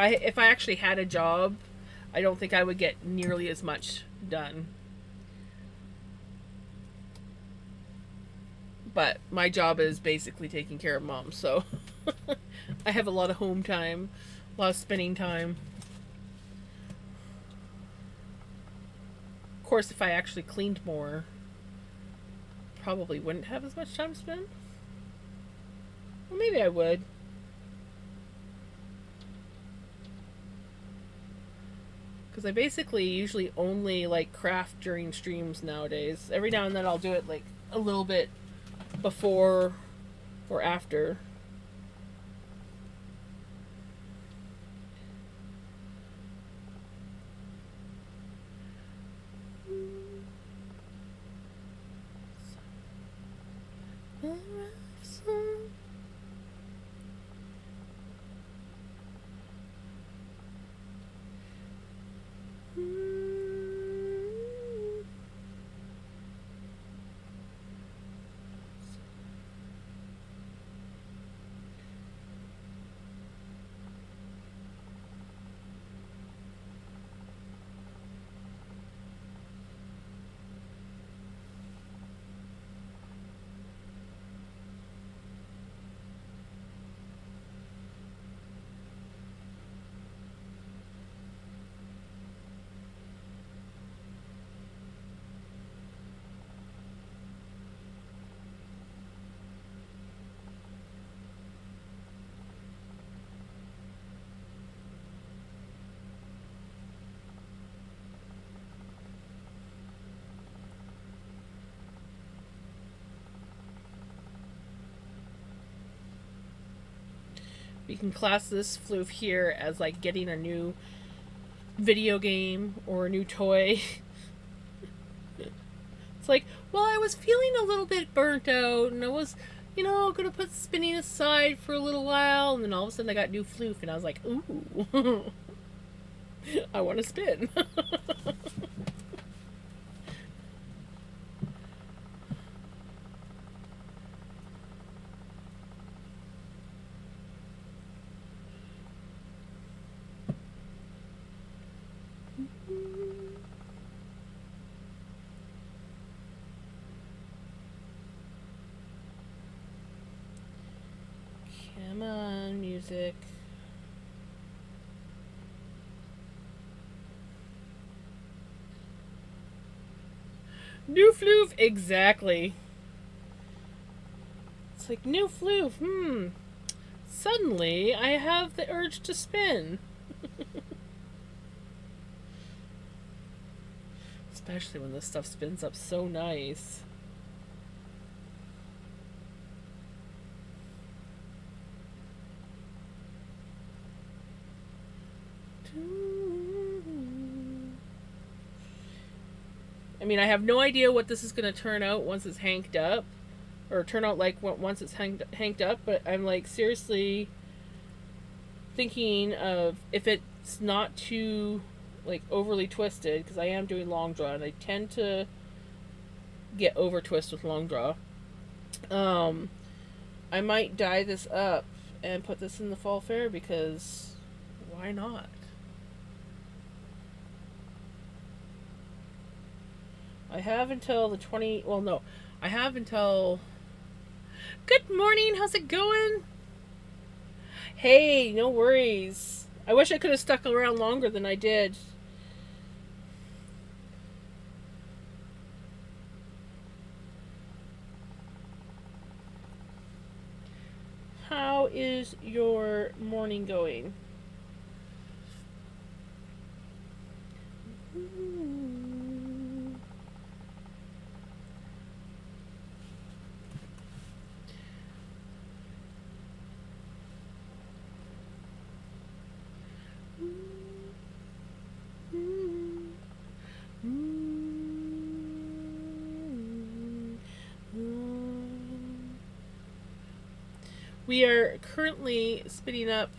If I actually had a job, I don't think I would get nearly as much done. But my job is basically taking care of mom, so I have a lot of home time, a lot of spinning time. Of course, if I actually cleaned more, probably wouldn't have as much time to spend. Well, maybe I would. Because I basically usually only craft during streams nowadays. Every now and then I'll do it a little bit before or after. You can class this floof here as getting a new video game or a new toy. It's well, I was feeling a little bit burnt out and I was, gonna put spinning aside for a little while, and then all of a sudden I got new floof and I was like, ooh, I want to spin. Come on, music. New floof, exactly. It's like new floof. Suddenly, I have the urge to spin. Especially when this stuff spins up so nice. I mean, I have no idea what this is going to turn out once it's hanked up. Or turn out like once it's hanked up, but I'm like seriously thinking of if it's not too like overly twisted, because I am doing long draw and I tend to get over twist with long draw. I might dye this up and put this in the fall fair, because why not? I have until the 20. Well, no. I have until. Good morning. How's it going? Hey, no worries. I wish I could have stuck around longer than I did. How is your morning going? We are currently spinning up.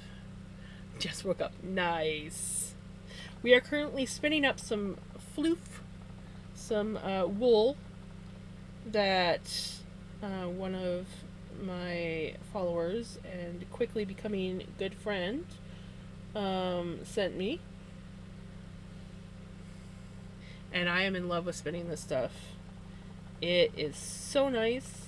Just woke up. Nice. We are currently spinning up some floof, some wool that one of my followers and quickly becoming good friend sent me. And I am in love with spinning this stuff. It is so nice.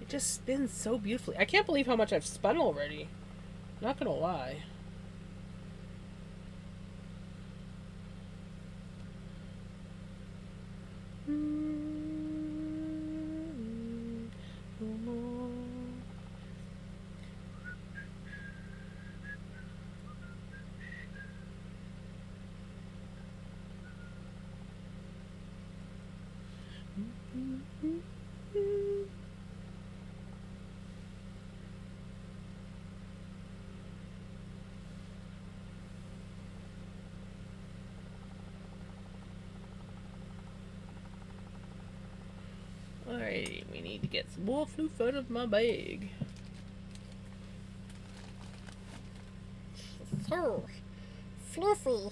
It just spins so beautifully. I can't believe how much I've spun already. Not gonna lie. Alright, we need to get some more floof out of my bag. So, fluffy.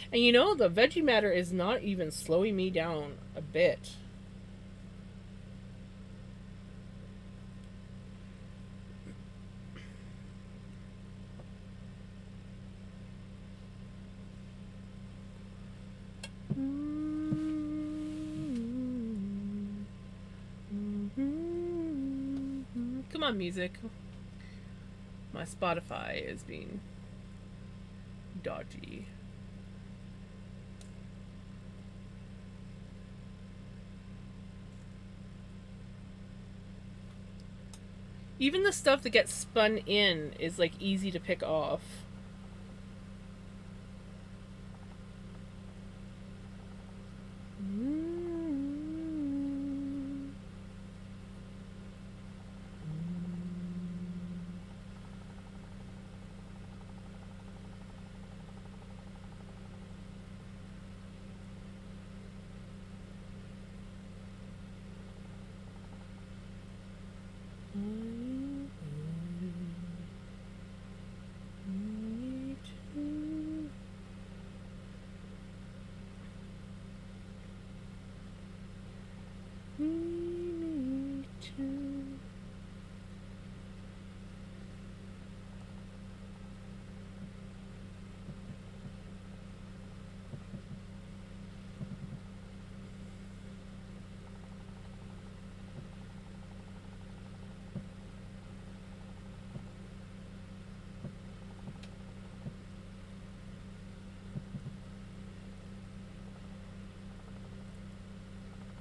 And you know, the veggie matter is not even slowing me down a bit. Come on, music. My Spotify is being dodgy. Even the stuff that gets spun in is like easy to pick off.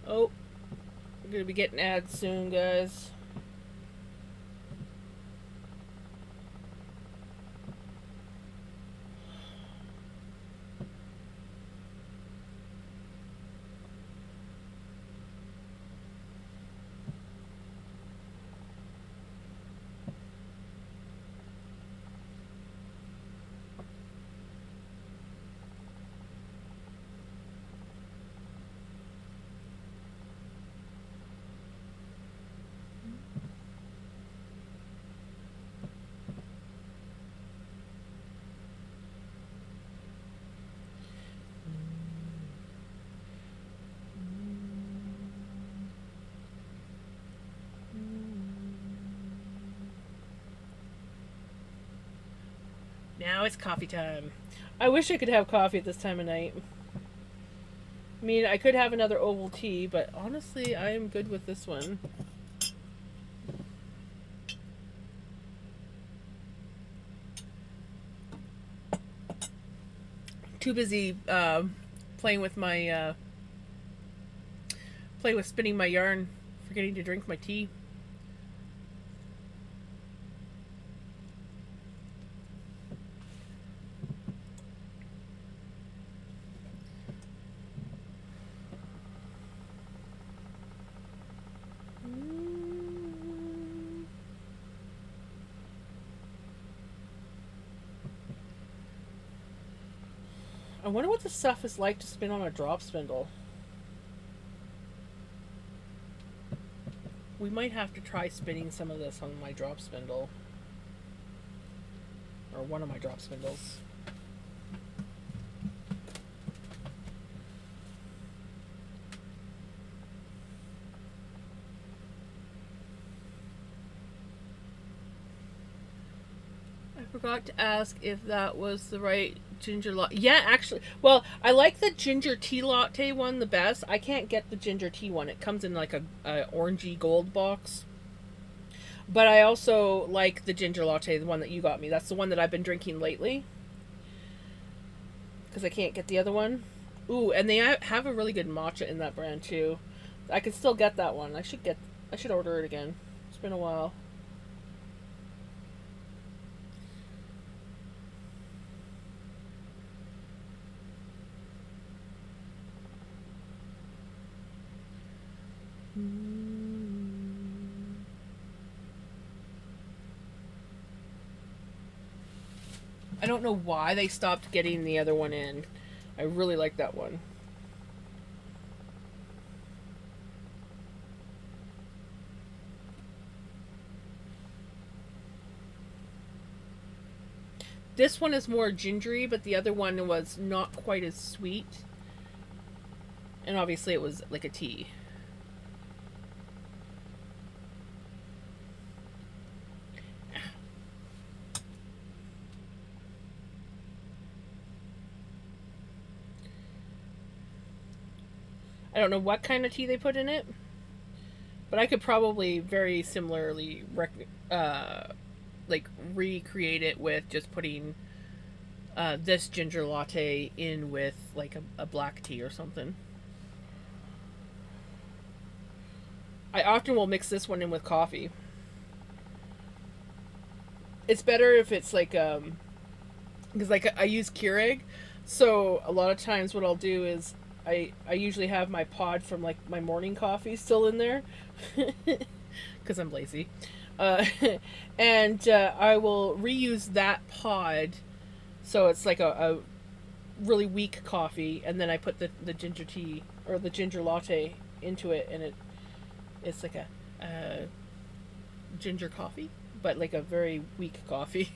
Oh, we're gonna be getting ads soon, guys. Now it's coffee time. I wish I could have coffee at this time of night. I mean, I could have another oval tea, but honestly, I am good with this one. Too busy playing with my playing with spinning my yarn, forgetting to drink my tea. I wonder what the stuff is like to spin on a drop spindle. We might have to try spinning some of this on my drop spindle. Or one of my drop spindles. I forgot to ask if that was the right ginger latte. Yeah, actually. Well, I like the ginger tea latte one the best. I can't get the ginger tea one. It comes in like a orangey gold box. But I also like the ginger latte, the one that you got me. That's the one that I've been drinking lately. Because I can't get the other one. Ooh, and they have a really good matcha in that brand too. I can still get that one. I should order it again. It's been a while. I don't know why they stopped getting the other one in. I really like that one. This one is more gingery, but the other one was not quite as sweet. And obviously it was like a tea. I don't know what kind of tea they put in it, but I could probably very similarly like recreate it with just putting this ginger latte in with like a black tea or something. I often will mix this one in with coffee. It's better if it's like because like I use Keurig, so a lot of times what I'll do is I usually have my pod from like my morning coffee still in there because I'm lazy, uh, and I will reuse that pod, so it's like a really weak coffee, and then I put the ginger tea or the ginger latte into it, and it's like a ginger coffee, but like a very weak coffee.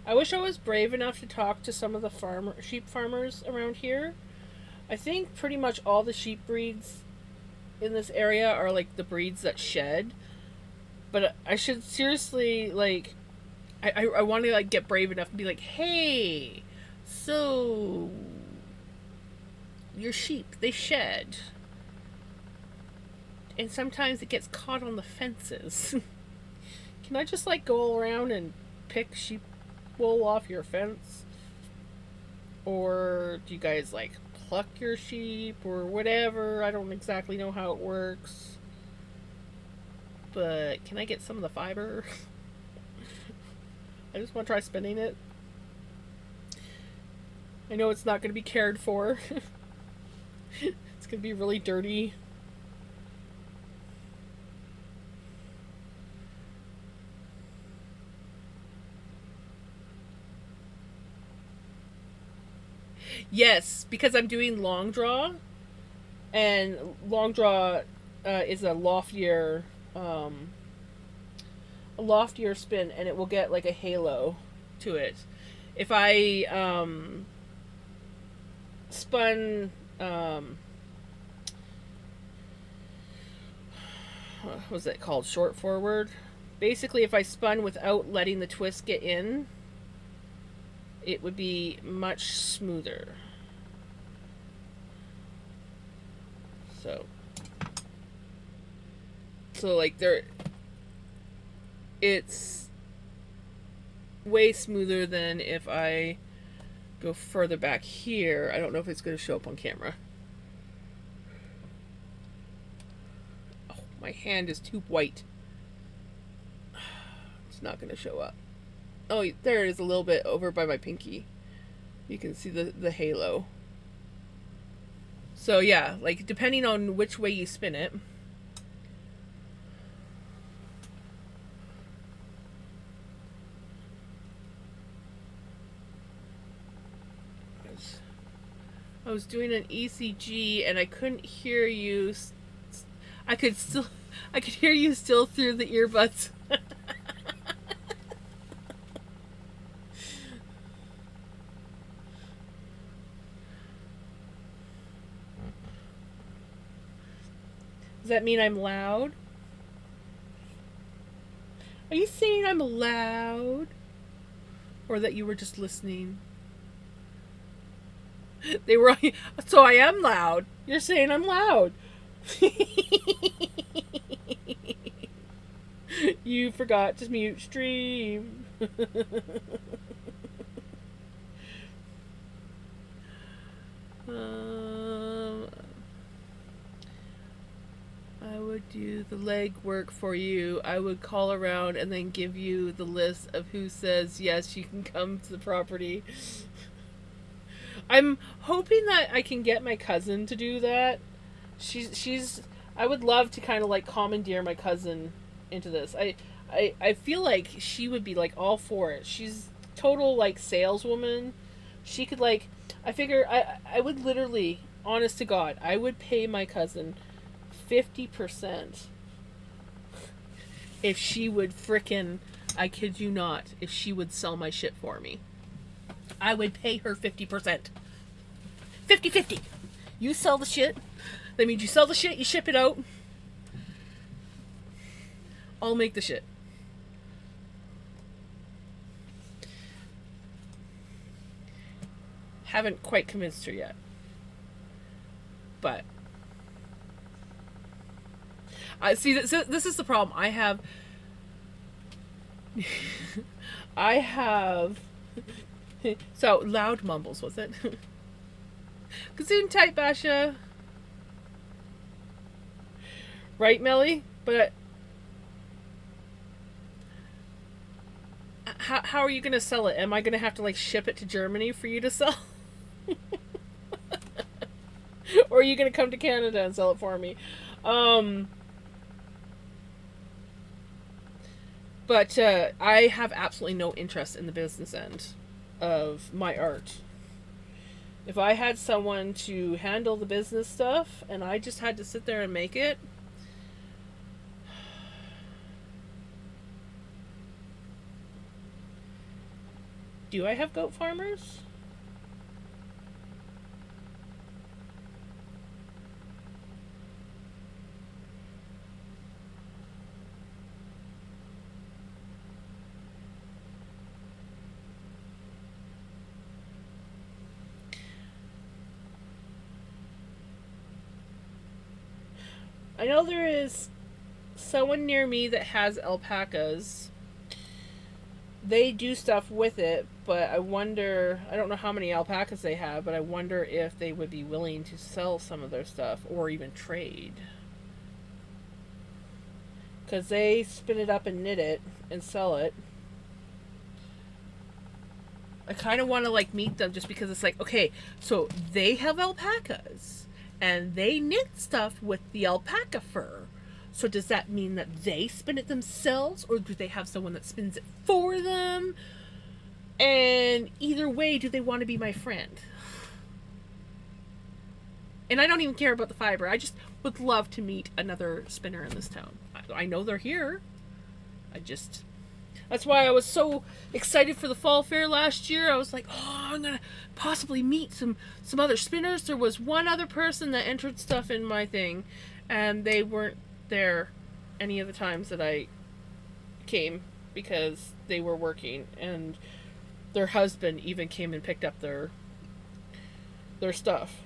I wish I was brave enough to talk to some of the sheep farmers around here. I think pretty much all the sheep breeds in this area are like the breeds that shed. But I should seriously like I want to like get brave enough and be like, "Hey, so your sheep, they shed. And sometimes it gets caught on the fences. Can I just like go around and pick sheep wool off your fence? Or do you guys like pluck your sheep or whatever? I don't exactly know how it works. But can I get some of the fiber? I just want to try spinning it. I know it's not going to be cared for. It's going to be really dirty. Yes, because I'm doing long draw, and long draw is a loftier spin, and it will get like a halo to it. If I spun what was it called, short forward, basically if I spun without letting the twist get in, it would be much smoother. So like it's way smoother than if I go further back here. I don't know if it's going to show up on camera. Oh, my hand is too white. It's not going to show up. Oh, there it is, a little bit over by my pinky. You can see the halo. So yeah, like depending on which way you spin it. I was doing an ECG and I couldn't hear you. I could hear you still through the earbuds. Does that mean I'm loud? Are you saying I'm loud? Or that you were just listening? They were. So I am loud. You're saying I'm loud. You forgot to mute stream. I would do the legwork for you. I would call around and then give you the list of who says yes, you can come to the property. I'm hoping that I can get my cousin to do that. She's I would love to kind of like commandeer my cousin into this. I feel like she would be like all for it. She's total like saleswoman. She could like I figure I would literally, honest to God, I would pay my cousin 50% if she would frickin', I kid you not, if she would sell my shit for me. I would pay her 50%. 50-50. You sell the shit. That means you sell the shit, you ship it out. I'll make the shit. Haven't quite convinced her yet. But I see this is the problem. I have so loud mumbles, was it? Kazoon type Basha. Right, Melly? But how are you gonna sell it? Am I gonna have to like ship it to Germany for you to sell? Or are you gonna come to Canada and sell it for me? But I have absolutely no interest in the business end of my art. If I had someone to handle the business stuff and I just had to sit there and make it, Do I have goat farmers? I know there is someone near me that has alpacas. They do stuff with it, but I wonder, I don't know how many alpacas they have, but I wonder if they would be willing to sell some of their stuff or even trade. Because they spin it up and knit it and sell it. I kind of want to like meet them just because it's like, okay, so they have alpacas and they knit stuff with the alpaca fur. So does that mean that they spin it themselves, or do they have someone that spins it for them? And either way, do they want to be my friend? And I don't even care about the fiber. I just would love to meet another spinner in this town. I know they're here. That's why I was so excited for the fall fair last year. I was like, oh, I'm going to possibly meet some other spinners. There was one other person that entered stuff in my thing, and they weren't there any of the times that I came because they were working, and their husband even came and picked up their stuff.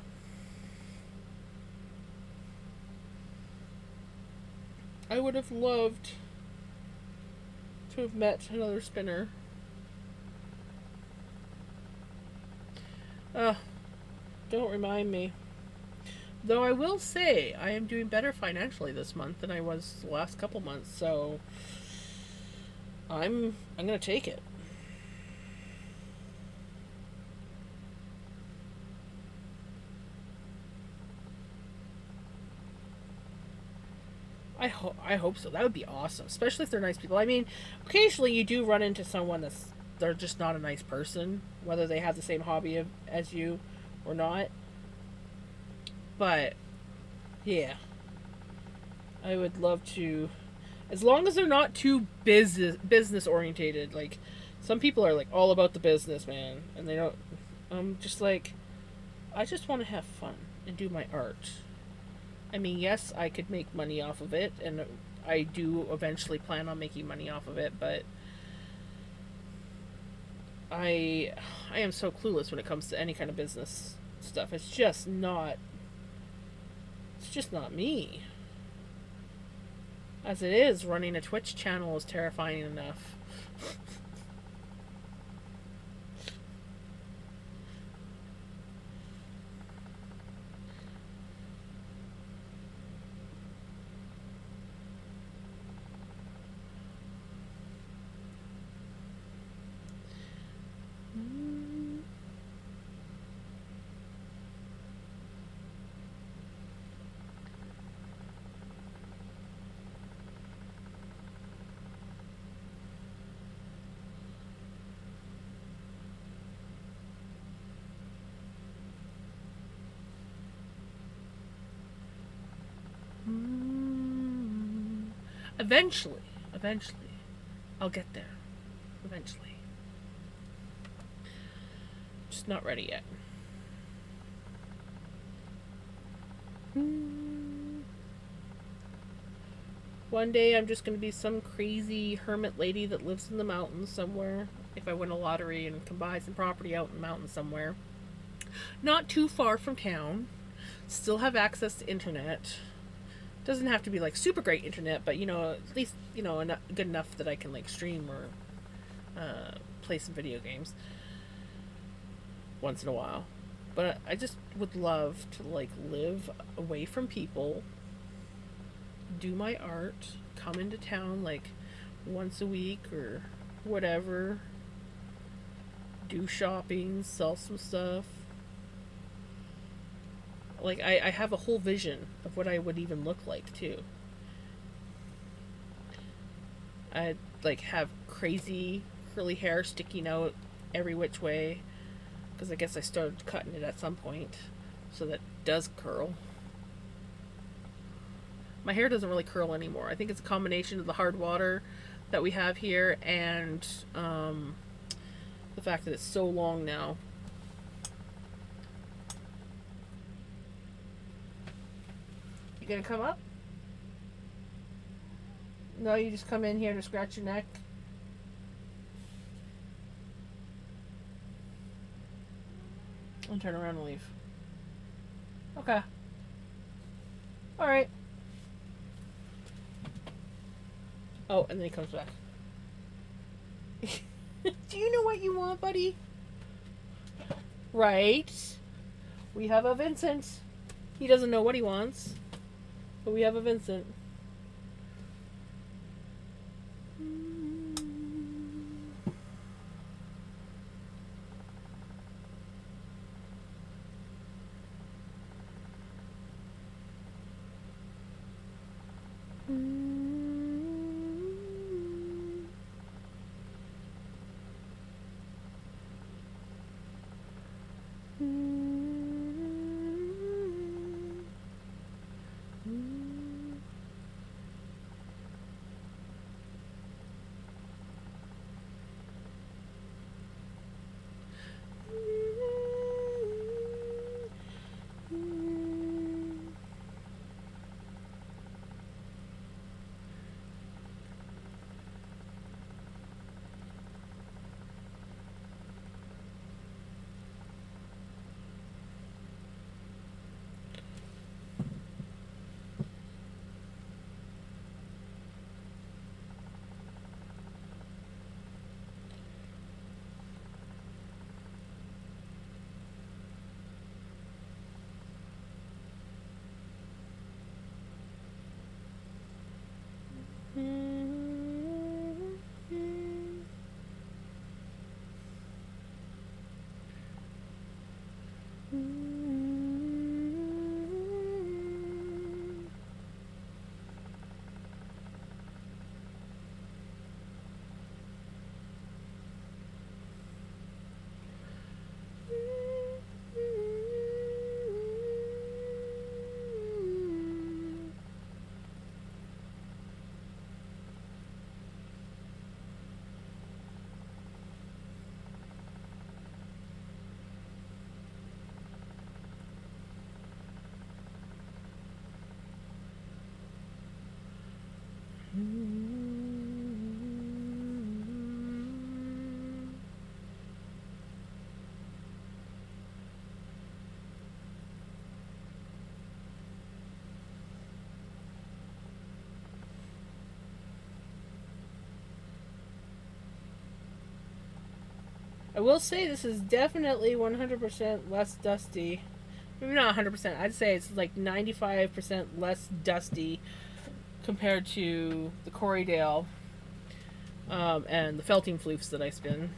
I would have loved to have met another spinner. Don't remind me. Though I will say, I am doing better financially this month than I was the last couple months, so I'm gonna take it. I hope so. That would be awesome, especially if they're nice people. I mean, occasionally you do run into someone they're just not a nice person, whether they have the same hobby as you or not. But yeah, I would love to, as long as they're not too business orientated. Like some people are like all about the business, man, and they don't. I'm just like, I just want to have fun and do my art. I mean, yes, I could make money off of it, and I do eventually plan on making money off of it, but I am so clueless when it comes to any kind of business stuff. It's just not me. As it is, running a Twitch channel is terrifying enough. Eventually, I'll get there. Eventually. Just not ready yet. One day I'm just going to be some crazy hermit lady that lives in the mountains somewhere. If I win a lottery and can buy some property out in the mountains somewhere. Not too far from town. Still have access to internet. Doesn't have to be like super great internet, but at least good enough that I can like stream or play some video games once in a while. But I just would love to like live away from people, do my art, come into town like once a week or whatever, do shopping, sell some stuff. Like, I have a whole vision of what I would even look like, too. I'd, like, have crazy curly hair sticking out every which way. Because I guess I started cutting it at some point. So that does curl. My hair doesn't really curl anymore. I think it's a combination of the hard water that we have here and The fact that it's so long now. You gonna come up? No, you just come in here to scratch your neck. And turn around and leave. Okay. Alright. Oh, and then he comes back. Do you know what you want, buddy? Right. We have a Vincent. He doesn't know what he wants. But we have a Vincent. I will say this is definitely 100% less dusty. Maybe not 100%. I'd say it's like 95% less dusty compared to the Corriedale and the felting floofs that I spin.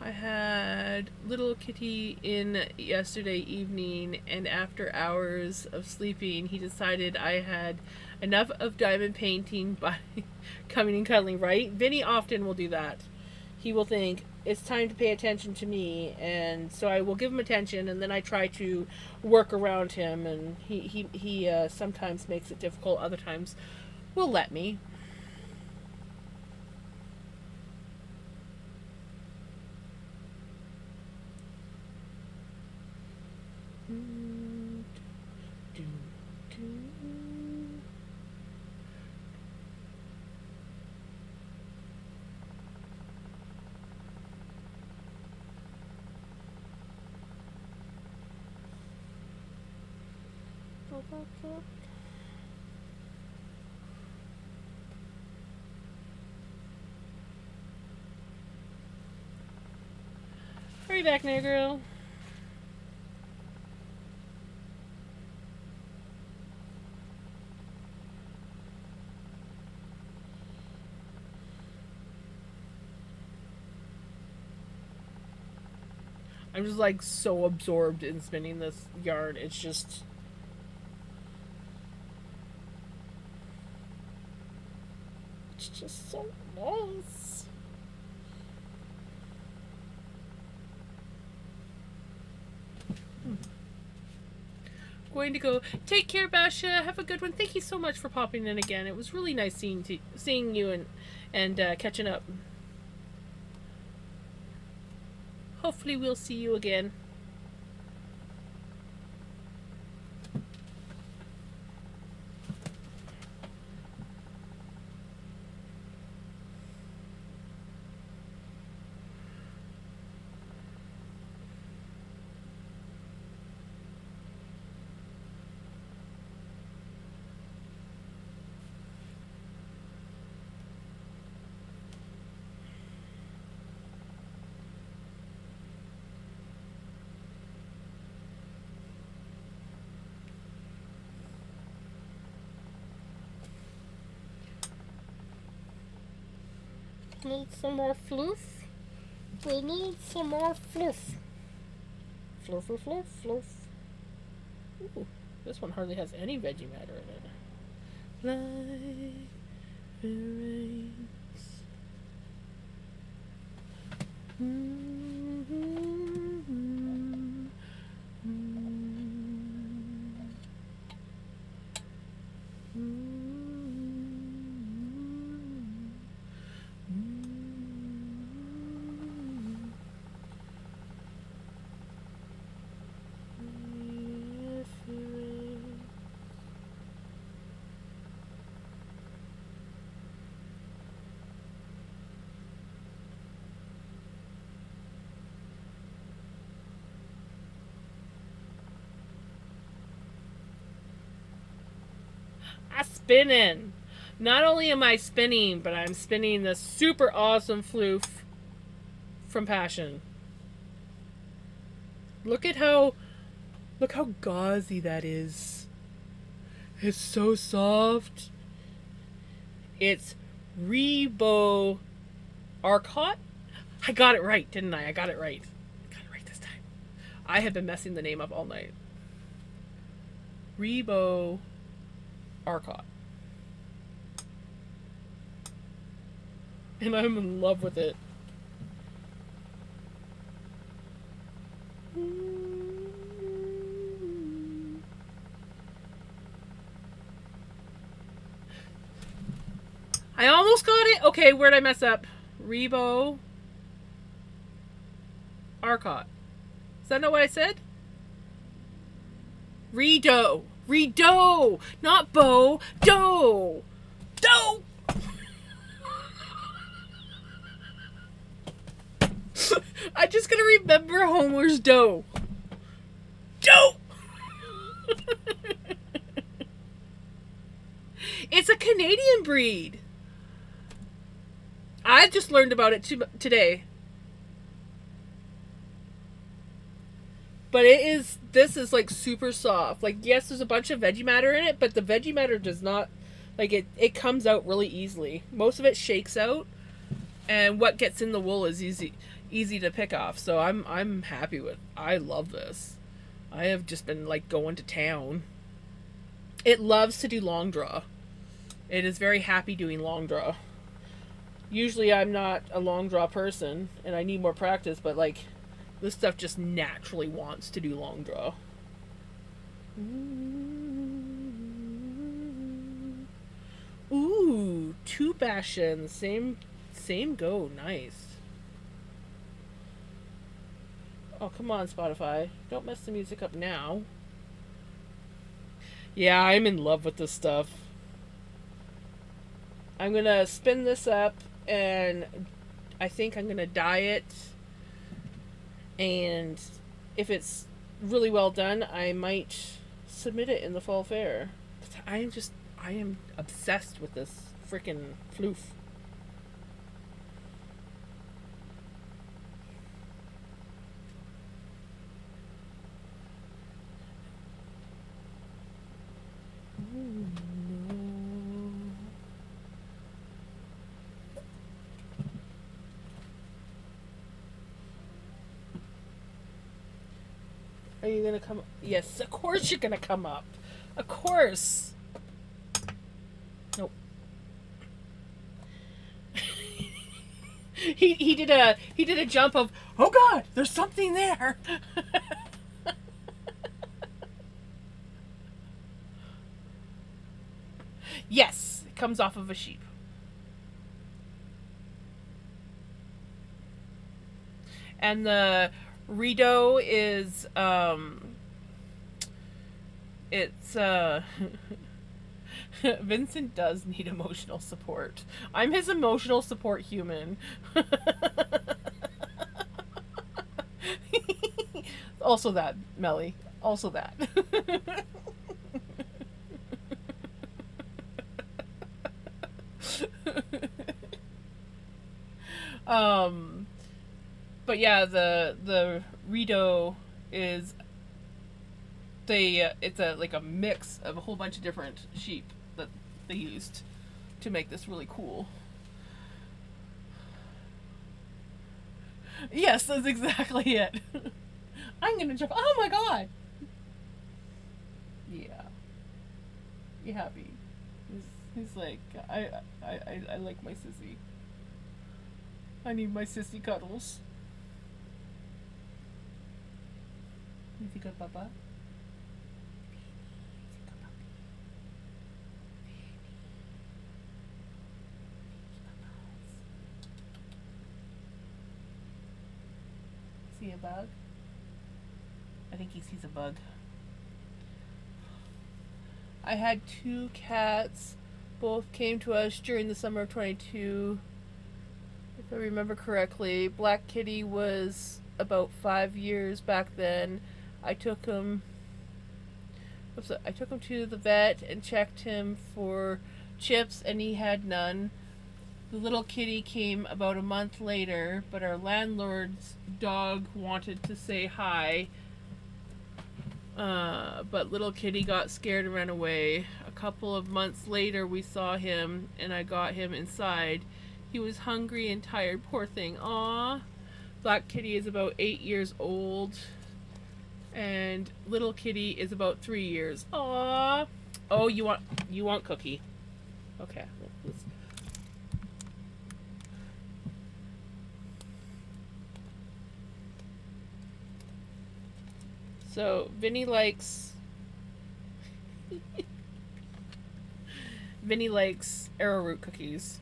I had little Kitty in yesterday evening, and after hours of sleeping, he decided I had enough of diamond painting by coming and cuddling, right? Vinny often will do that. He will think, it's time to pay attention to me, and so I will give him attention, and then I try to work around him, and he sometimes makes it difficult, other times will let me. Hurry back now, girl. I'm just like so absorbed in spinning this yarn. It's just so nice. going to go. Take care, Basha. Have a good one. Thank you so much for popping in again. It was really nice seeing you and catching up. Hopefully we'll see you again. Need some more floof? We need some more floof. Floof, floof, floof, floof. Ooh, this one hardly has any veggie matter in it. Like the rains. I'm spinning. Not only am I spinning, but I'm spinning the super awesome floof from Passion. Look how gauzy that is. It's so soft. It's Rebo Arcot. I got it right, didn't I? I got it right. I got it right this time. I have been messing the name up all night. Rebo Arcot. And I'm in love with it. I almost got it. Okay, where'd I mess up? Rebo Arcot. Is that not what I said? Redo. Redo. Not bow. Doe. Doe. I'm just gonna remember Homer's doe. Doe. It's a Canadian breed. I just learned about it today. But this is like super soft. Like, yes, there's a bunch of veggie matter in it, but the veggie matter does not, like, it comes out really easily. Most of it shakes out, and what gets in the wool is easy to pick off. So I'm happy with. I love this. I have just been like going to town. It loves to do long draw. It is very happy doing long draw. Usually I'm not a long draw person and I need more practice, but like this stuff just naturally wants to do long draw. Ooh, two Bashan, same go, nice. Oh, come on, Spotify. Don't mess the music up now. Yeah, I'm in love with this stuff. I'm gonna spin this up, and I think I'm gonna dye it. And if it's really well done, I might submit it in the fall fair. I am obsessed with this freaking floof. Are you gonna come? Yes, of course you're gonna come up. Of course. Nope. he did a jump of, oh God, there's something there. comes off of a sheep. And the Rideau is it's Vincent does need emotional support. I'm his emotional support human. Also that, Melly. Also that. But yeah, the Rideau is it's a like a mix of a whole bunch of different sheep that they used to make this really cool. Yes, that's exactly it. I'm gonna jump. Oh my god. Yeah. You happy? He's like I like my sissy. I need my sissy cuddles. Is he good, Papa? See a bug? I think he sees a bug. I had 2 cats. Both came to us during the summer of 22. If I remember correctly, Black Kitty was about 5 years back then. I took him to the vet and checked him for chips, and he had none. The little kitty came about a month later, but our landlord's dog wanted to say hi. But little kitty got scared and ran away. A couple of months later, we saw him, and I got him inside. He was hungry and tired. Poor thing. Aww. Black Kitty is about 8 years old, and little kitty is about 3 years. Aww. Oh, you want Cookie? Okay. Let's... So Vinny likes arrowroot cookies.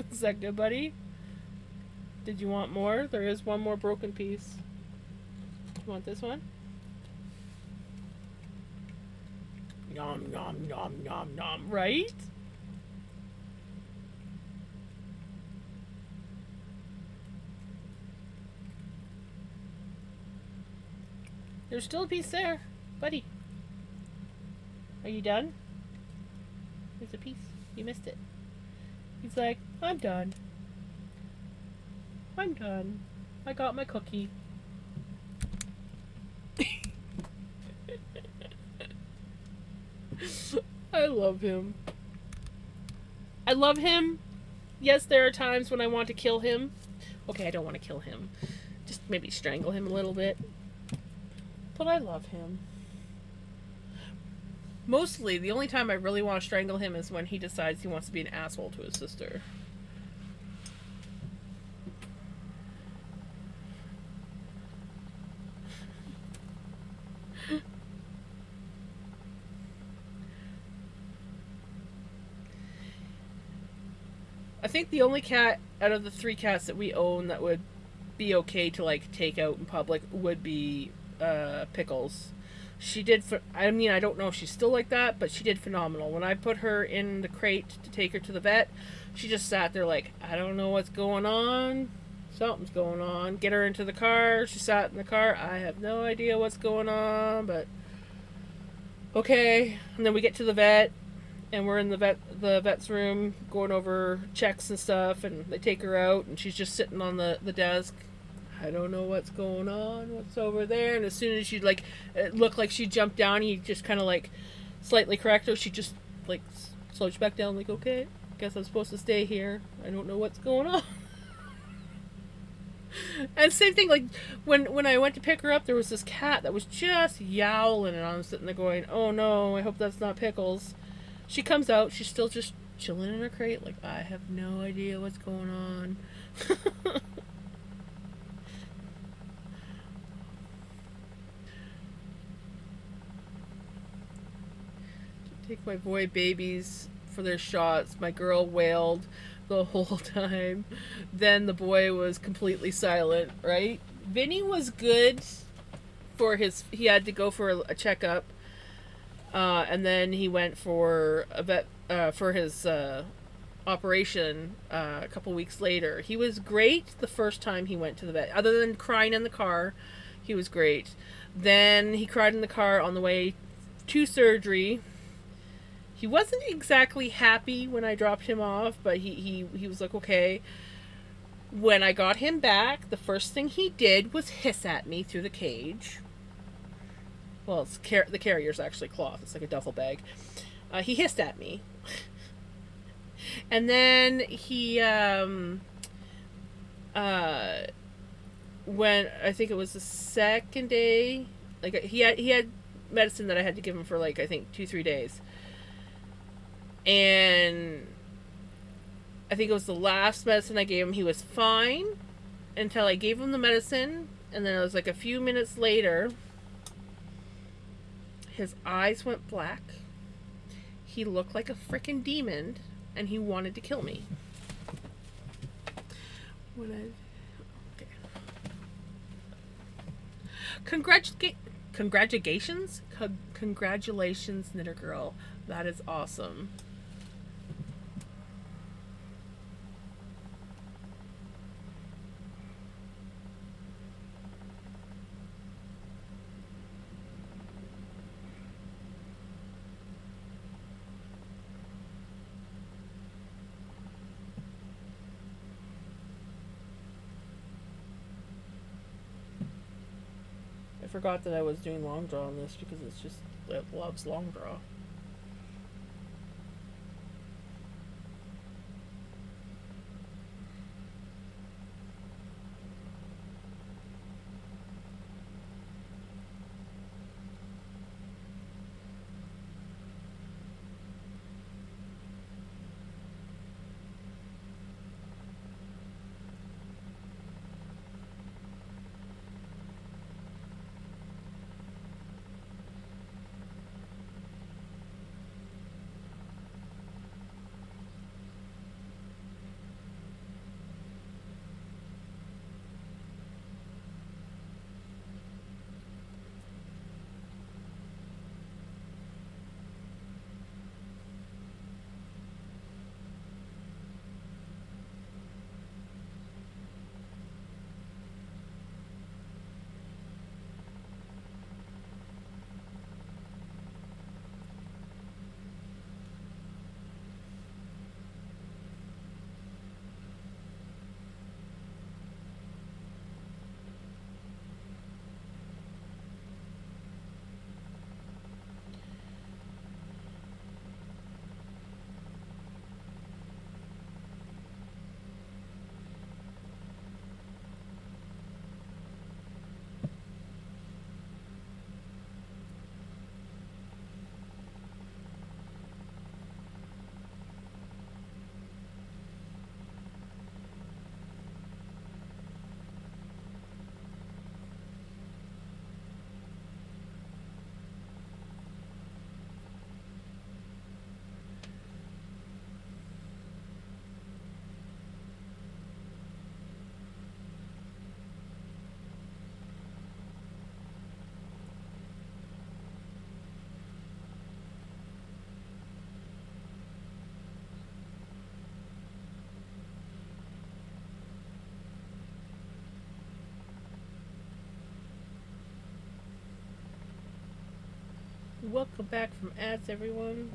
Is that good, buddy? Did you want more? There is one more broken piece. You want this one? Nom nom nom nom nom, right? There's still a piece there, buddy. Are you done? There's a piece. You missed it. He's like, I'm done. I'm done. I got my cookie. I love him. I love him. Yes, there are times when I want to kill him. Okay, I don't want to kill him. Just maybe strangle him a little bit. But I love him. Mostly, the only time I really want to strangle him is when he decides he wants to be an asshole to his sister. I think the only cat out of the 3 cats that we own that would be okay to like take out in public would be Pickles. She did. I mean, I don't know if she's still like that, but she did phenomenal. When I put her in the crate to take her to the vet, she just sat there like, I don't know what's going on. Something's going on. Get her into the car. She sat in the car. I have no idea what's going on, but okay. And then we get to the vet, and we're in the vet's room going over checks and stuff, and they take her out, and she's just sitting on the desk. I don't know what's going on, what's over there. And as soon as she like, it looked like she jumped down, he just kind of like slightly corrected her. She just like slouched back down, like, okay, guess I'm supposed to stay here. I don't know what's going on. And same thing, like when I went to pick her up, there was this cat that was just yowling, and I was sitting there going, "Oh no, I hope that's not Pickles." She comes out, she's still just chilling in her crate, like I have no idea what's going on. Take my boy babies for their shots. My girl wailed the whole time. Then the boy was completely silent, right? Vinny was good for his. He had to go for a checkup, and then he went for a vet for his operation a couple weeks later. He was great the first time he went to the vet. Other than crying in the car, he was great. Then he cried in the car on the way to surgery. He wasn't exactly happy when I dropped him off, but he was like, okay. When I got him back, the first thing he did was hiss at me through the cage. Well, the carrier's actually cloth. It's like a duffel bag. He hissed at me. And then he, when I think it was the second day, like he had medicine that I had to give him for like I think 2-3 days, and I think it was the last medicine I gave him. He was fine until I gave him the medicine, and then it was like a few minutes later, his eyes went black. He looked like a freaking demon, and he wanted to kill me. When I okay, congratulations, congratulations, Knitter Girl. That is awesome. I forgot that I was doing long draw on this because it loves long draw. Welcome back from ads, everyone.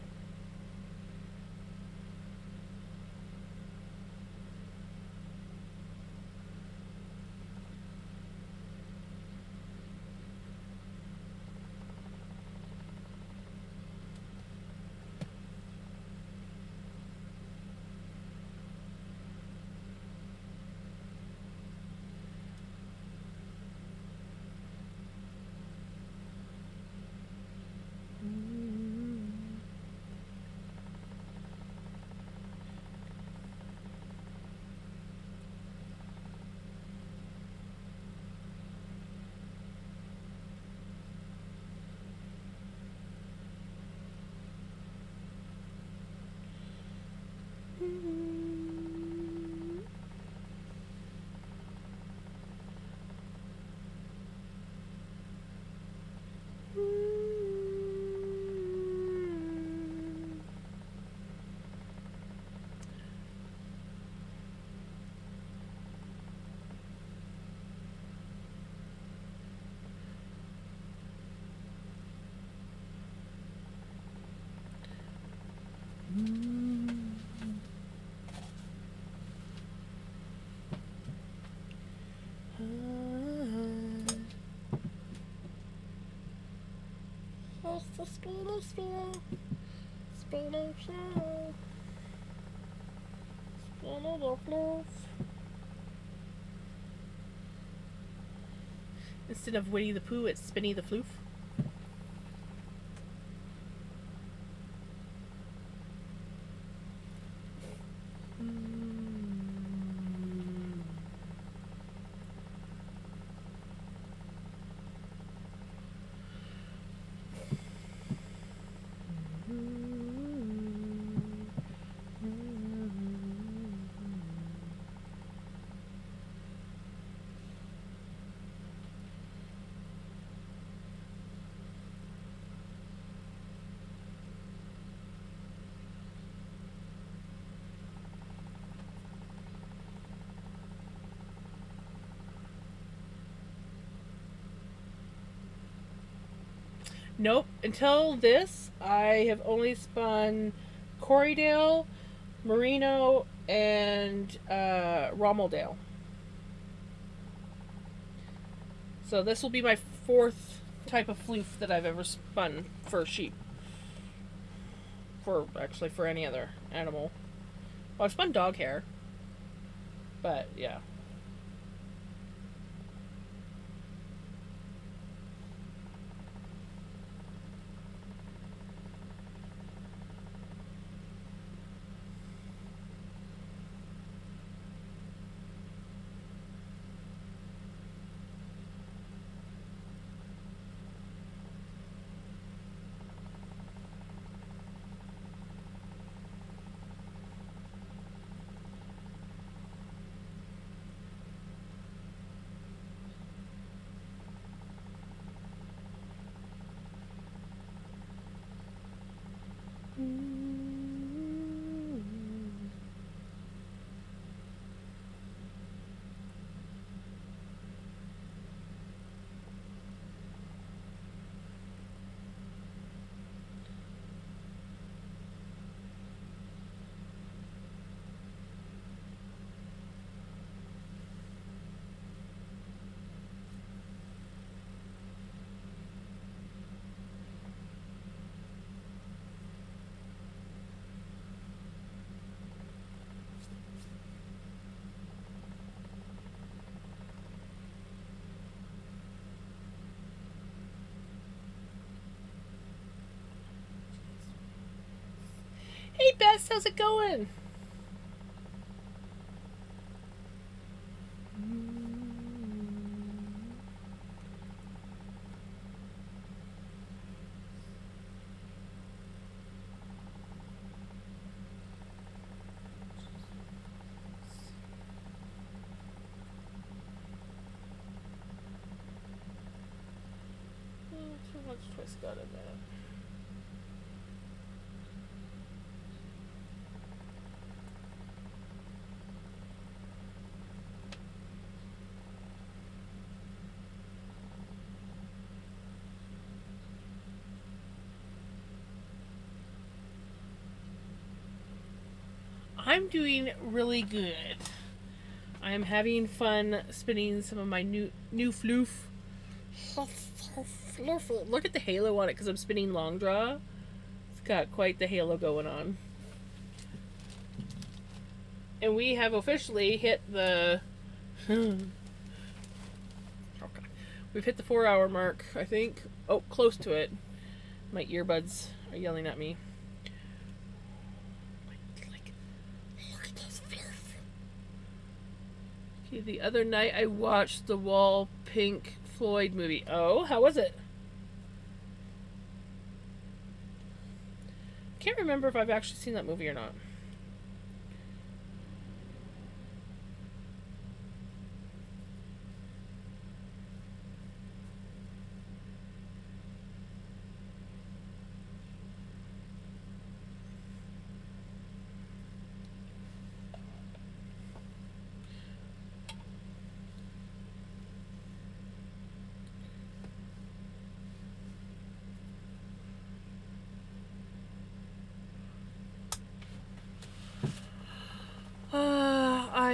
Instead of Winnie the Pooh, it's Spinny the Floof. Nope. Until this, I have only spun Corriedale, Merino, and Rommeldale. So this will be my fourth type of floof that I've ever spun for sheep. For any other animal. Well, I've spun dog hair. But yeah. Hey Bess, how's it going? Too much twist got in there. I'm doing really good. I am having fun spinning some of my new floof. Look at the halo on it because I'm spinning long draw. It's got quite the halo going on. And we have officially hit the... We've hit the 4-hour mark, I think. Oh, close to it. My earbuds are yelling at me. Okay, the other night I watched the Wall Pink Floyd movie. Oh, how was it? Can't remember if I've actually seen that movie or not.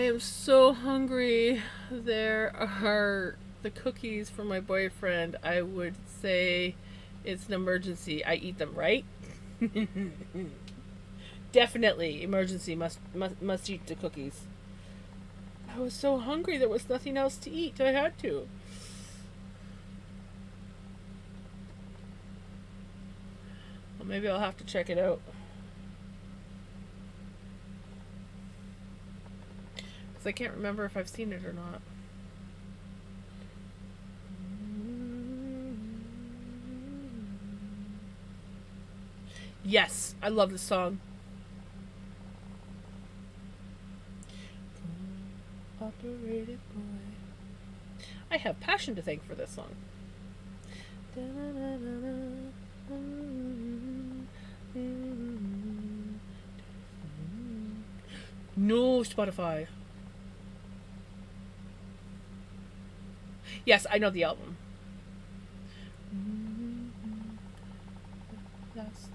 am so hungry. There are the cookies for my boyfriend. I would say it's an emergency. I eat them, right? Definitely emergency. Must eat the cookies. I was so hungry. There was nothing else to eat. I had to. Well, maybe I'll have to check it out. Because I can't remember if I've seen it or not. Yes, I love this song. Operated boy. I have passion to thank for this song. No, Spotify. Yes, I know the album. Last.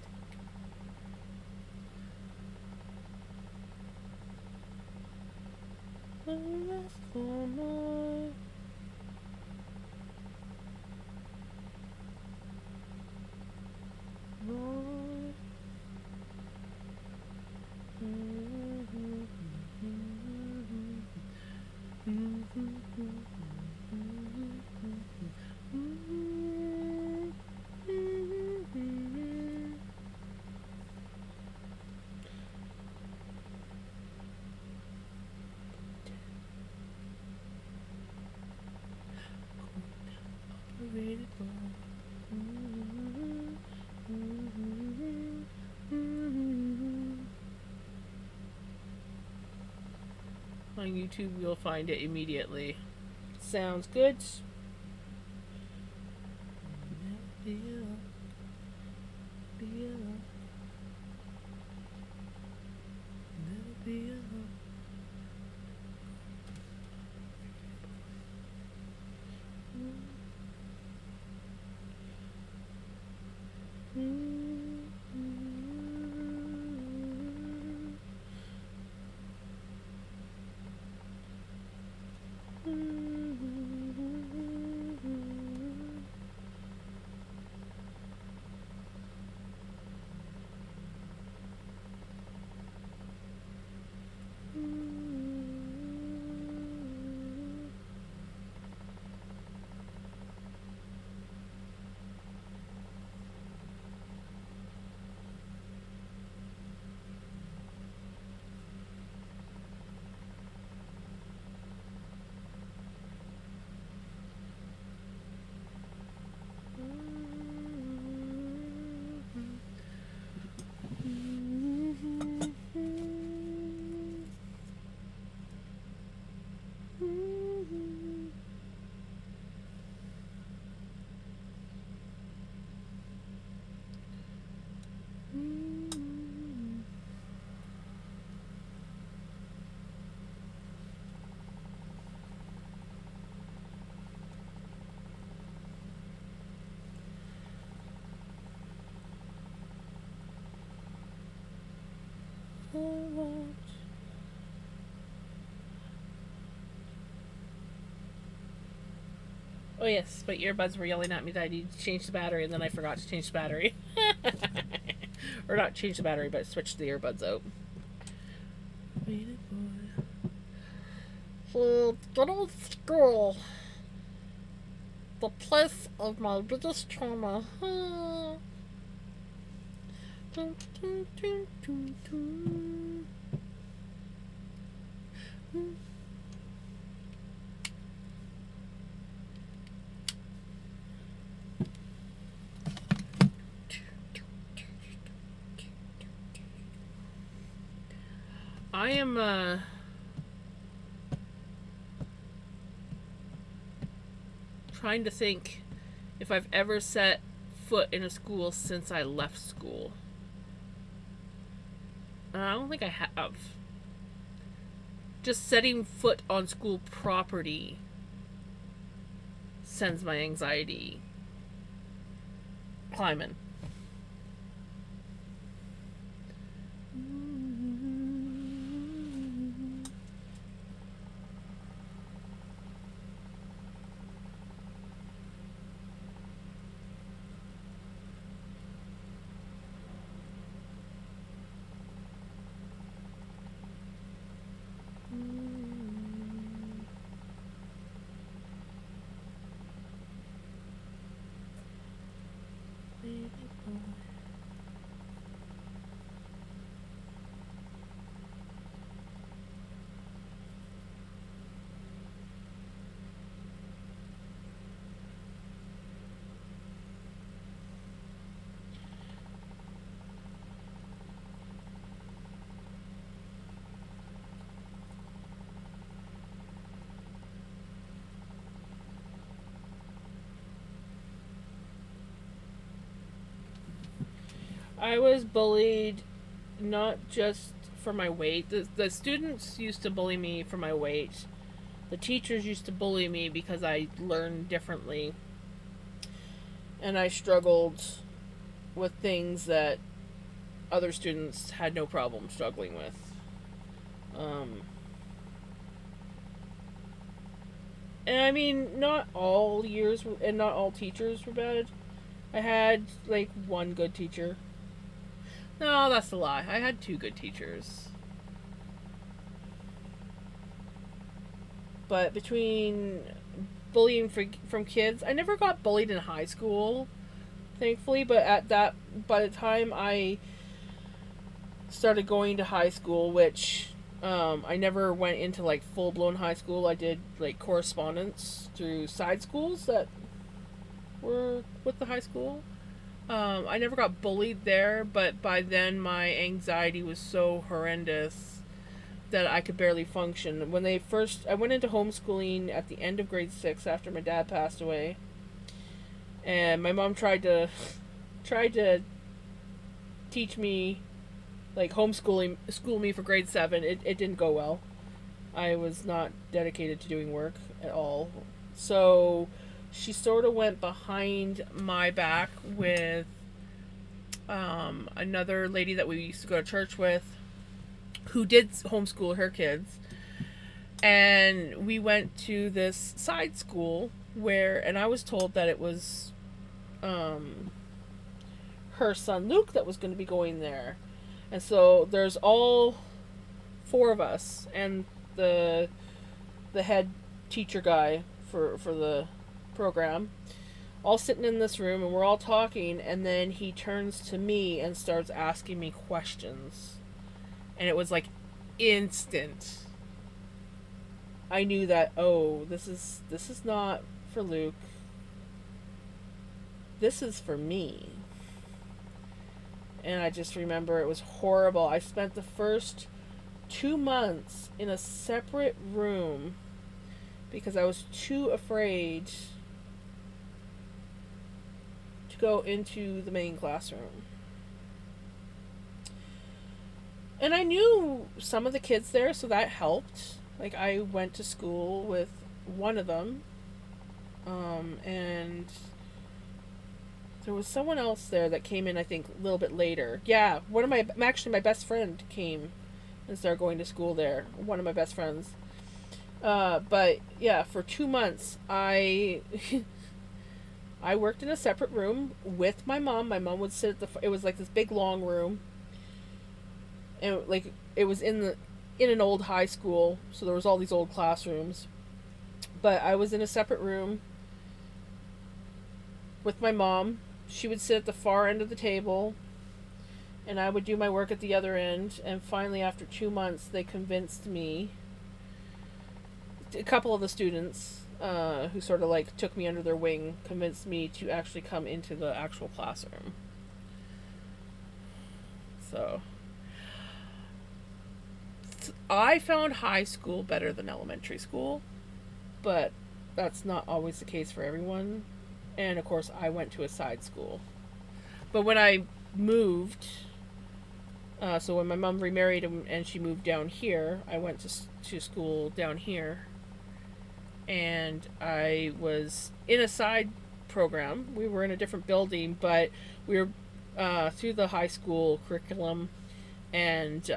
On YouTube, you'll find it immediately. Sounds good. Oh yes, my earbuds were yelling at me that I needed to change the battery, and then I forgot to change the battery. Or not change the battery, but switch the earbuds out. So, good old school. The place of my biggest trauma. I am trying to think if I've ever set foot in a school since I left school. I don't think I have. Just setting foot on school property sends my anxiety climbing. I was bullied not just for my weight. The students used to bully me for my weight. The teachers used to bully me because I learned differently. And I struggled with things that other students had no problem struggling with. Um, and I mean, not all years and not all teachers were bad. I had like one good teacher. No, that's a lie. I had two good teachers. But between bullying from kids, I never got bullied in high school, thankfully. But by the time I started going to high school, which I never went into like full blown high school. I did like correspondence through side schools that were with the high school. I never got bullied there, but by then my anxiety was so horrendous that I could barely function. I went into homeschooling at the end of grade 6 after my dad passed away, and my mom tried to teach me, like school me for grade 7. It didn't go well. I was not dedicated to doing work at all. So she sort of went behind my back with another lady that we used to go to church with who did homeschool her kids. And we went to this side school and I was told that it was her son Luke that was going to be going there. And so there's all 4 of us and the head teacher guy for the program, all sitting in this room, and we're all talking, and then he turns to me and starts asking me questions. And it was like instant. I knew that, oh, this is not for Luke. This is for me. And I just remember it was horrible. I spent the first 2 months in a separate room because I was too afraid to go into the main classroom. And I knew some of the kids there, so that helped. Like, I went to school with one of them, and there was someone else there that came in, I think, a little bit later. Yeah, my best friend came and started going to school there. One of my best friends. But yeah, for 2 months, I worked in a separate room with my mom. My mom would sit it was like this big long room. And like, it was in an old high school, so there was all these old classrooms. But I was in a separate room with my mom. She would sit at the far end of the table, and I would do my work at the other end. And finally, after 2 months, they convinced me, a couple of the students who sort of like took me under their wing, convinced me to actually come into the actual classroom. So I found high school better than elementary school, but that's not always the case for everyone. And of course, I went to a side school. But when I moved, so when my mom remarried and she moved down here, I went to school down here. And I was in a side program. We were in a different building, but we were through the high school curriculum, and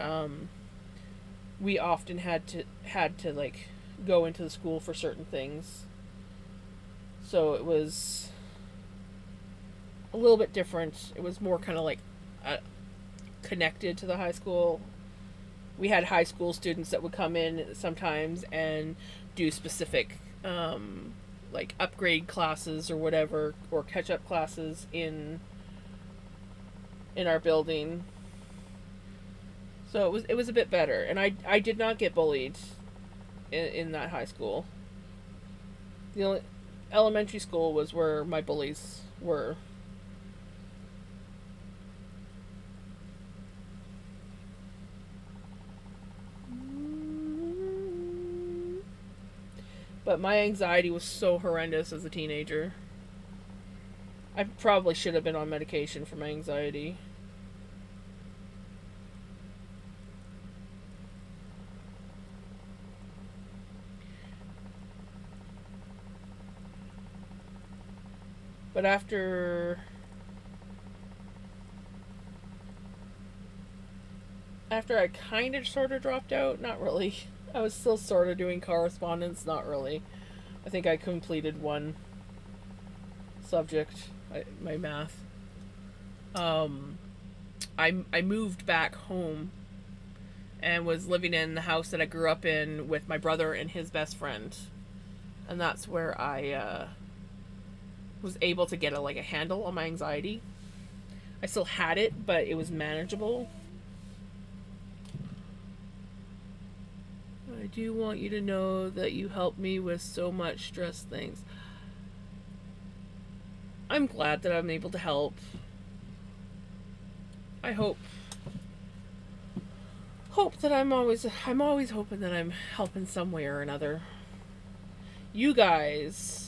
we often had to like go into the school for certain things. So it was a little bit different. It was more kind of like connected to the high school. We had high school students that would come in sometimes and do specific like upgrade classes or whatever, or catch up classes in our building. So it was a bit better, and I did not get bullied in that high school. The only elementary school was where my bullies were. But my anxiety was so horrendous as a teenager. I probably should have been on medication for my anxiety. But after I kind of sort of dropped out, not really. I was still sort of doing correspondence, not really. I think I completed one subject, my math. Um, I moved back home and was living in the house that I grew up in with my brother and his best friend, and that's where I was able to get a handle on my anxiety. I still had it, but it was manageable. I do want you to know that you helped me with so much stress things. I'm glad that I'm able to help. I hope that I'm always hoping that I'm helping some way or another. You guys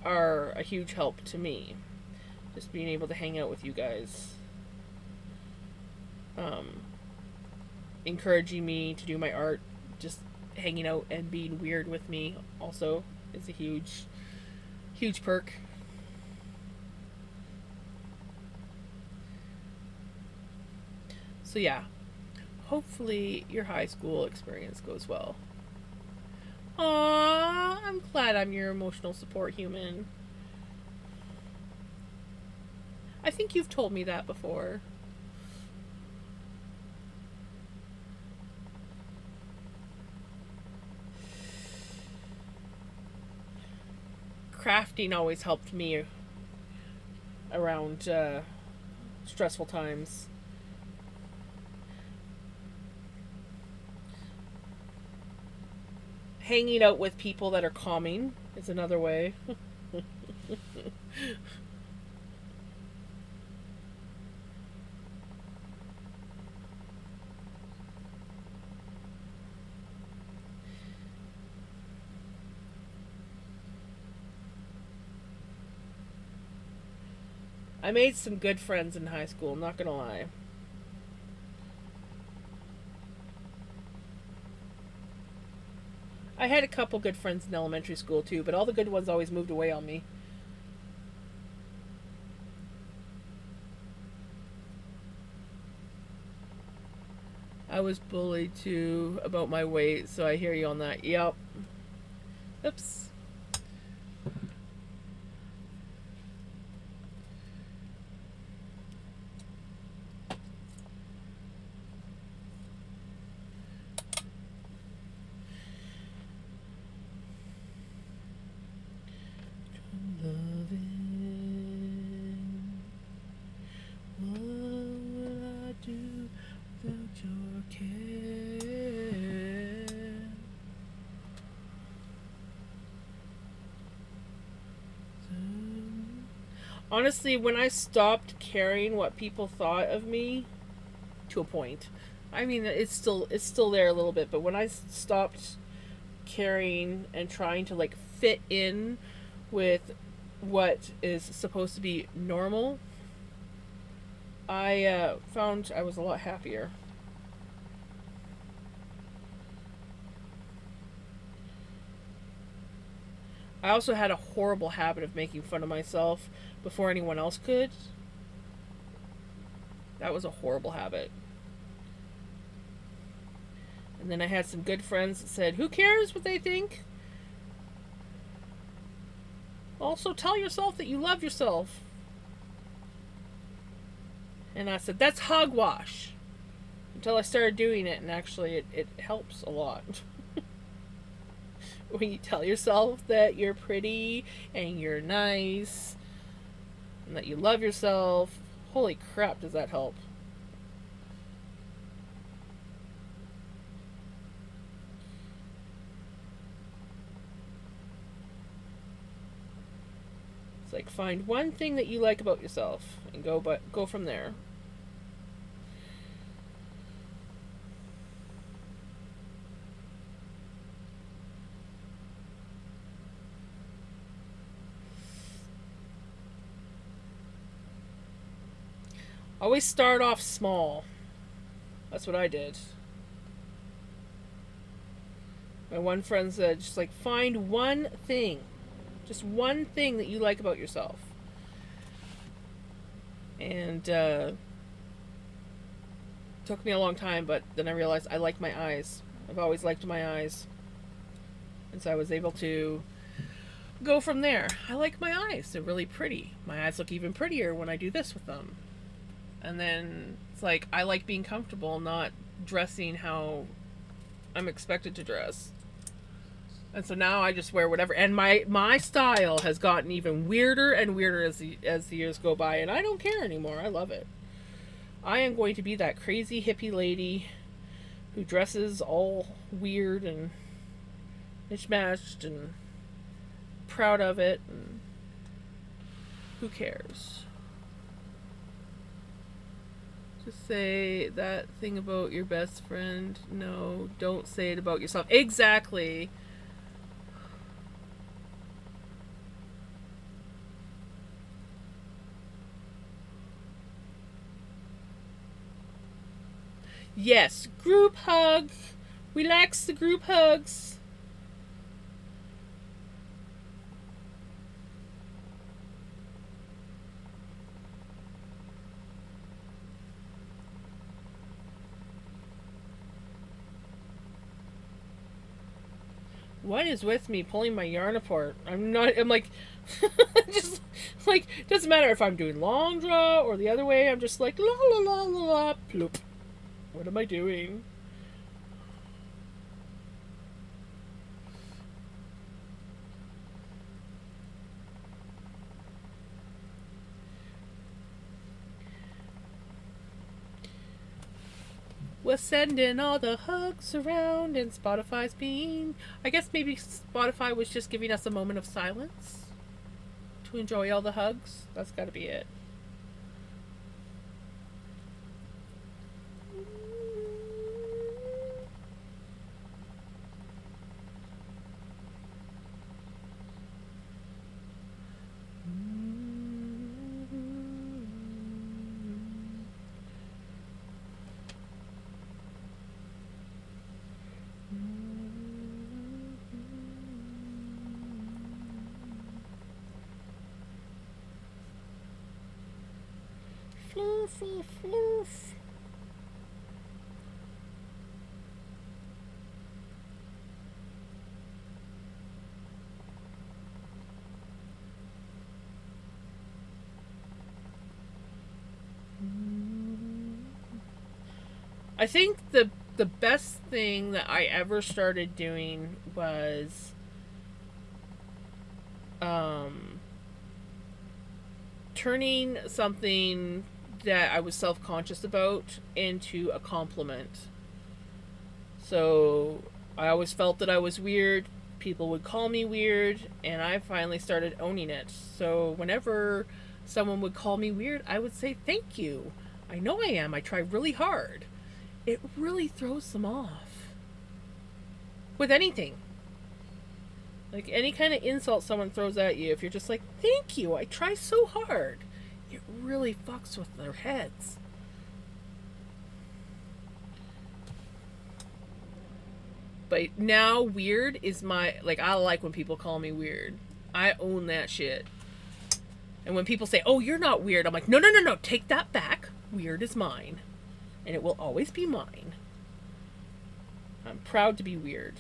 are a huge help to me. Just being able to hang out with you guys. Encouraging me to do my art, just hanging out and being weird with me also is a huge perk. So yeah, hopefully your high school experience goes well. Aww, I'm glad I'm your emotional support human. I think you've told me that before. Crafting always helped me around stressful times. Hanging out with people that are calming is another way. I made some good friends in high school, I'm not gonna lie. I had a couple good friends in elementary school too, but all the good ones always moved away on me. I was bullied too about my weight, so I hear you on that. Yep. Oops. What will I do without your care? Honestly, when I stopped caring what people thought of me, to a point, I mean, it's still there a little bit, but when I stopped caring and trying to fit in with what is supposed to be normal, I found I was a lot happier. I also had a horrible habit of making fun of myself before anyone else could. That was a horrible habit. And then I had some good friends that said, "Who cares what they think? Also, tell yourself that you love yourself." And I said, "That's hogwash." Until I started doing it, and actually, it helps a lot. When you tell yourself that you're pretty and you're nice and that you love yourself, holy crap, does that help? It's like, find one thing that you like about yourself and go from there. Always start off small. That's what I did. My one friend said, just find one thing Just one thing that you like about yourself. And took me a long time, but then I realized I like my eyes. I've always liked my eyes. And so I was able to go from there. I like my eyes. They're really pretty. My eyes look even prettier when I do this with them. And then it's like I like being comfortable, not dressing how I'm expected to dress. And so now I just wear whatever. And my style has gotten even weirder and weirder as the years go by. And I don't care anymore. I love it. I am going to be that crazy hippie lady who dresses all weird and mismatched and proud of it. And who cares? Just say that thing about your best friend. No, don't say it about yourself. Exactly. Yes, group hug. Relax the group hugs. What is with me pulling my yarn apart? I'm like, just like, doesn't matter if I'm doing long draw or the other way. I'm just like, la la la la la, ploop. What am I doing? We're sending all the hugs around, and Spotify's being. I guess maybe Spotify was just giving us a moment of silence to enjoy all the hugs. That's got to be it. Floofy floof. I think the best thing that I ever started doing was turning something that I was self-conscious about into a compliment. So I always felt that I was weird. People would call me weird, and I finally started owning it. So whenever someone would call me weird, I would say, "Thank you. I know I am. I try really hard." It really throws them off. With anything. Like any kind of insult someone throws at you, if you're just like, "Thank you, I try so hard," it really fucks with their heads. But now weird is my, like, I like when people call me weird. I own that shit. And when people say, "Oh, you're not weird," I'm like, "No, no, no, no, take that back. Weird is mine. And it will always be mine. I'm proud to be weird."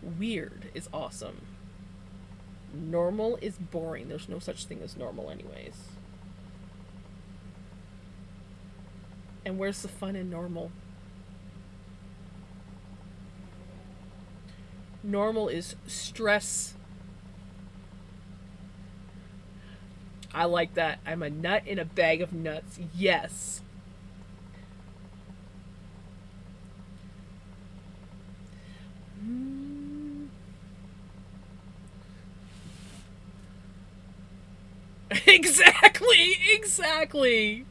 Weird is awesome. Normal is boring. There's no such thing as normal, anyways. And where's the fun in normal? Normal is stress. I like that. I'm a nut in a bag of nuts. Yes. Exactly, exactly.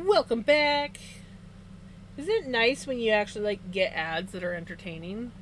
Welcome back. Isn't it nice when you actually like get ads that are entertaining?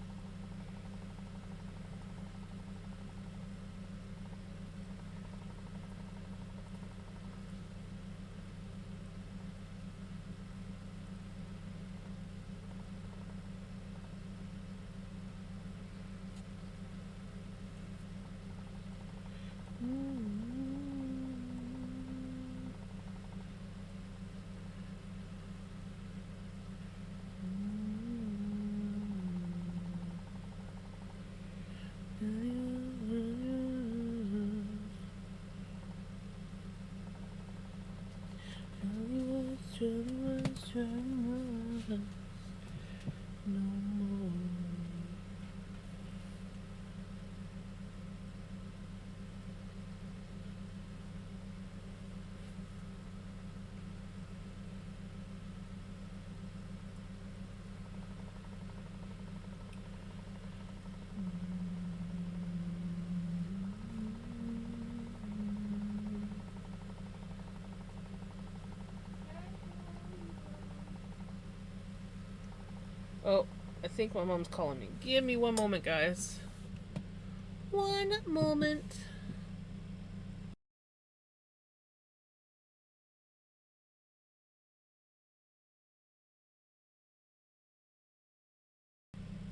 No more. Oh, I think my mom's calling me. Give me one moment, guys. One moment.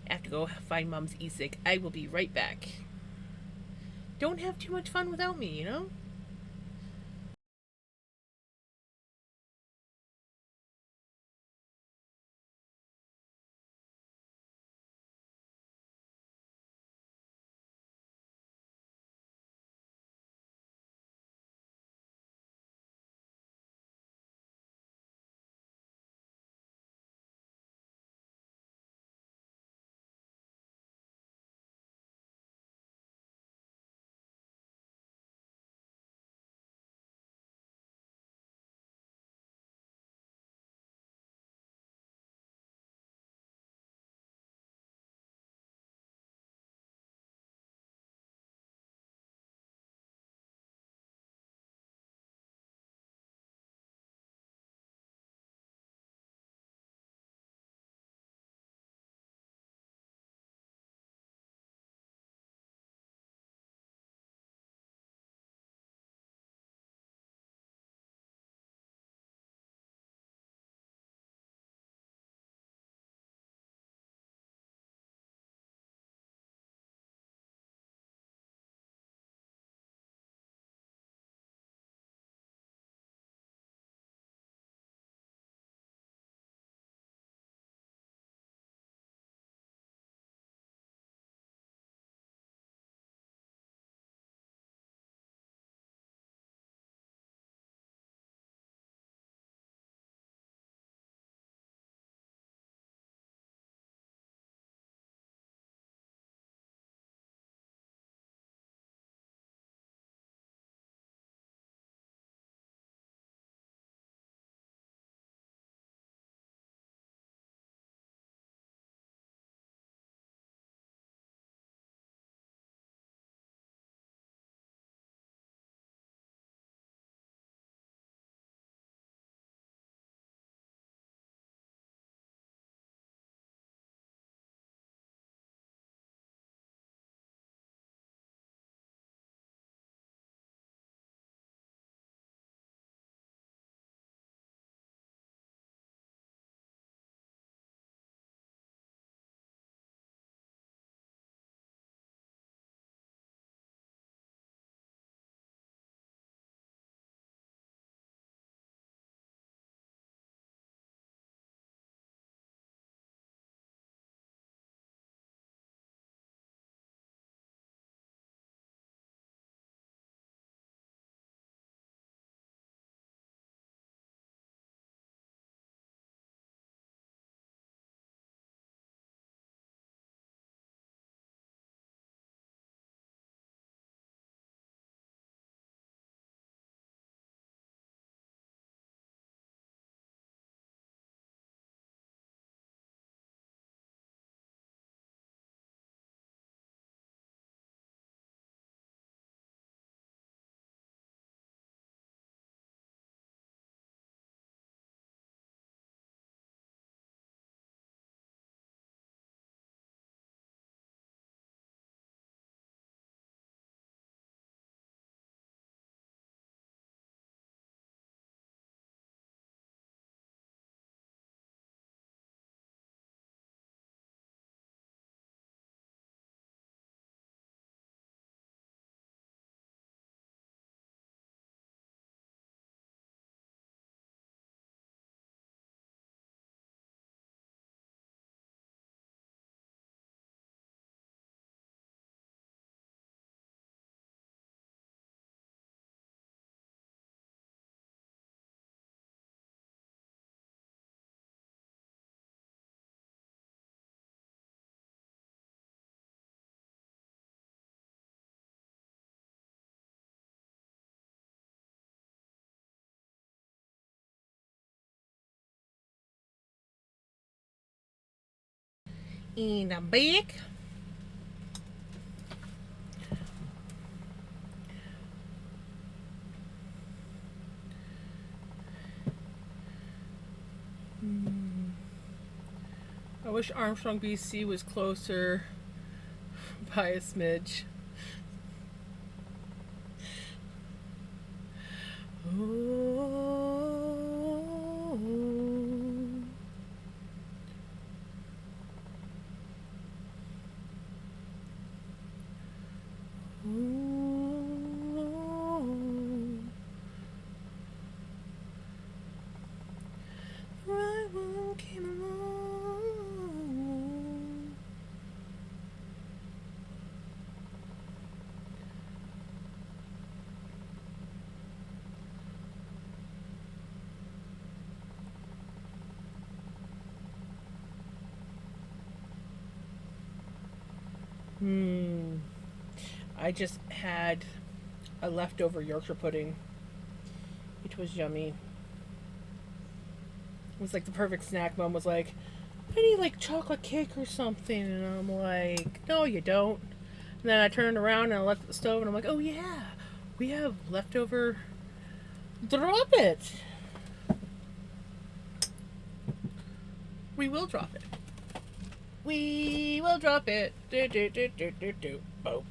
I have to go find mom's e-cig. I will be right back. Don't have too much fun without me, you know? in a bag. I wish Armstrong, BC was closer by a smidge. Right one came along. I just had a leftover Yorkshire pudding. It was yummy. It was like the perfect snack. Mom was like, I need like chocolate cake or something. And I'm like, no, you don't. And then I turned around and I looked at the stove and I'm like, oh yeah, we have leftover. Drop it. We will drop it. We will drop it. Do, do, do, do, do, do. Oh.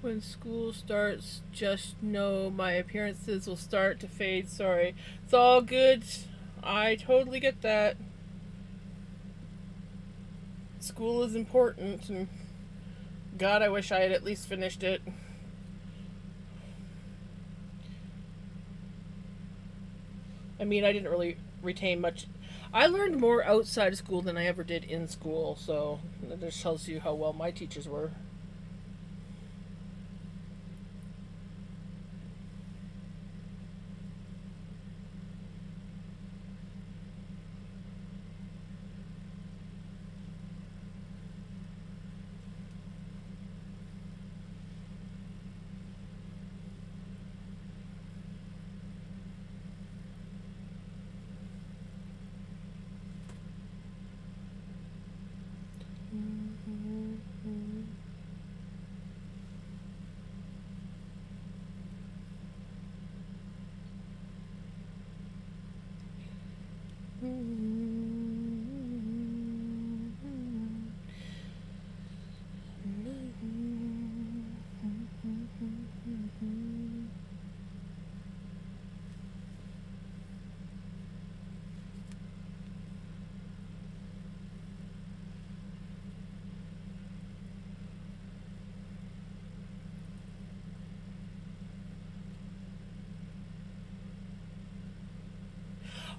When school starts, just know my appearances will start to fade. Sorry. It's all good. I totally get that. School is important, and God, I wish I had at least finished it. I mean, I didn't really retain much. I learned more outside of school than I ever did in school, so that just tells you how well my teachers were.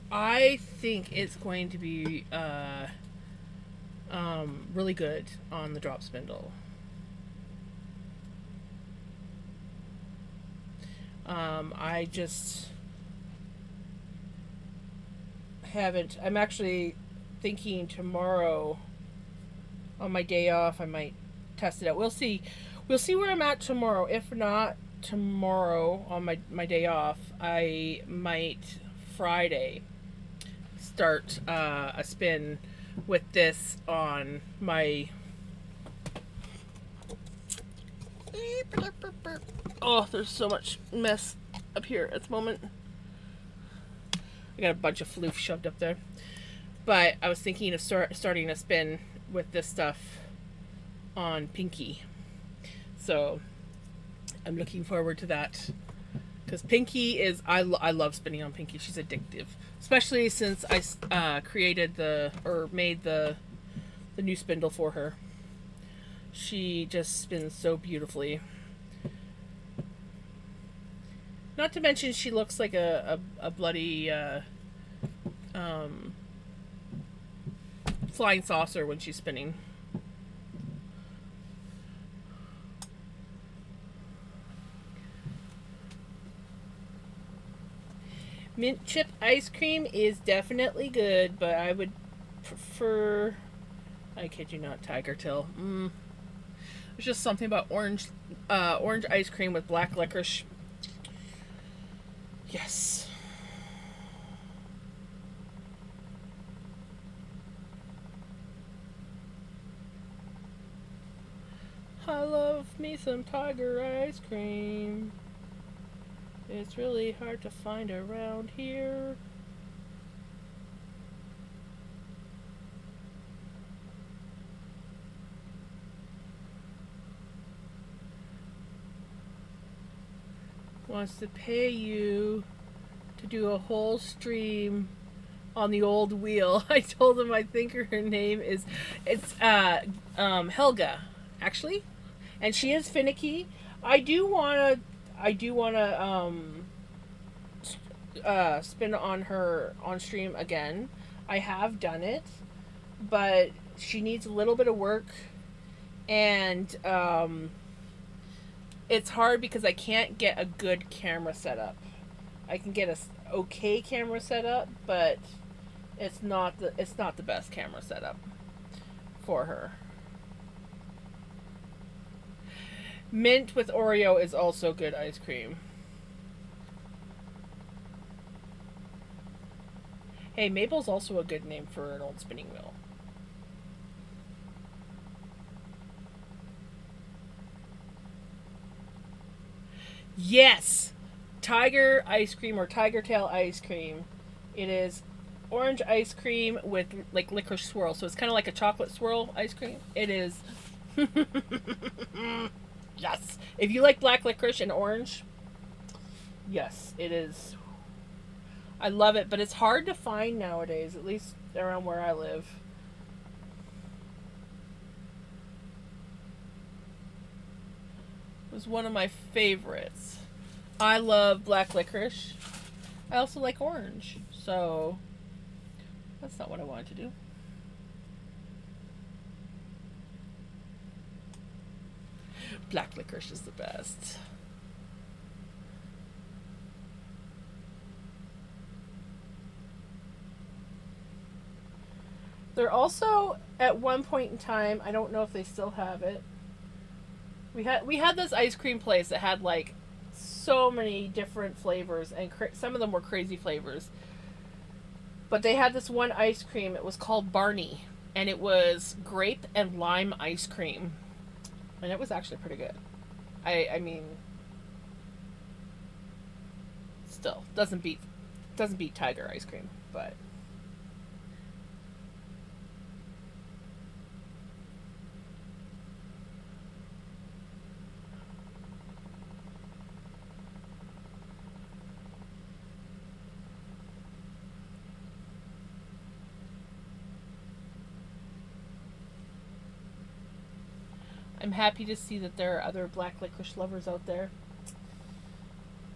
I think it's going to be really good on the drop spindle. I just haven't. I'm actually thinking tomorrow on my day off, I might test it out. We'll see. We'll see where I'm at tomorrow. If not tomorrow on my day off, I might Friday start a spin with this on my. Oh, there's so much mess up here at the moment. I got a bunch of floof shoved up there. But I was thinking of starting a spin with this stuff on Pinky. So I'm looking forward to that because Pinky is I love spinning on Pinky. She's addictive, especially since I made the new spindle for her. She just spins so beautifully. Not to mention she looks like a bloody flying saucer when she's spinning. Mint chip ice cream is definitely good, but I would prefer, I kid you not, Tiger Tail. There's just something about orange ice cream with black licorice. Yes. I love me some Tiger ice cream. It's really hard to find around here. Wants to pay you to do a whole stream on the old wheel. I told him I think her name is Helga, actually, and she is finicky. I do wanna spin on her on stream again. I have done it, but she needs a little bit of work, and it's hard because I can't get a good camera setup. I can get a okay camera setup, but it's not the best camera setup for her. Mint with Oreo is also good ice cream. Hey, Mabel's also a good name for an old spinning wheel. Yes! Tiger ice cream or Tiger Tail ice cream. It is orange ice cream with like licorice swirl. So it's kind of like a chocolate swirl ice cream. It is. Yes. If you like black licorice and orange, yes, it is. I love it, but it's hard to find nowadays, at least around where I live. It was one of my favorites. I love black licorice. I also like orange, so that's not what I wanted to do. Black licorice is the best. They're also, at one point in time, I don't know if they still have it. We had this ice cream place that had like so many different flavors, and some of them were crazy flavors. But they had this one ice cream. It was called Barney, and it was grape and lime ice cream, and it was actually pretty good. I mean, still doesn't beat Tiger ice cream, but. I'm happy to see that there are other black licorice lovers out there.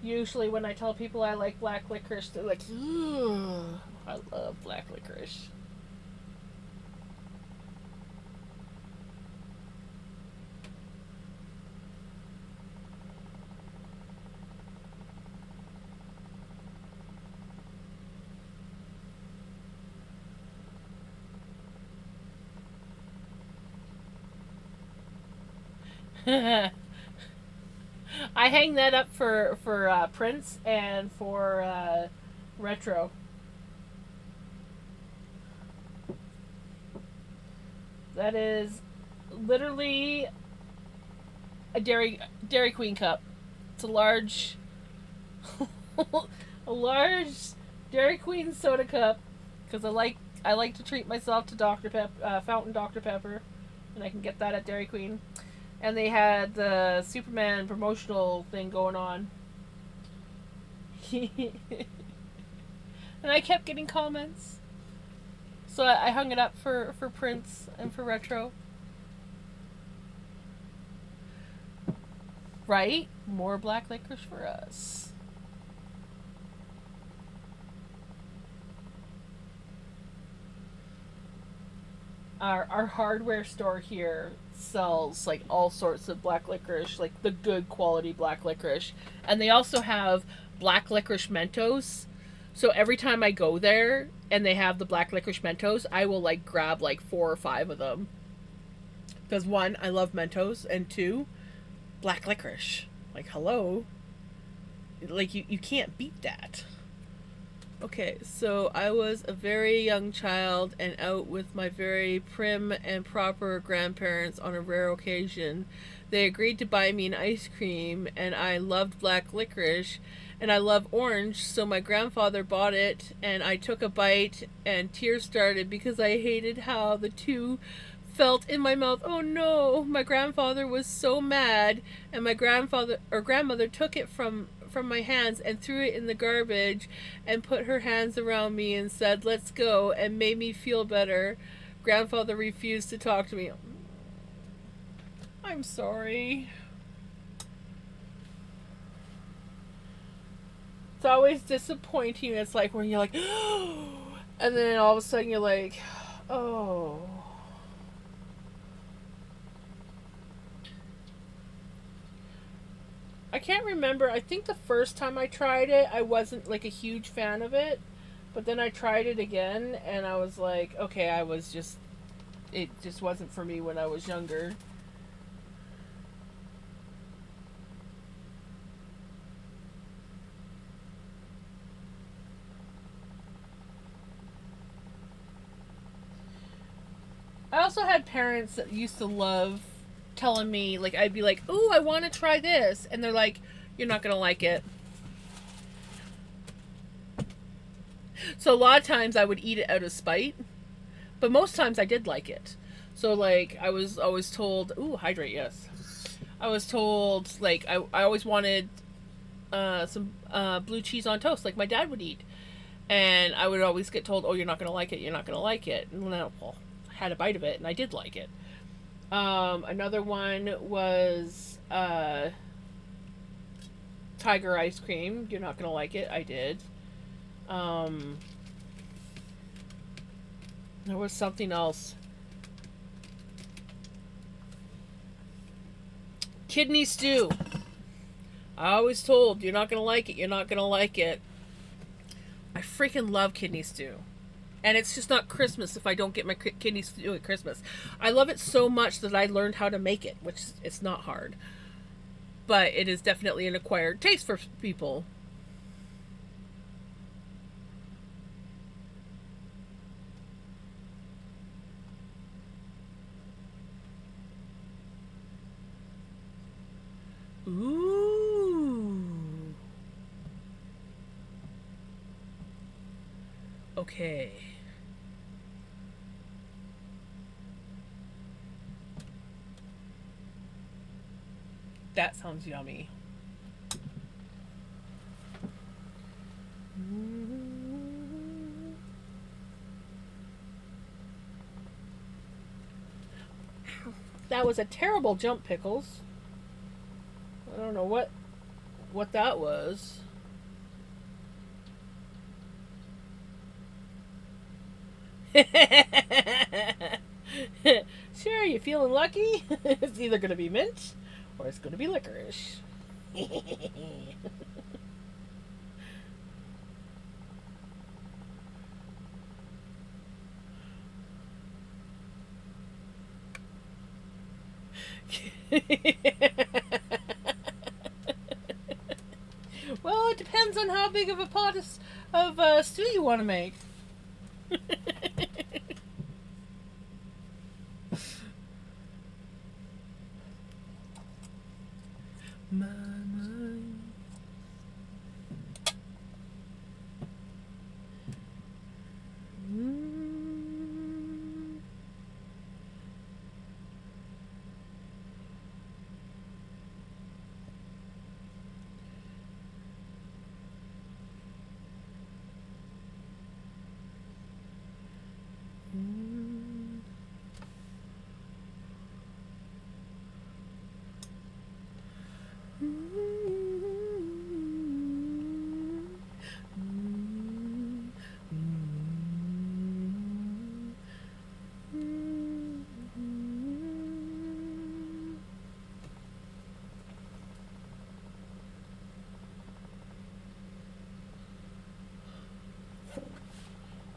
Usually when I tell people I like black licorice, they're like, ooh, I love black licorice. I hang that up for Prince and for Retro. That is literally a Dairy Queen cup. It's a large a large Dairy Queen soda cup because I like to treat myself to Fountain Dr Pepper and I can get that at Dairy Queen. And they had the Superman promotional thing going on. And I kept getting comments. So I hung it up for Prince and for Retro. Right? More black licorice for us. Our hardware store here sells like all sorts of black licorice, like the good quality black licorice. And they also have black licorice Mentos. So every time I go there and they have the black licorice Mentos, I will like grab like 4 or 5 of them. Because one, I love Mentos, and two, black licorice. Like, hello. Like, you can't beat that. Okay, so I was a very young child and out with my very prim and proper grandparents on a rare occasion. They agreed to buy me an ice cream, and I loved black licorice, and I love orange, so my grandfather bought it, and I took a bite, and tears started because I hated how the two felt in my mouth. Oh no, my grandfather was so mad, and my grandmother took it from my hands and threw it in the garbage and put her hands around me and said, "Let's go," and made me feel better. Grandfather refused to talk to me. I'm sorry. It's always disappointing. It's like when you're like, and then all of a sudden you're like, oh. I can't remember. I think the first time I tried it, I wasn't like a huge fan of it. But then I tried it again, and I was like, okay, it just wasn't for me when I was younger. I also had parents that used to love telling me, like, I'd be like, "Ooh, I want to try this," and they're like, "You're not gonna like it." So a lot of times I would eat it out of spite, but most times I did like it. So like I was always told, "Ooh, hydrate, yes." I was told like I always wanted some blue cheese on toast, like my dad would eat, and I would always get told, "Oh, you're not gonna like it. You're not gonna like it." And then I had a bite of it, and I did like it. Another one was tiger ice cream. You're not gonna like it. I did. There was something else. Kidney stew. I always told, you're not gonna like it. You're not gonna like it. I freaking love kidney stew. And it's just not Christmas if I don't get my kidney stew at Christmas. I love it so much that I learned how to make it, which it's not hard. But it is definitely an acquired taste for people. Ooh. Okay. That sounds yummy. That was a terrible jump, Pickles. I don't know what that was. Sure, you feeling lucky? It's either gonna be mint or it's gonna be licorice. Well, it depends on how big of a pot of stew you want to make. My mind.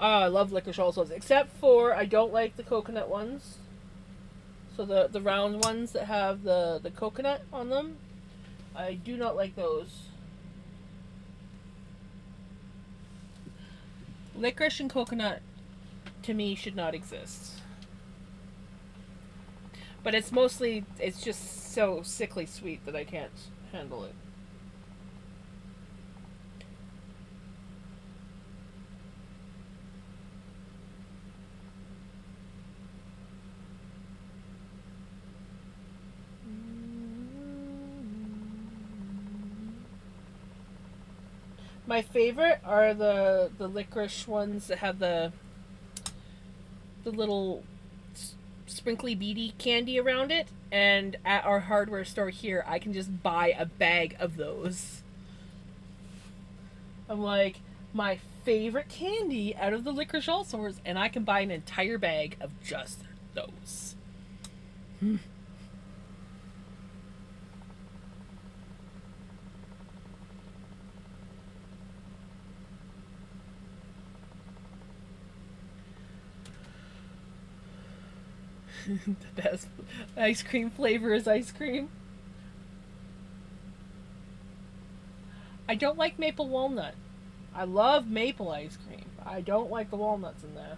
Oh, I love licorice also, except for I don't like the coconut ones. So the round ones that have the coconut on them, I do not like those. Licorice and coconut to me should not exist. But it's just so sickly sweet that I can't handle it. My favorite are the licorice ones that have the little sprinkly beady candy around it. And at our hardware store here, I can just buy a bag of those. I'm like, my favorite candy out of the licorice all sorts, and I can buy an entire bag of just those. The best ice cream flavor is ice cream. I don't like maple walnut. I love maple ice cream. I don't like the walnuts in there.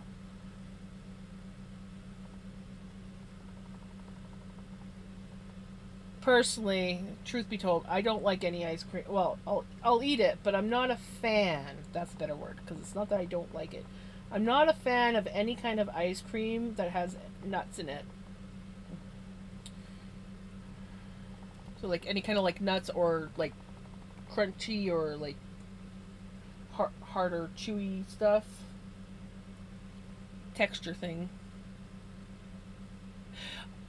Personally, truth be told, I don't like any ice cream. Well, I'll eat it, but I'm not a fan. That's a better word because it's not that I don't like it. I'm not a fan of any kind of ice cream that has nuts in it. So like any kind of like nuts or like crunchy or like harder chewy stuff. Texture thing.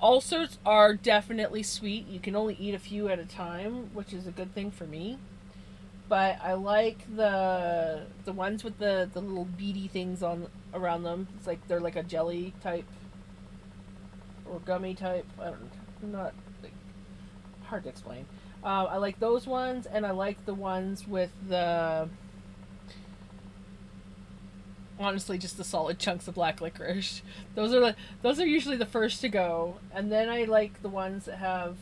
Ulcers are definitely sweet. You can only eat a few at a time, which is a good thing for me. But I like the ones with the little beady things on around them. It's like they're like a jelly type or gummy type. I don't know. Not like, hard to explain. I like those ones, and I like the ones with the honestly just the solid chunks of black licorice. Those are usually the first to go, and then I like the ones that have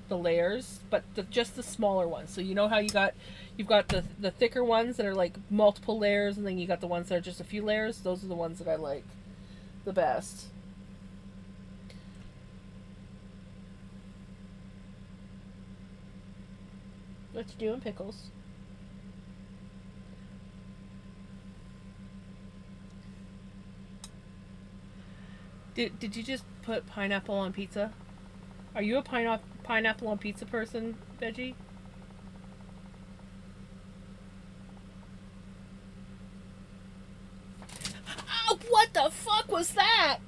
the layers, but just the smaller ones. So you know how you've got the thicker ones that are like multiple layers, and then you got the ones that are just a few layers. Those are the ones that I like the best. What you doing, pickles? Did you just put pineapple on pizza? Are you a pineapple on pizza person, Veggie? Oh, what the fuck was that?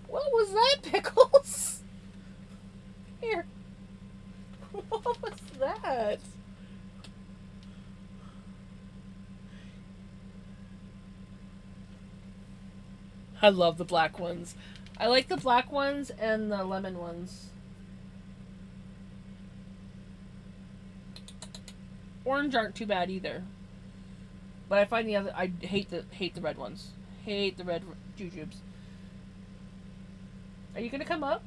What was that, Pickles? Here. What was that? I love the black ones. I like the black ones and the lemon ones. Orange aren't too bad either. But I find the other I hate the red ones. Hate the red jujubes. Are you gonna come up?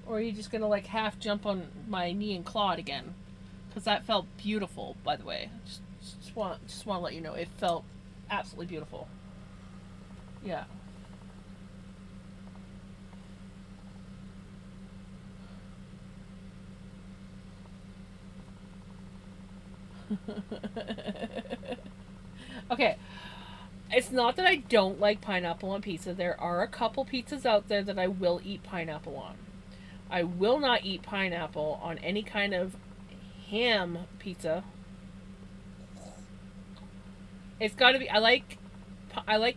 Or are you just gonna like half jump on my knee and claw it again? Because that felt beautiful, by the way. Just want to let you know it felt absolutely beautiful. Yeah. Okay. It's not that I don't like pineapple on pizza. There are a couple pizzas out there that I will eat pineapple on. I will not eat pineapple on any kind of ham pizza. It's got to be. I like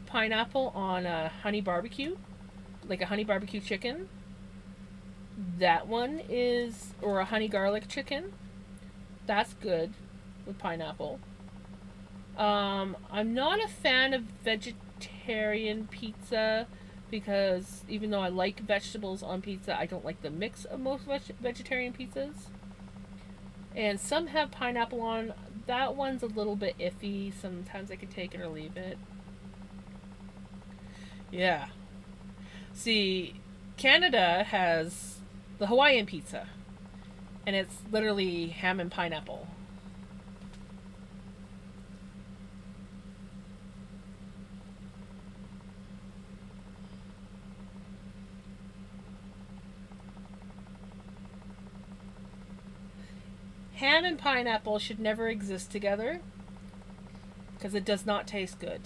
pineapple on a honey barbecue, like a honey barbecue chicken. That one is, or a honey garlic chicken. That's good with pineapple. I'm not a fan of vegetarian pizza because even though I like vegetables on pizza, I don't like the mix of most vegetarian pizzas. And some have pineapple on. that one's a little bit iffy. Sometimes I can take it or leave it. Yeah. See, Canada has the Hawaiian pizza, and it's literally ham and pineapple. Ham and pineapple should never exist together because it does not taste good.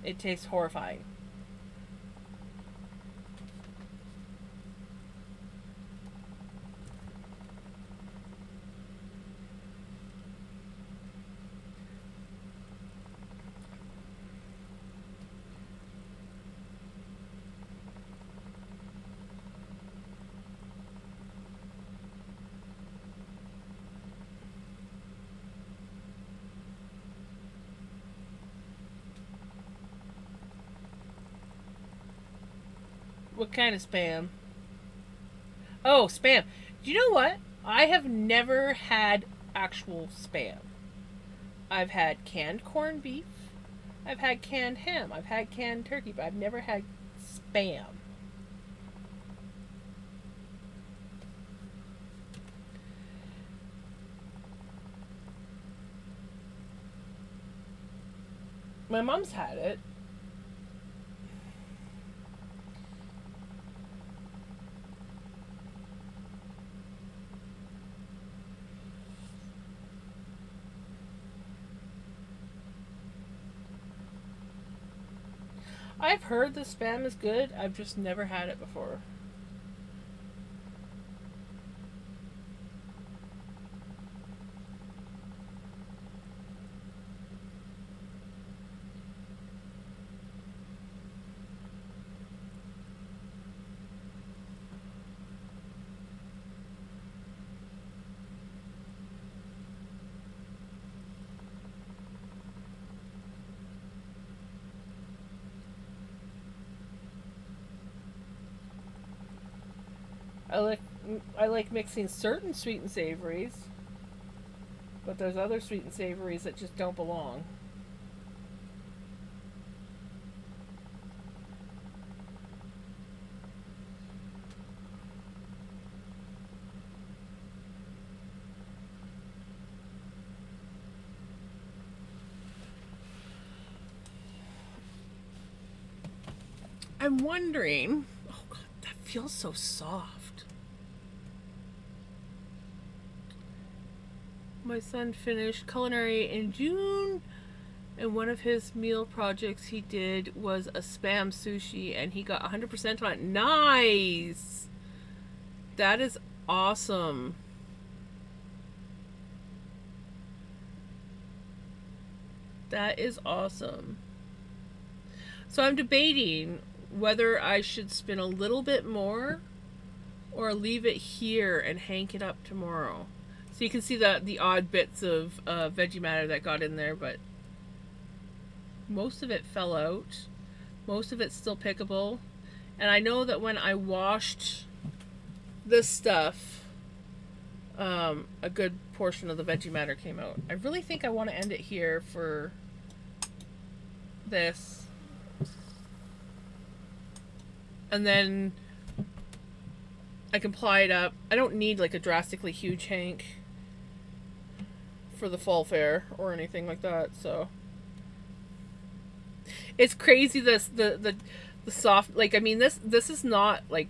It tastes horrifying. What kind of spam? Oh, spam. Do you know what? I have never had actual spam. I've had canned corned beef. I've had canned ham. I've had canned turkey, but I've never had spam. My mom's had it. I've heard the spam is good. I've just never had it before. I like I like mixing certain sweet and savories, but there's other sweet and savories that just don't belong. I'm wondering. Oh God, that feels so soft. My son finished culinary in June, and one of his meal projects he did was a spam sushi, and he got 100% on it. Nice! That is awesome. That is awesome. So I'm debating whether I should spin a little bit more or leave it here and hank it up tomorrow. So you can see the odd bits of veggie matter that got in there, but most of it fell out. Most of it's still pickable. And I know that when I washed this stuff, a good portion of the veggie matter came out. I really think I want to end it here for this. And then I can ply it up. I don't need like a drastically huge hank for the fall fair or anything like that, so it's crazy the soft, like, I mean, this is not like,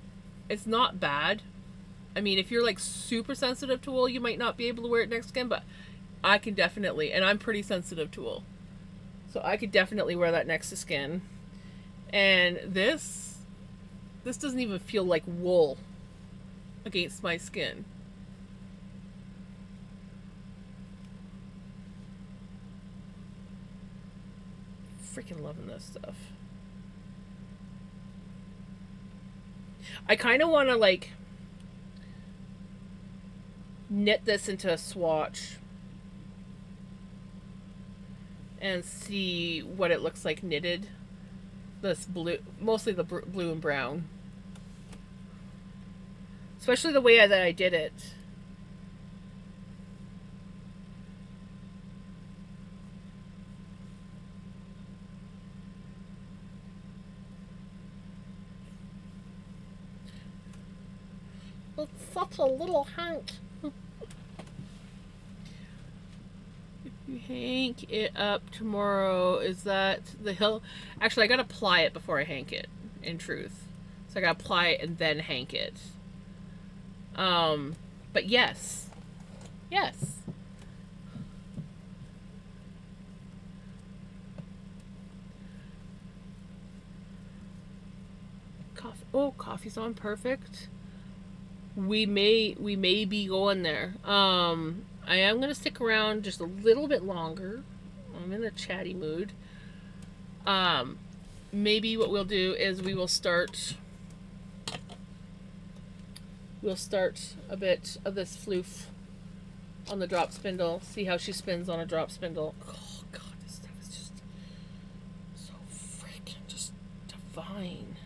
it's not bad. I mean, if you're like super sensitive to wool, you might not be able to wear it next skin, but I can definitely, and I'm pretty sensitive to wool, so I could definitely wear that next to skin. And this doesn't even feel like wool against my skin. Freaking loving this stuff. I kind of want to like knit this into a swatch and see what it looks like knitted. This blue, mostly the blue and brown, especially the way that I did it. It's such a little hank. If you hank it up tomorrow, is that the hill? Actually, I gotta ply it before I hank it, in truth. So I gotta ply it and then hank it. But yes. Yes. Coffee. Oh, coffee's on. Perfect. We may be going there. I am gonna stick around just a little bit longer. I'm in a chatty mood. Maybe what we'll do is we'll start a bit of this floof on the drop spindle. See how she spins on a drop spindle. Oh god, this stuff is just so freaking just divine.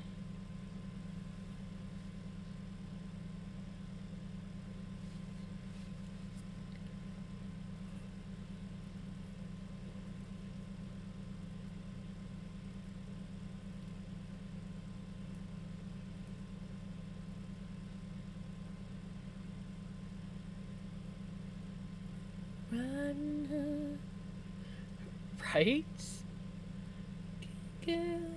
Right? Good.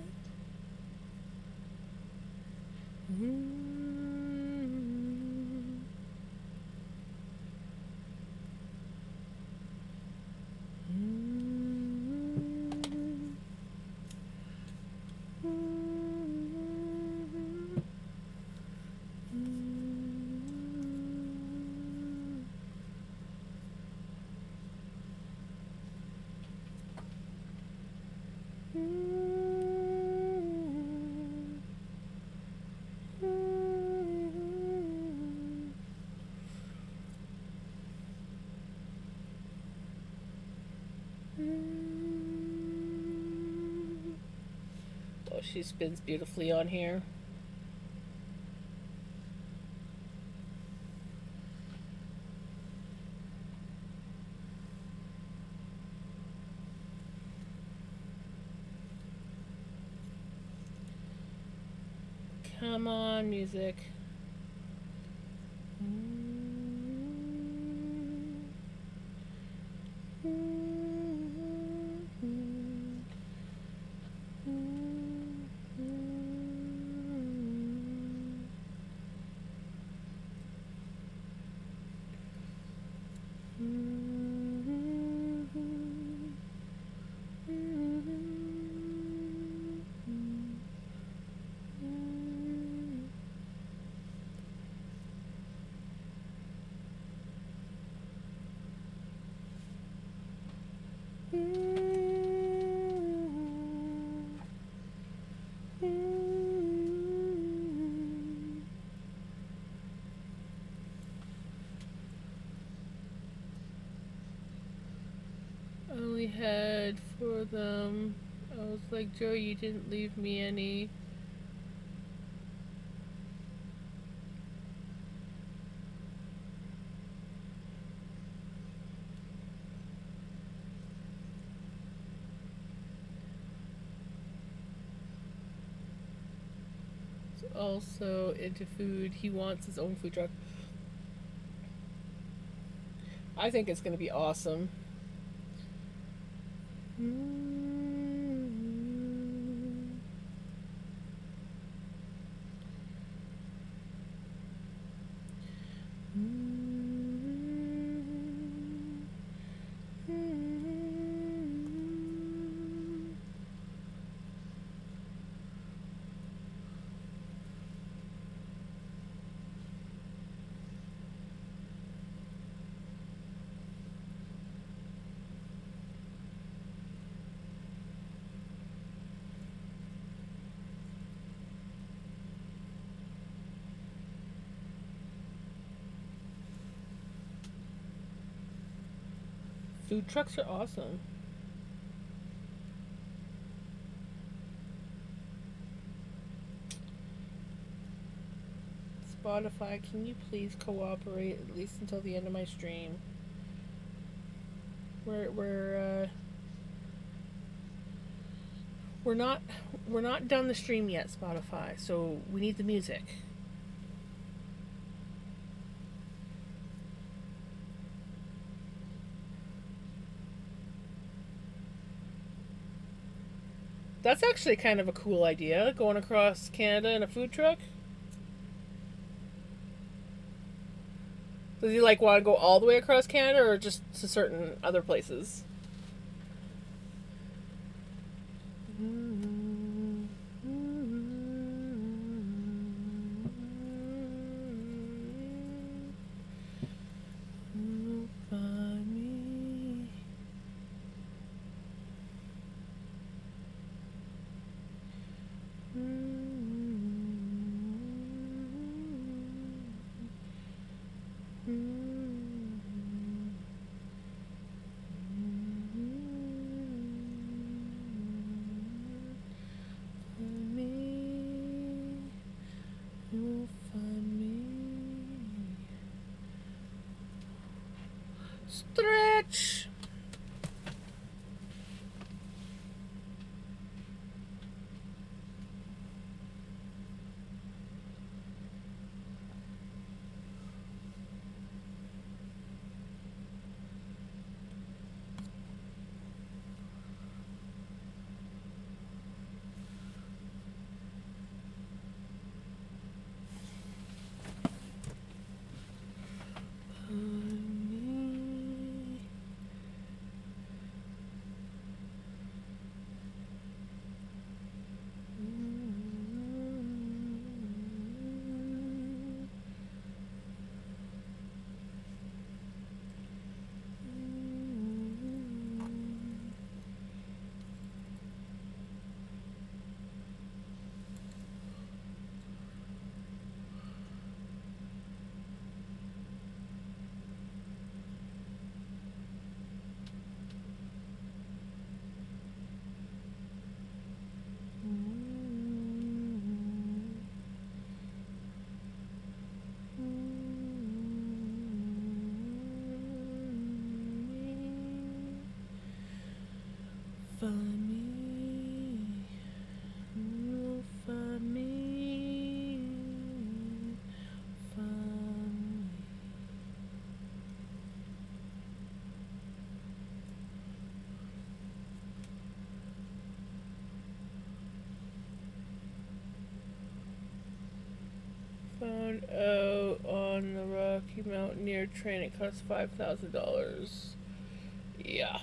Oh, she spins beautifully on here. Come on, music. Only had for them. I was like, Joe, you didn't leave me any. He's also into food. He wants his own food truck. I think it's going to be awesome. Food trucks are awesome. Spotify, can you please cooperate at least until the end of my stream? We're not done the stream yet, Spotify. So we need the music. That's actually kind of a cool idea, going across Canada in a food truck. Does he like want to go all the way across Canada or just to certain other places? Stretch. Found out on the Rocky Mountaineer train. It costs $5,000. Yeah.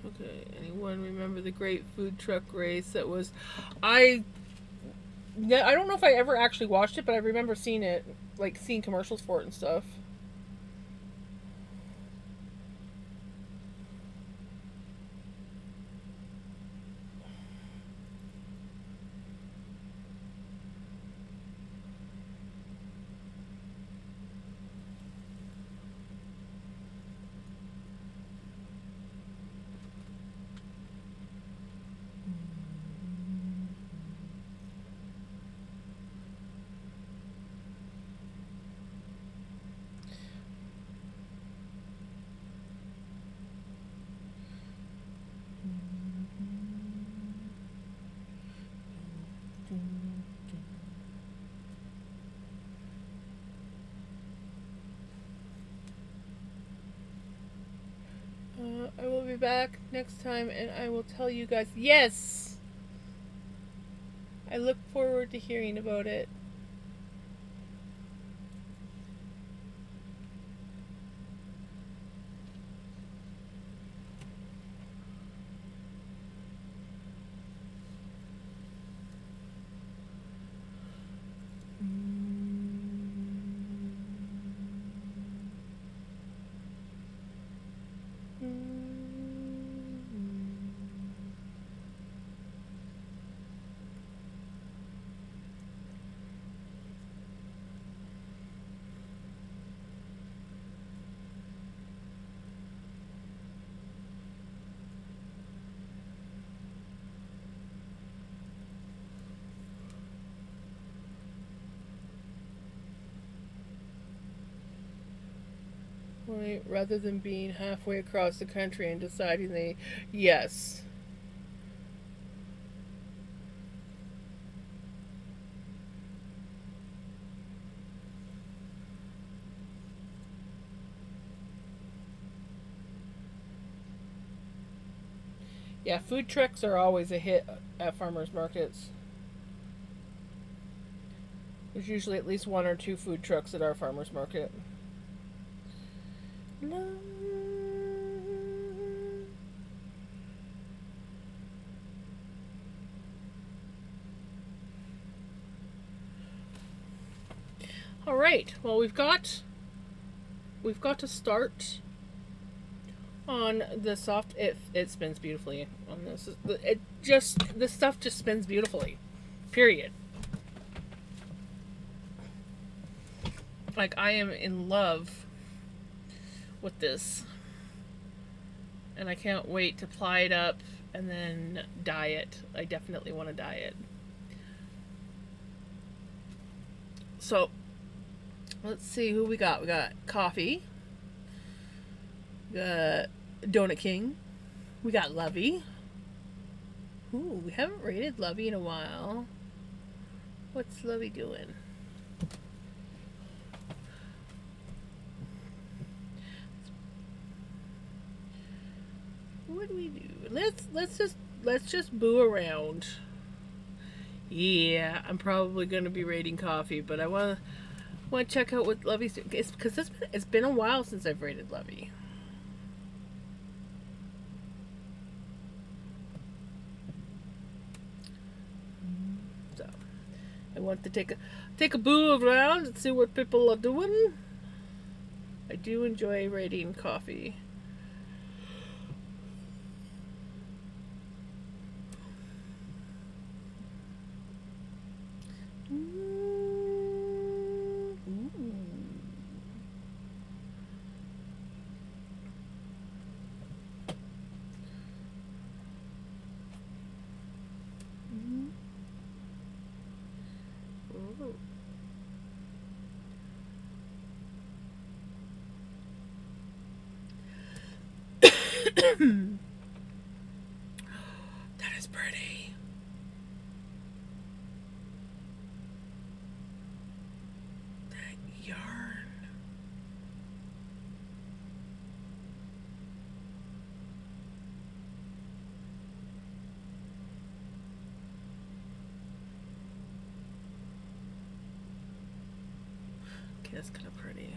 Okay, anyone remember the great food truck race that was? I don't know if I ever actually watched it, but I remember seeing it like seen commercials for it and stuff. I will be back next time and I will tell you guys. Yes! I look forward to hearing about it. Right, rather than being halfway across the country and deciding they. Yes. Yeah, food trucks are always a hit at farmers markets. There's usually at least one or two food trucks at our farmers market. All right. Well, we've got to start on the soft. It spins beautifully on this. It just this stuff just spins beautifully. Period. Like I am in love with this, and I can't wait to ply it up and then dye it. I definitely want to dye it. So let's see who we got. We got Coffee. We got Donut King. We got Lovey. Ooh, we haven't rated Lovey in a while. What's Lovey doing? What do we do? Let's just boo around. Yeah, I'm probably gonna be rating Coffee, but I want to check out what Lovey's doing. Because it's been a while since I've rated Lovey. So I want to take a boo around and see what people are doing. I do enjoy rating Coffee. That is pretty. That yarn. Okay, that's kind of pretty.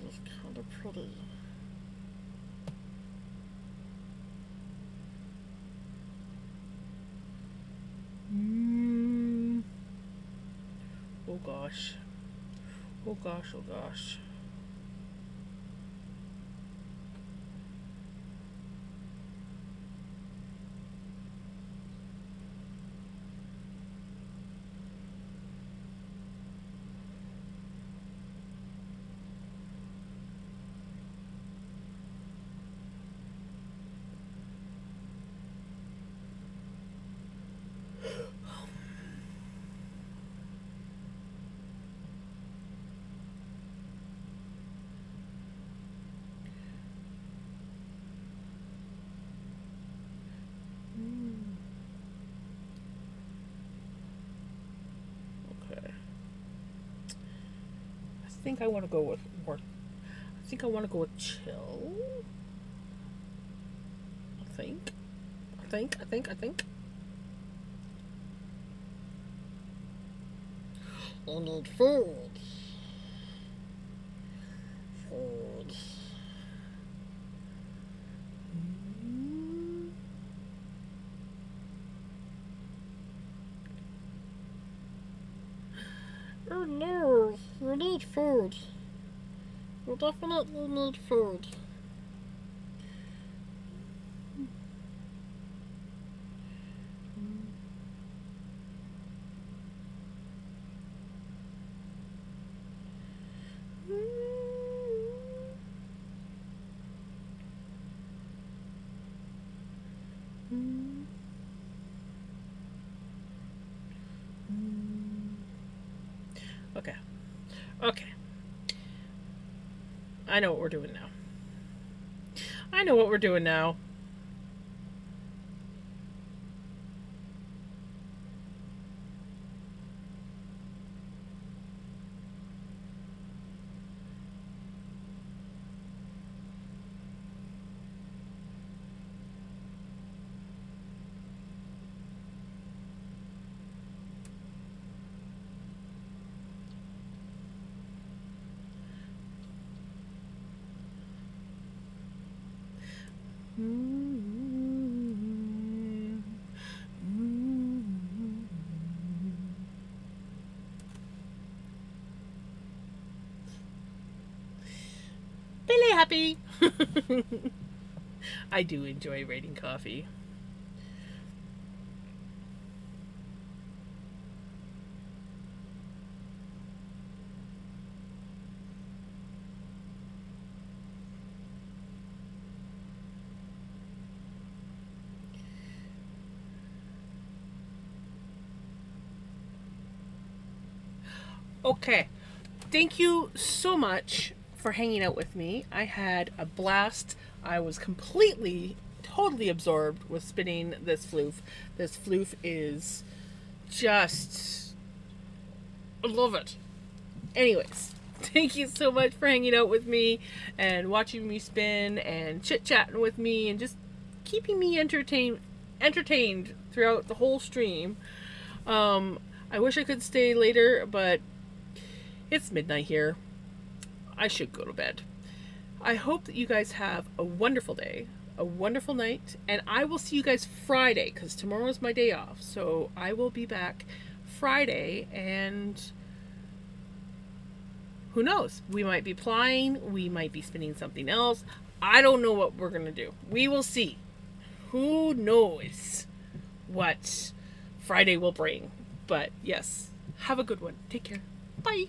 That's kind of pretty. gosh. Oh gosh, oh gosh. Okay. I think I want to go with more. I think I want to go with chill. I think. You need food. Food. Oh no, you need food. You definitely need food. Okay. Okay. I know what we're doing now. I know what we're doing now. Billy happy. I do enjoy rating coffee. Okay. Thank you so much for hanging out with me. I had a blast. I was completely, totally absorbed with spinning this floof. This floof is just. I love it. Anyways, thank you so much for hanging out with me and watching me spin and chit chatting with me and just keeping me entertained throughout the whole stream. I wish I could stay later, but it's midnight here. I should go to bed. I hope that you guys have a wonderful day, a wonderful night, and I will see you guys Friday because tomorrow is my day off. So I will be back Friday, and who knows? We might be plying, we might be spinning something else. I don't know what we're going to do. We will see. Who knows what Friday will bring? But yes, have a good one. Take care. Bye.